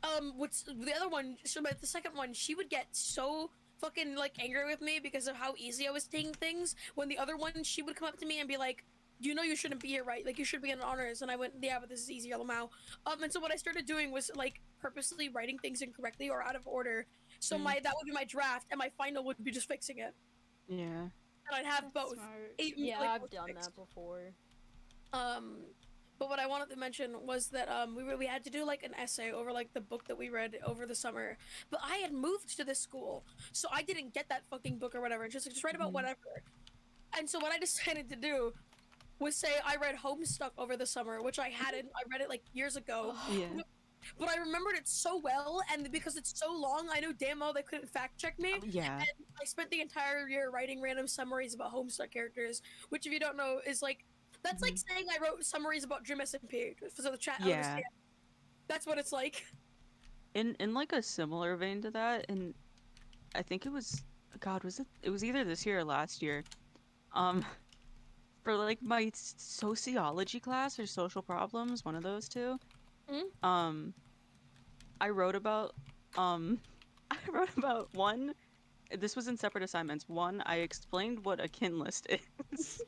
the other one, so the second one, she would get so fucking, like, angry with me because of how easy I was taking things. When the other one, she would come up to me and be like, you know you shouldn't be here, right? Like, you should be in honors. And I went, yeah, but this is easy, Lamau. And so what I started doing was, like, purposely writing things incorrectly or out of order. So that would be my draft, and my final would be just fixing it. Yeah. And I'd have both. Smart. Even, Yeah, like, I've both done fixed. that before. But what I wanted to mention was that we had to do like an essay over like the book that we read over the summer. But I had moved to this school, so I didn't get that fucking book or whatever. Just write about whatever. And so what I decided to do was say I read Homestuck over the summer, which I hadn't. I read it like years ago. Yeah. But I remembered it so well, and because it's so long, I knew damn well they couldn't fact check me. Yeah. And I spent the entire year writing random summaries about Homestuck characters, which, if you don't know, is like that's like saying I wrote summaries about Dream SMP, so the chat Yeah. understand. That's what it's like. In like a similar vein to that, and I think it was, God, it was either this year or last year. For like my sociology class or social problems, one of those two. I wrote about I wrote about one. This was in separate assignments. One, I explained what a kin list is.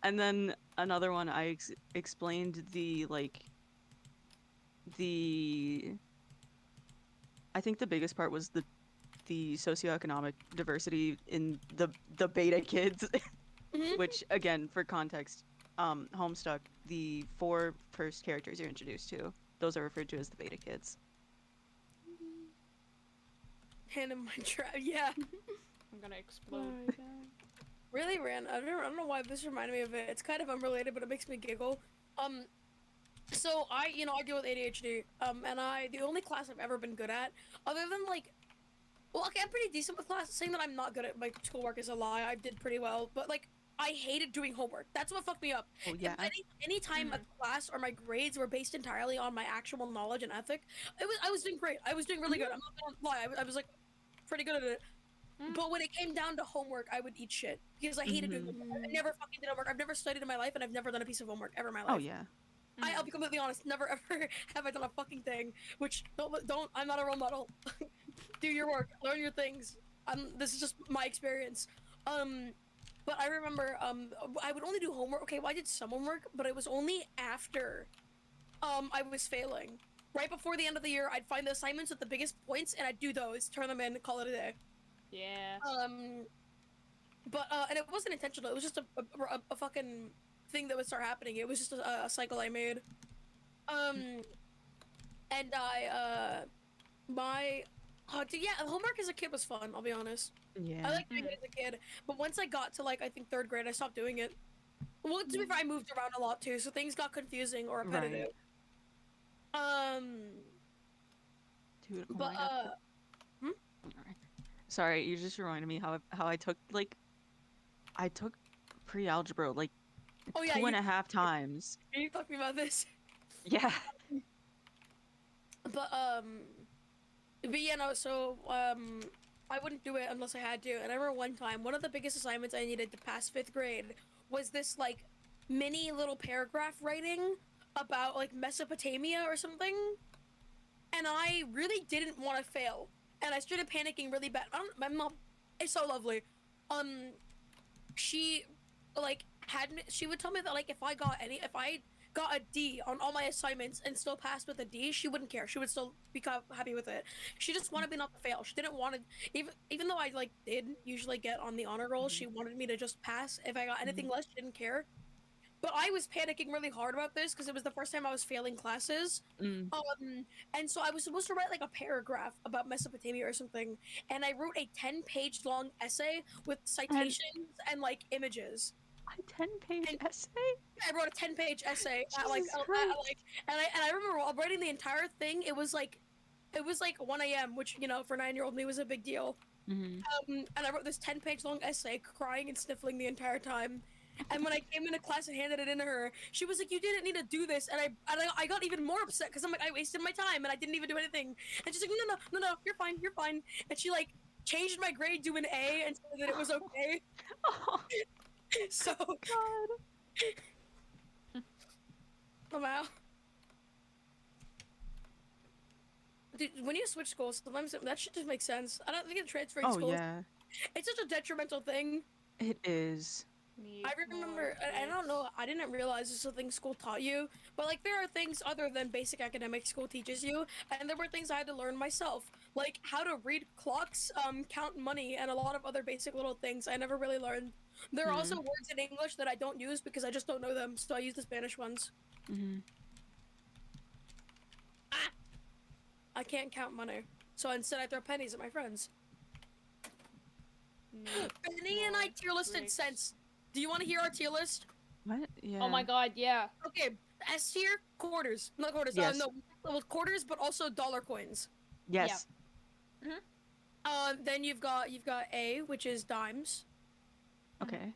And then another one, I explained I think the biggest part was the socioeconomic diversity in the beta kids, which, again, for context, Homestuck, the 4 first characters you're introduced to, those are referred to as the beta kids. Hand in my trap, yeah. I'm gonna explode. Really, Ran? I don't know why this reminded me of it. It's kind of unrelated, but it makes me giggle. So I deal with ADHD. And the only class I've ever been good at, other than like, well, okay, I'm pretty decent with class. Saying that I'm not good at my schoolwork is a lie. I did pretty well, but like, I hated doing homework. That's what fucked me up. Oh, yeah. Any time a class or my grades were based entirely on my actual knowledge and ethic, I was doing great. I was doing really good. I'm not gonna lie. I was like pretty good at it. But when it came down to homework, I would eat shit because I hated doing homework. I never fucking did homework. I've never studied in my life, and I've never done a piece of homework ever in my life. Oh yeah. I'll be completely honest. Never ever have I done a fucking thing. Which don't. I'm not a role model. Do your work. Learn your things. This is just my experience. But I remember I would only do homework. Okay, well, I did some homework, but it was only after I was failing. Right before the end of the year, I'd find the assignments with the biggest points, and I'd do those, turn them in, call it a day. Yeah. But and it wasn't intentional. It was just a fucking thing that would start happening. It was just a cycle I made. And homework as a kid was fun. I'll be honest. Yeah. I liked doing it as a kid, but once I got to like I think 3rd grade, I stopped doing it. Well, to be fair, I moved around a lot too, so things got confusing or repetitive. Right. Dude, oh but my God. Sorry, you just reminded me how I took pre-algebra like 2.5 times. Are you talking about this? Yeah. But yeah, no, so I wouldn't do it unless I had to. And I remember one time, one of the biggest assignments I needed to pass 5th grade was this like mini little paragraph writing about like Mesopotamia or something. And I really didn't want to fail. And I started panicking really bad. My mom is so lovely. She would tell me that like if I got a D on all my assignments and still passed with a D, she wouldn't care. She would still be happy with it. She just wanted me not to fail. She didn't want to, even though I like did usually get on the honor roll, she wanted me to just pass. If I got anything less, she didn't care. But I was panicking really hard about this because it was the first time I was failing classes. And so I was supposed to write like a paragraph about Mesopotamia or something, and I wrote a 10-page long essay with citations and like images. A 10-page essay? I wrote a 10-page essay at and I remember while writing the entire thing, it was like 1 a.m., which for 9-year-old me was a big deal. And I wrote this 10-page long essay, crying and sniffling the entire time. And when I came into class and handed it in to her, she was like, "You didn't need to do this," and I got even more upset because I'm like, I wasted my time and I didn't even do anything. And she's like, "No, you're fine." And she like changed my grade to an A and said that it was okay. Oh. So God. Oh wow. Dude, when you switch schools, sometimes that shit just makes sense. I don't think it transferring schools. Oh yeah. It's such a detrimental thing. It is. I remember, I don't know, I didn't realize this is a thing school taught you, but like there are things other than basic academic school teaches you, and there were things I had to learn myself. like how to read clocks, count money, and a lot of other basic little things I never really learned. There are also words in English that I don't use because I just don't know them, so I use the Spanish ones. I can't count money, so instead I throw pennies at my friends. Penny and I tier listed cents. Do you want to hear our tier list? What? Yeah. Oh my god, yeah. Okay, S tier, quarters. Not quarters, Yes. no, well, quarters, but also dollar coins. Yes. Then you've got A, which is dimes. Okay.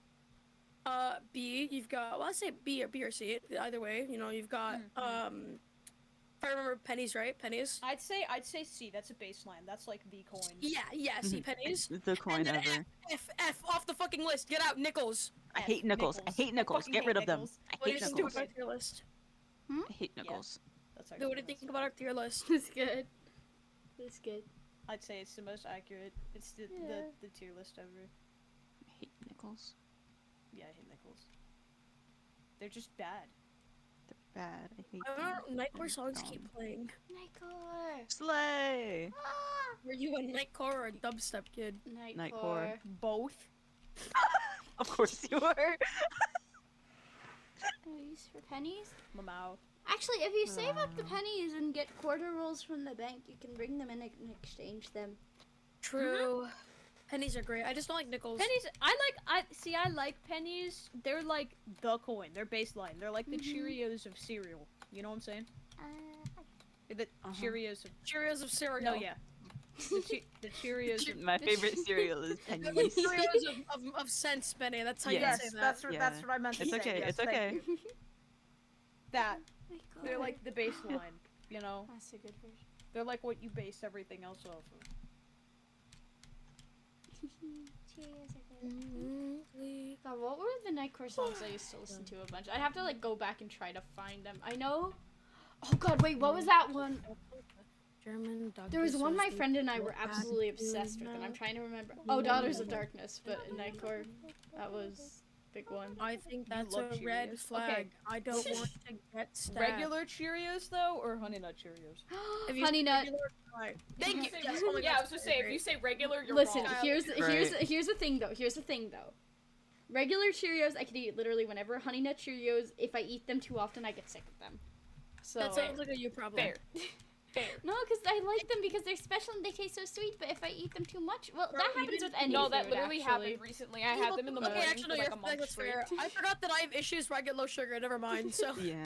B, you've got, well, I say B or C, either way, you know, you've got, if I remember pennies, right? Pennies. I'd say C. That's a baseline. That's like the coin. Yeah, C pennies. The coin And then ever. F off the fucking list. Get out, nickels. I hate nickels. I hate nickels. fucking Get hate rid of them. nickels. I What do hate you think nickels. about our tier list? I hate nickels. That's our What do you tier think list. about our tier list? It's good. It's good. I'd say it's the most accurate. It's the tier list ever. I hate nickels. Yeah, I hate nickels. They're just bad. They're bad. I hate I don't know, Nightcore songs dumb. keep playing. Nightcore. Slay! Ah. Were you a Nightcore or a dubstep kid? Nightcore. Both. Of course you were. Pennies for pennies? Mamau. Actually, if you save up the pennies and get quarter rolls from the bank, you can bring them in and exchange them. True. Pennies are great. I just don't like nickels. Pennies. I like pennies. They're like the coin. They're baseline. They're like the Cheerios of cereal. You know what I'm saying? The Cheerios of. Cheerios of cereal. No, yeah. The Cheerios. Of, My favorite cereal is The pennies. Cheerios of cents, Benny. That's how Yes, you say that. Yeah. that's what I meant to It's say. okay. Yes, It's thank okay. you. That. Nightcore. They're like the baseline. You know. That's a good version. They're like what you base everything else off of. Cheerios are good. God, what were the Nightcore songs I used to listen to a bunch? I'd have to like go back and try to find them. I know. Oh God, wait, what was that one? German dog. There was one my friend and I were absolutely obsessed with, and I'm trying to remember. Oh, Daughters of Darkness, but Nightcore, that was a big one. I think that's a love red Cheerios. flag. Okay. I don't want to get stabbed. Regular Cheerios though, or Honey Nut Cheerios? If you Honey say Nut. regular, right. Thank you. Yes, oh my Yeah, God, I was gonna say if you say regular, you're Listen, wrong. here's the Right. thing though. Regular Cheerios I could eat literally whenever. Honey Nut Cheerios, if I eat them too often, I get sick of them. So That sounds like a you problem. Fair. Fair. no, because I like them because they're special and they taste so sweet. But if I eat them too much, well, that Bro, happens with any No, food. that literally actually. happened recently. I had them in the morning Okay, actually, for like yeah, a month that's straight. fair. I forgot that I have issues where I get low sugar. Never mind. So Yeah.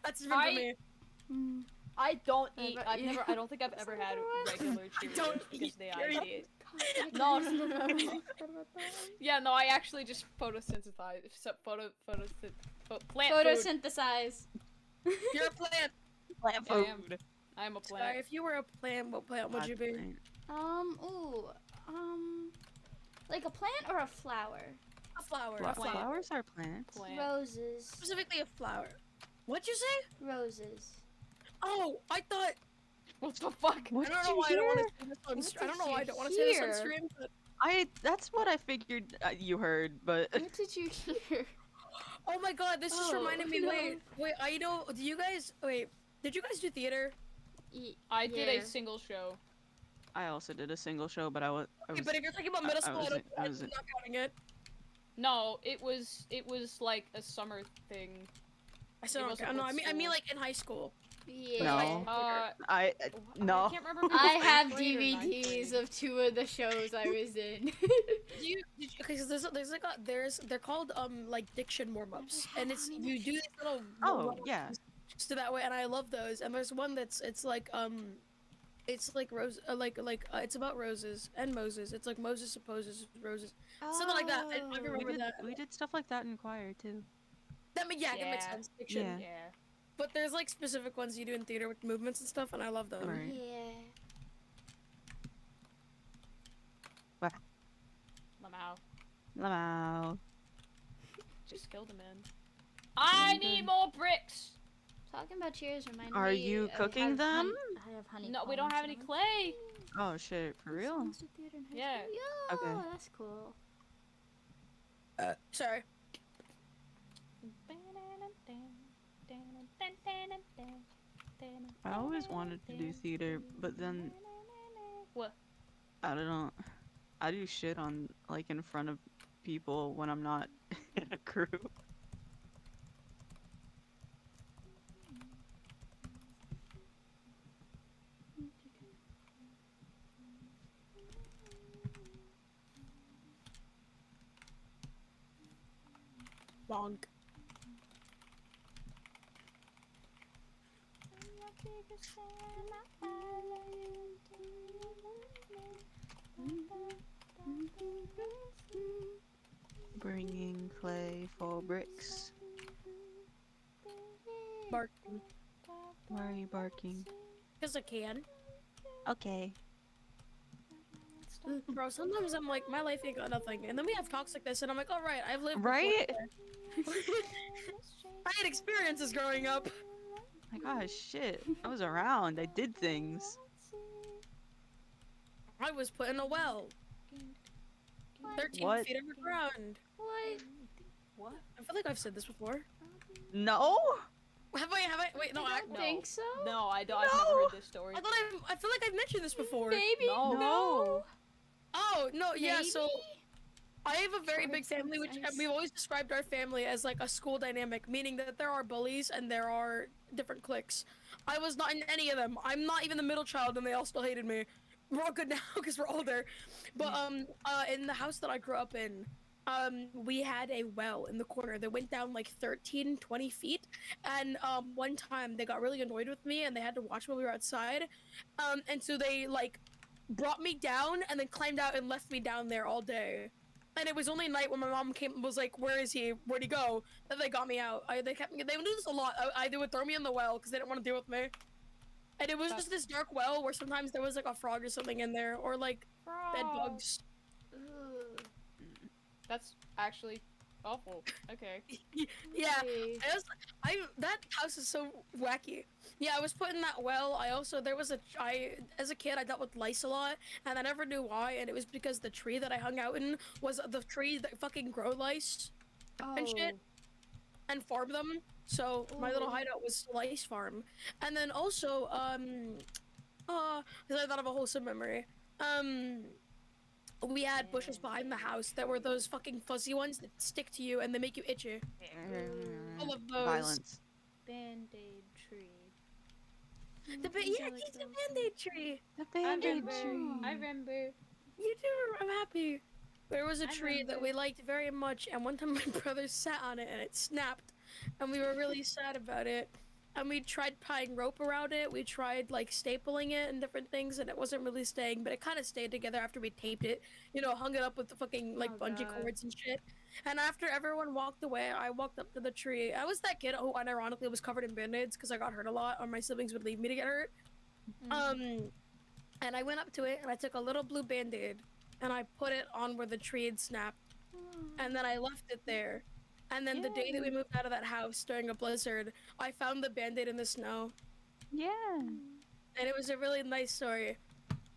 that's different for me. Mm. I don't Yeah, eat. but I've yeah. never. I don't think I've ever had regular Cheerios don't because eat they Cheerios. isolate. No, No, Yeah, no, I actually just photosynthesize. Plant food. Photosynthesize. You're a plant. Plant I am. food. I am a Sorry, plant. if you were a plant, what plant would you be? Like a plant or a flower? A flower. Fla- A flower. flowers are plants. Plant. Roses. Specifically a flower. What'd you say? Roses. Oh, I thought. What the fuck? What I don't did know you why I don't want hear? to say this on What stream. I don't did know why I you don't want to say this on hear? stream, but That's what I figured you heard, but What did you hear? oh my god, this just Oh, reminded me. no. Wait, I know. Do you guys? Wait, did you guys do theater? I did Yeah. a single show. I also did a single show, but I was Okay, but if you're talking about middle school, was- I I'm was- not counting it. No, it was like a summer thing. I still It don't wasn't count. No, with I mean school. like in high school. Yeah. No. I I no. can't remember. If it I was have eighth grade or ninth DVDs grade. of 2 of the shows I was in. Did you okay, so there's like they're called like diction warm ups, and it's you do these little Oh warm-ups yeah. just that way, and I love those. And there's one that's it's like rose it's about roses and Moses. It's like Moses opposes roses, something like that. I We remember did, that. we did stuff like that in choir too. That makes that makes Yeah. sense. Diction. Yeah. Yeah. But there's like specific ones you do in theater with movements and stuff, and I love them. Right. Yeah. Lamau. Wow. Just killed a man. I need more bricks. Talking about Cheers reminded me. Are you of cooking have them? I have honey. No, we don't have any clay. Oh shit, for real? Yeah. Yeah. Okay. That's cool. Sorry. I always wanted to do theater, but then What? I don't know. I do shit on like in front of people when I'm not in a group. Bonk. Bringing clay for bricks. Barking. Why are you barking? Because I can. Okay. Bro, sometimes I'm like, my life ain't got nothing. And then we have talks like this, and I'm like, alright, I've lived before. Right? I had experiences growing up. My gosh, shit. I was around. I did things. I was put in a well. 13 What? feet underground. What? What? I feel like I've said this before. No? Have I? Wait, no, I don't No. think so. No, I don't. I've No! never heard this story. I feel like I've mentioned this before. Maybe. No. No. Oh, no, yeah, so Maybe? I have a very big Sure, family, which sounds nice. we've always described our family as like a school dynamic, meaning that there are bullies and there are different cliques. I was not in any of them. I'm not even the middle child, and they all still hated me. We're all good now because we're older. But in the house that I grew up in, we had a well in the corner that went down like 13, 20 feet. And one time they got really annoyed with me and they had to watch while we were outside. And so they like brought me down and then climbed out and left me down there all day. And it was only night when my mom was like, "Where is he? Where'd he go?" That they got me out. They would do this a lot. They would throw me in the well because they didn't want to deal with me. And it was just this dark well where sometimes there was like a frog or something in there, or like bed bugs. Ugh. That's actually awful. Okay. Yeah, Hey. that house is so wacky. Yeah, I was put in that well. As a kid I dealt with lice a lot, and I never knew why, and it was because the tree that I hung out in was the tree that fucking grow lice and shit and farm them. So my little Ooh. hideout was a lice farm. And then also, because I thought of a wholesome memory. We had bushes behind the house that were those fucking fuzzy ones that stick to you and they make you itchy. All of those. Violence. Band-aid tree. The band-aid tree. The I band-aid remember. tree. I remember. You do. I'm happy. There was a I tree that remember. we liked very much, and one time my brother sat on it and it snapped, and we were really sad about it. And we tried tying rope around it. We tried like stapling it and different things, and it wasn't really staying. But it kind of stayed together after we taped it. You know, hung it up with the fucking like Oh, bungee God. cords and shit. And after everyone walked away, I walked up to the tree. I was that kid who unironically was covered in band-aids because I got hurt a lot, or my siblings would leave me to get hurt. And I went up to it and I took a little blue band-aid and I put it on where the tree had snapped. And then I left it there. And then the day that we moved out of that house during a blizzard, I found the band-aid in the snow. Yeah. And it was a really nice story.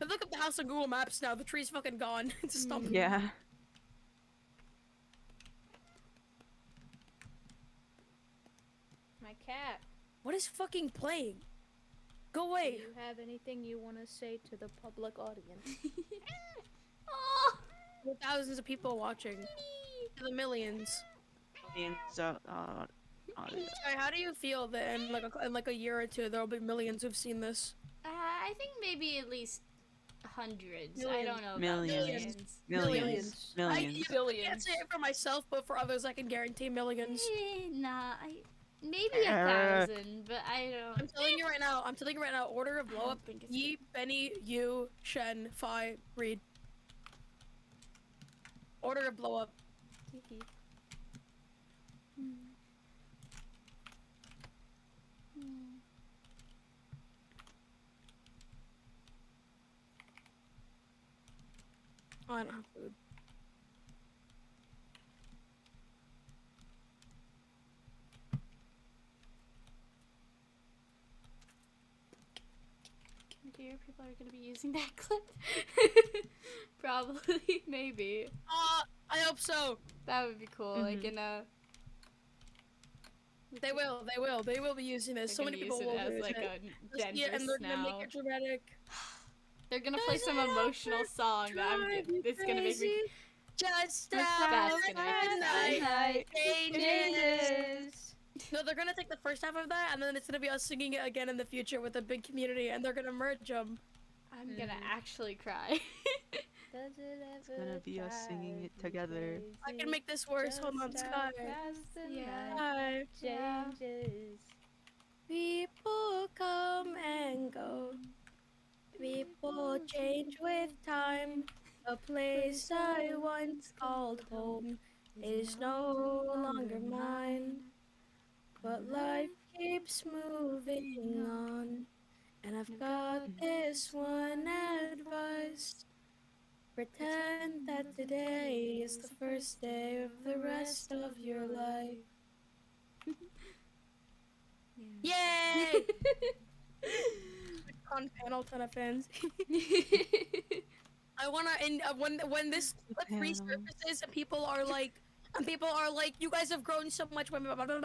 But look up the house on Google Maps now. The tree's fucking gone. It's a stump. Yeah. My cat. What is fucking playing? Go Do away. you have anything you want to say to the public audience? Oh. With thousands of people watching. To the millions. And so, Sorry, how do you feel that in like a year or two there will be millions who've seen this? I think maybe at least hundreds. I Millions. don't know about Millions. millions. millions. Millions. I Billions. can't say it for myself, but for others I can guarantee millions. Nah, maybe 1,000, but I don't. I'm telling you right now, order of blow I up. don't think it's Yi, Benny, you, Shen, Fi, Reed. Order of blow up. Oh, I don't have food. Dear, people are gonna be using that clip. Probably, maybe. I hope so. That would be cool. Like in a. They will be using this. So They're many gonna people use will it as use like it. a Yeah, and gender they're gonna now. make it dramatic. They're gonna play some emotional song that it's gonna make me. Just That's gonna make me night changes. Changes. No, they're gonna take the first half of that, and then it's gonna be us singing it again in the future with a big community, and they're gonna merge them. I'm gonna actually cry. Does it It's gonna be us singing it together. I can make this worse. Hold on, Sky. Yeah. Sky. Yeah. Changes. People come and go. People change with time. A place I once called home is no longer mine. But life keeps moving on. And I've got this one advice. Pretend that today is the first day of the rest of your life. Yay! On panel, ton of fans. I wanna, and when this resurfaces and people are like, you guys have grown so much, blah, blah, blah, blah,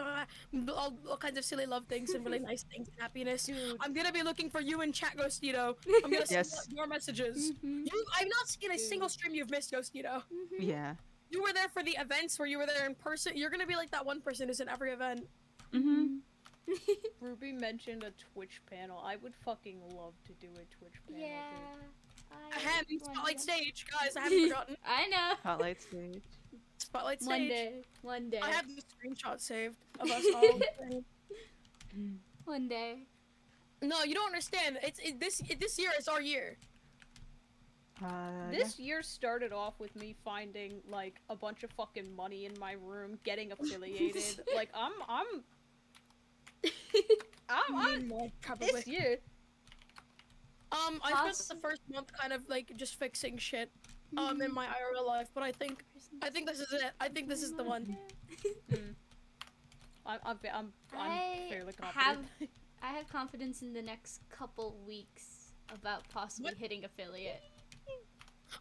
blah, all kinds of silly love things and really nice things and happiness. Dude. I'm gonna be looking for you in chat, Ghostito. I'm gonna send out your messages. I've not seen a single stream you've missed, Ghostito. Yeah. You were there for the events where you were there in person. You're gonna be like that one person who's in every event. Ruby mentioned a Twitch panel. I would fucking love to do a Twitch panel. Yeah. Ahem, Spotlight Stage, guys. I haven't forgotten. I know. Spotlight stage. Spotlight Stage. One day. I have the screenshot saved of us all. One day. No, you don't understand. This year is our year. This year started off with me finding like a bunch of fucking money in my room, getting affiliated. Like I'm More, probably. this year. I spent the first month kind of like just fixing shit in my IRL life, but I think this is it. I think this is the one. I'm I fairly confident. I have confidence in the next couple weeks about possibly hitting affiliate.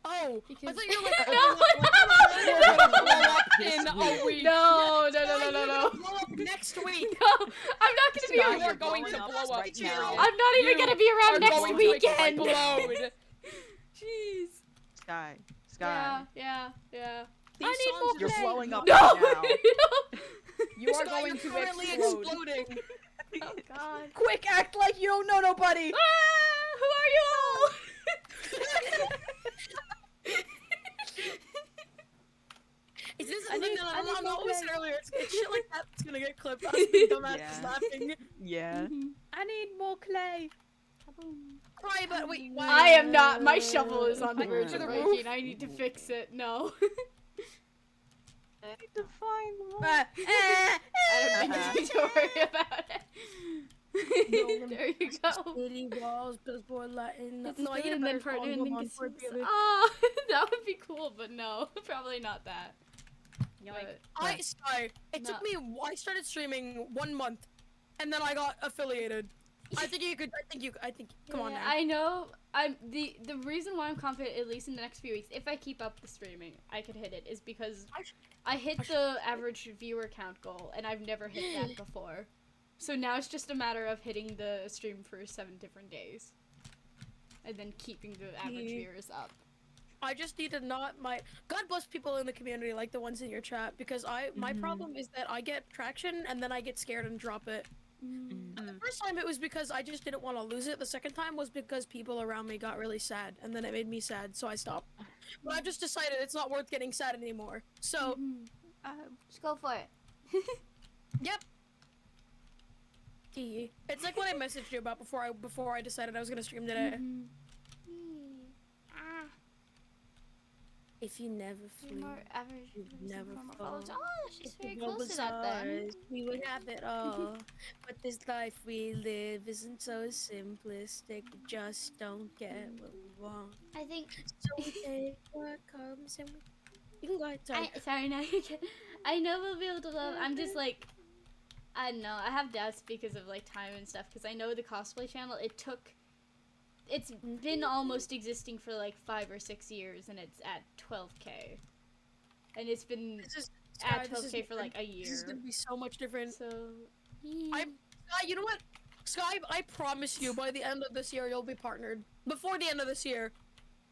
Oh, Because I thought you were like, In a week. No. blow up next week. No, I'm not gonna be Sky, around. you're We're going to blowing up blow up right too. now. I'm not even gonna be around next weekend. Explode. Jeez. Sky. Sky. Yeah. These I need songs more are You're play. blowing up No. right now. You are Sky, going you're to currently explode. exploding. Oh God. Quick, act like you don't know nobody. Who are you all? Is this? I need- No, I need I'm more not listening play. earlier. It's shit like that that's gonna get clipped. I was being dumbass Yeah. laughing. Yeah. I need more clay. Cry, but wait. I am not. My shovel is on the I verge need of to breaking. I need to fix it. No. I need to find one. I don't need to worry about it. There you go. City walls, billboard lighting. It's No, I need a and better then part song. and Hold then on, gets- for it, baby. Oh, that would be cool, but no, probably not that. Yoink. But Sorry. It No. took me. I started streaming 1 month, and then I got affiliated. I think you could. Come on yeah, now. I know. I'm the reason why I'm confident, at least in the next few weeks, if I keep up the streaming, I could hit it, is because I hit the average viewer count goal, and I've never hit that before. So now it's just a matter of hitting the stream for 7 different days, and then keeping the average Yeah. viewers up. I just need to not my. God bless people in the community like the ones in your chat, because my problem is that I get traction and then I get scared and drop it. The first time it was because I just didn't want to lose it. The second time was because people around me got really sad, and then it made me sad, so I stopped. But I've just decided it's not worth getting sad anymore. So, Just go for it. yep. It's like what I messaged you about before I decided I was gonna stream today. If you never flew, More average. you'd viewers and never more fall. followers. Oh, she's If very the world close to was that then. ours, we would have it all. But this life we live isn't so simplistic. We just don't get what we want. I think. So we take what comes and you can go ahead. Sorry. Sorry, no, you can. I know we'll be able to love. I'm just like, I don't know. I have doubts because of like time and stuff. Because I know the cosplay channel. It's been almost existing for like 5 or 6 years, and it's at 12K. And it's been This is at Sky, this is 12K for like a different. This is year. gonna be so much different. So. You know what? Sky, I promise you, by the end of this year, you'll be partnered. Before the end of this year,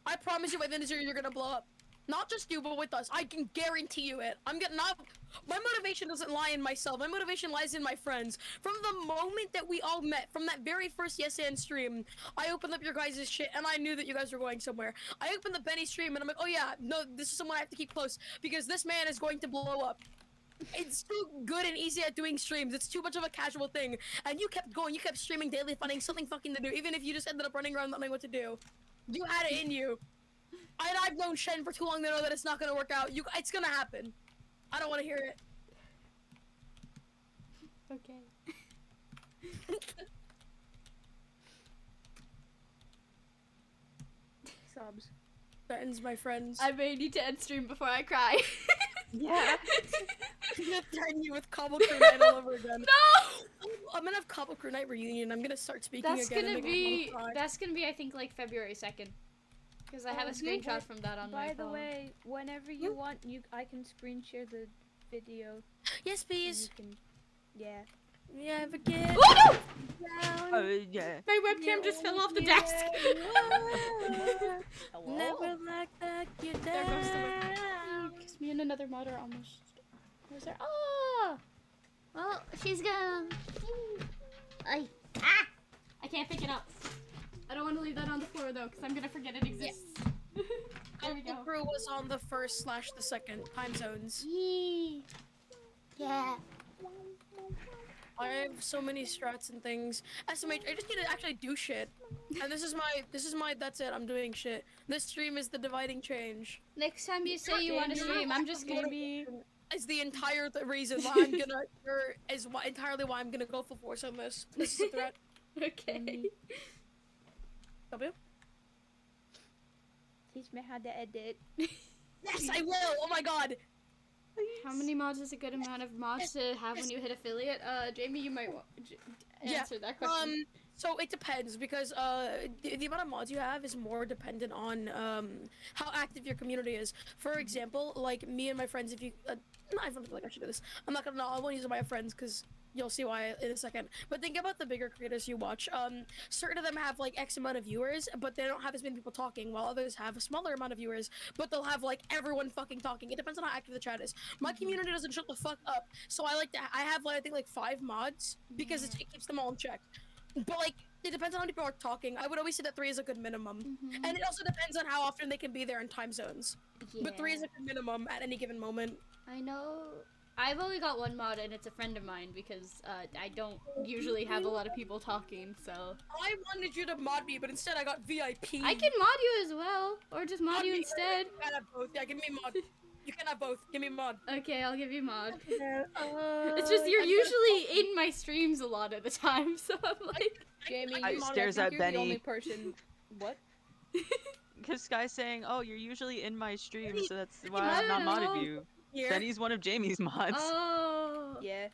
I promise you, by the end of this year, you're gonna blow up. Not just you, but with us. I can guarantee you it. I'm gonna not. My motivation doesn't lie in myself. My motivation lies in my friends. From the moment that we all met, from that very first Yes and stream, I opened up your guys' shit, and I knew that you guys were going somewhere. I opened the Benny stream, and I'm like, oh yeah, no, this is someone I have to keep close because this man is going to blow up. It's too good and easy at doing streams. It's too much of a casual thing. And you kept going. You kept streaming daily, finding something fucking to do, even if you just ended up running around not knowing what to do. You had it in you. And I've known Shen for too long to know that it's not gonna work out. It's gonna happen. I don't want to hear it. Okay. Subs. Threatens my friends. I may need to end stream before I cry. Yeah. I'm gonna threaten you with Cobble Crew Night all over again. No! I'm gonna have Cobble Crew Night reunion. I'm gonna start speaking That's again. gonna and make be. everyone cry. That's gonna be. I think like February 2nd. Because I have a screenshot from that on my By the phone. way, whenever you want, I can screen share the video. Yes, And please. you can, yeah. Yeah, forget. Woo! Oh yeah. My webcam just fell off the desk. Hello. Never like that, you There goes the down. Kiss me and another mod are almost. Where's there? Oh! Well, she's gonna. I can't pick it up. I don't want to leave that on the floor though, because I'm gonna forget it exists. There we go. Cobble Crew was on the first / the second time zones. Yee. Yeah. I have so many strats and things. SMH, I just need to actually do shit. And this is my, that's it, I'm doing shit. This stream is the dividing change. Next time you say you want to stream, I'm just gonna be. Is the entire reason why I'm gonna, entirely why I'm gonna go full force on this. This is a threat. Okay. W? Teach me how to edit. Yes, I will! Oh my god! How many mods is a good amount of mods to have when you hit affiliate? Jamie, you might answer that question. So it depends because the amount of mods you have is more dependent on how active your community is. For example, like me and my friends, if you, I don't feel like I should do this. I won't use my friends because you'll see why in a second. But think about the bigger creators you watch. Certain of them have like X amount of viewers, but they don't have as many people talking, while others have a smaller amount of viewers, but they'll have like everyone fucking talking. It depends on how active the chat is. My community doesn't shut the fuck up, so I have like I think like 5 mods because it keeps them all in check. But like it depends on how many people are talking. I would always say that 3 is a good minimum, and it also depends on how often they can be there in time zones. But 3 is a good minimum at any given moment. I know. I've only got 1 mod, and it's a friend of mine because I don't usually have a lot of people talking. So I wanted you to mod me, but instead I got VIP. I can mod you as well, or just mod you instead. You can have both. Yeah, give me mod. You can have both. Give me mod. Okay, I'll give you mod. It's just you're usually in my streams a lot of the time, so I'm like. Jamie, I stares at you're Benny. the only person. What? Because Sky's saying, "Oh, you're usually in my stream, so that's why I I'm not don't know. modded you." Here. Benny's one of Jamie's mods. Oh. Yeah.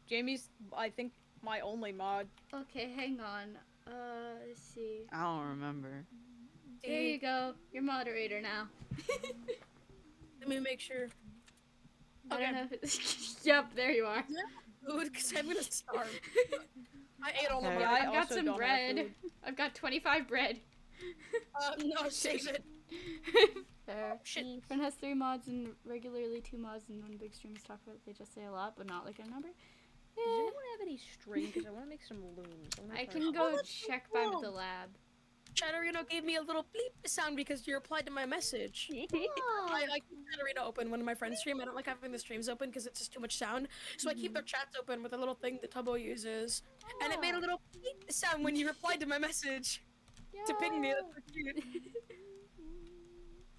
Jamie's, I think, my only mod. Okay, hang on. Let's see. I don't remember. There you go. You're moderator now. Let me make sure. I Okay. don't know if it's... Yep, there you are. Food, because I'm gonna starve. I ate all of Okay. mine. Yeah, I I've got also some don't have bread. food. I've got 25 bread. No, save it. Fair. Shit. Friend has 3 mods and regularly 2 mods, and when big streamers talk about it, they just say a lot, but not like a number. Does anyone have any string? Because I want to make some looms. I can go that's check cool. back at the lab. Chatterino gave me a little bleep sound because you replied to my message. Oh. I keep Chatterino open when my friends stream. I don't like having the streams open because it's just too much sound. So I keep their chats open with a little thing that Tubbo uses. And it made a little bleep sound when you replied to my message to ping me. That's so cute.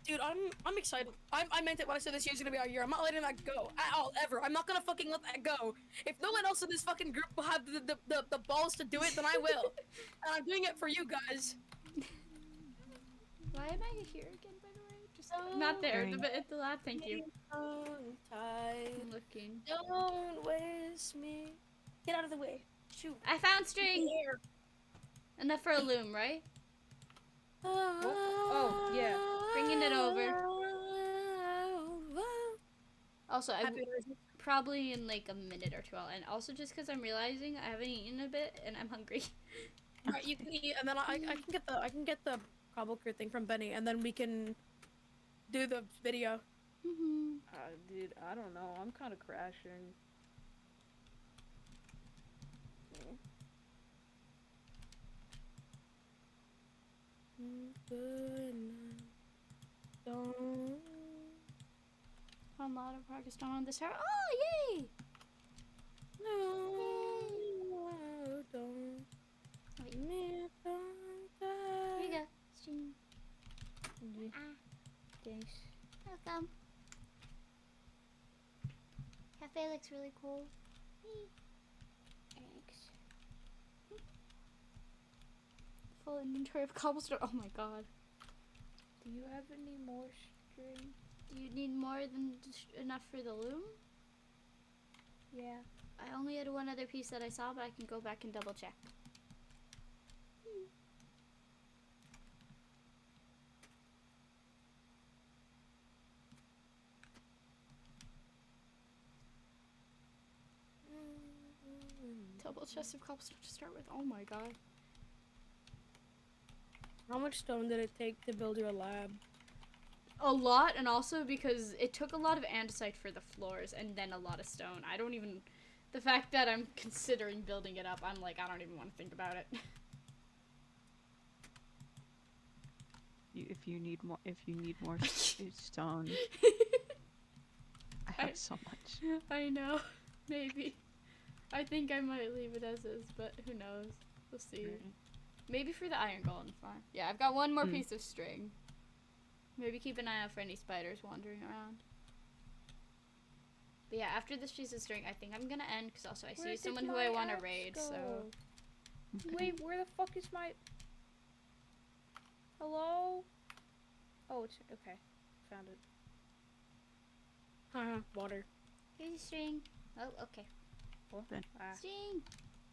Dude, I'm excited. I meant it when I said this year's gonna be our year. I'm not letting that go at all, ever. I'm not gonna fucking let that go. If no one else in this fucking group will have the balls to do it, then I will. And I'm doing it for you guys. Why am I here again, by the way? Just not there. At the lab, thank you. Tongue tied. I'm looking. Don't waste me. Get out of the way. Shoot. I found string! Here. Enough for a loom, right? Oh, yeah. Bringing it over. Also, Happy anniversary. probably in like a minute or two I'll end. Also, just because I'm realizing I haven't eaten a bit and I'm hungry. Right, you can eat, and then I can get the cobble crew thing from Benny, and then we can do the video. Mm-hmm. Dude, I don't know. I'm kind of crashing. Don't. A lot of progress done on this hair. Oh, yay! No, don't. Wait. Me, don't Here you die. go. String. Thanks. Welcome. Cafe looks really cool. Thanks. Full inventory of cobblestone. Oh my god. Do you have any more string? Do you need more than just enough for the loom? Yeah. I only had one other piece that I saw, but I can go back and double check. Double chest of cobblestone to start with. Oh my god. How much stone did it take to build your lab? A lot, and also because it took a lot of andesite for the floors and then a lot of stone. I don't even... The fact that I'm considering building it up, I'm like, I don't even want to think about it. If you need more stone, I have so much. I know. Maybe. I think I might leave it as is, but who knows? We'll see. Right. Maybe for the iron golem farm. Yeah, I've got one more piece of string. Maybe keep an eye out for any spiders wandering around. But yeah, after this piece of string, I think I'm gonna end, because also I see someone who I want to raid, so... Okay. Wait, where the fuck is my... Hello? Oh, it's... Okay. Found it. Haha, water. Here's the string. Oh, okay. Then. Ah. String!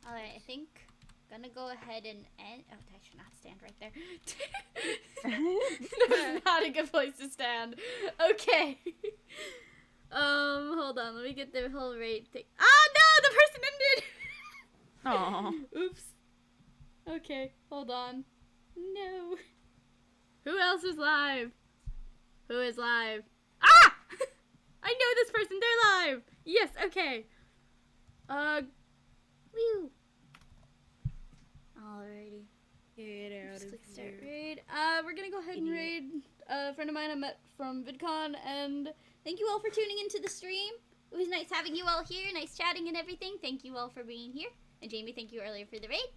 Alright, I think... Gonna go ahead and end... Oh, I should not stand right there. That's not a good place to stand. Okay. Hold on. Let me get the whole rate thing. Oh, no! The person ended! Aw. Oops. Okay, hold on. No. Who else is live? Who is live? Ah! I know this person. They're live. Yes, okay. Whew. Alrighty. Get out Just of click start here. raid. We're gonna go ahead and raid a friend of mine I met from VidCon, and thank you all for tuning into the stream. It was nice having you all here, nice chatting and everything. Thank you all for being here. And Jamie, thank you earlier for the raid.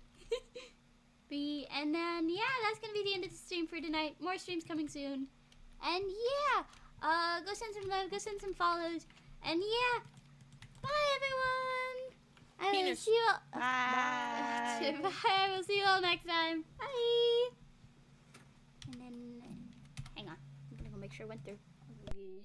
And then, yeah, that's gonna be the end of the stream for tonight. More streams coming soon. And yeah, go send some love, go send some follows. And yeah, bye everyone. I will Penis. see you all. Bye. Bye. I will see you all next time. Bye. And then, hang on. I'm gonna go make sure it went through. Yeah.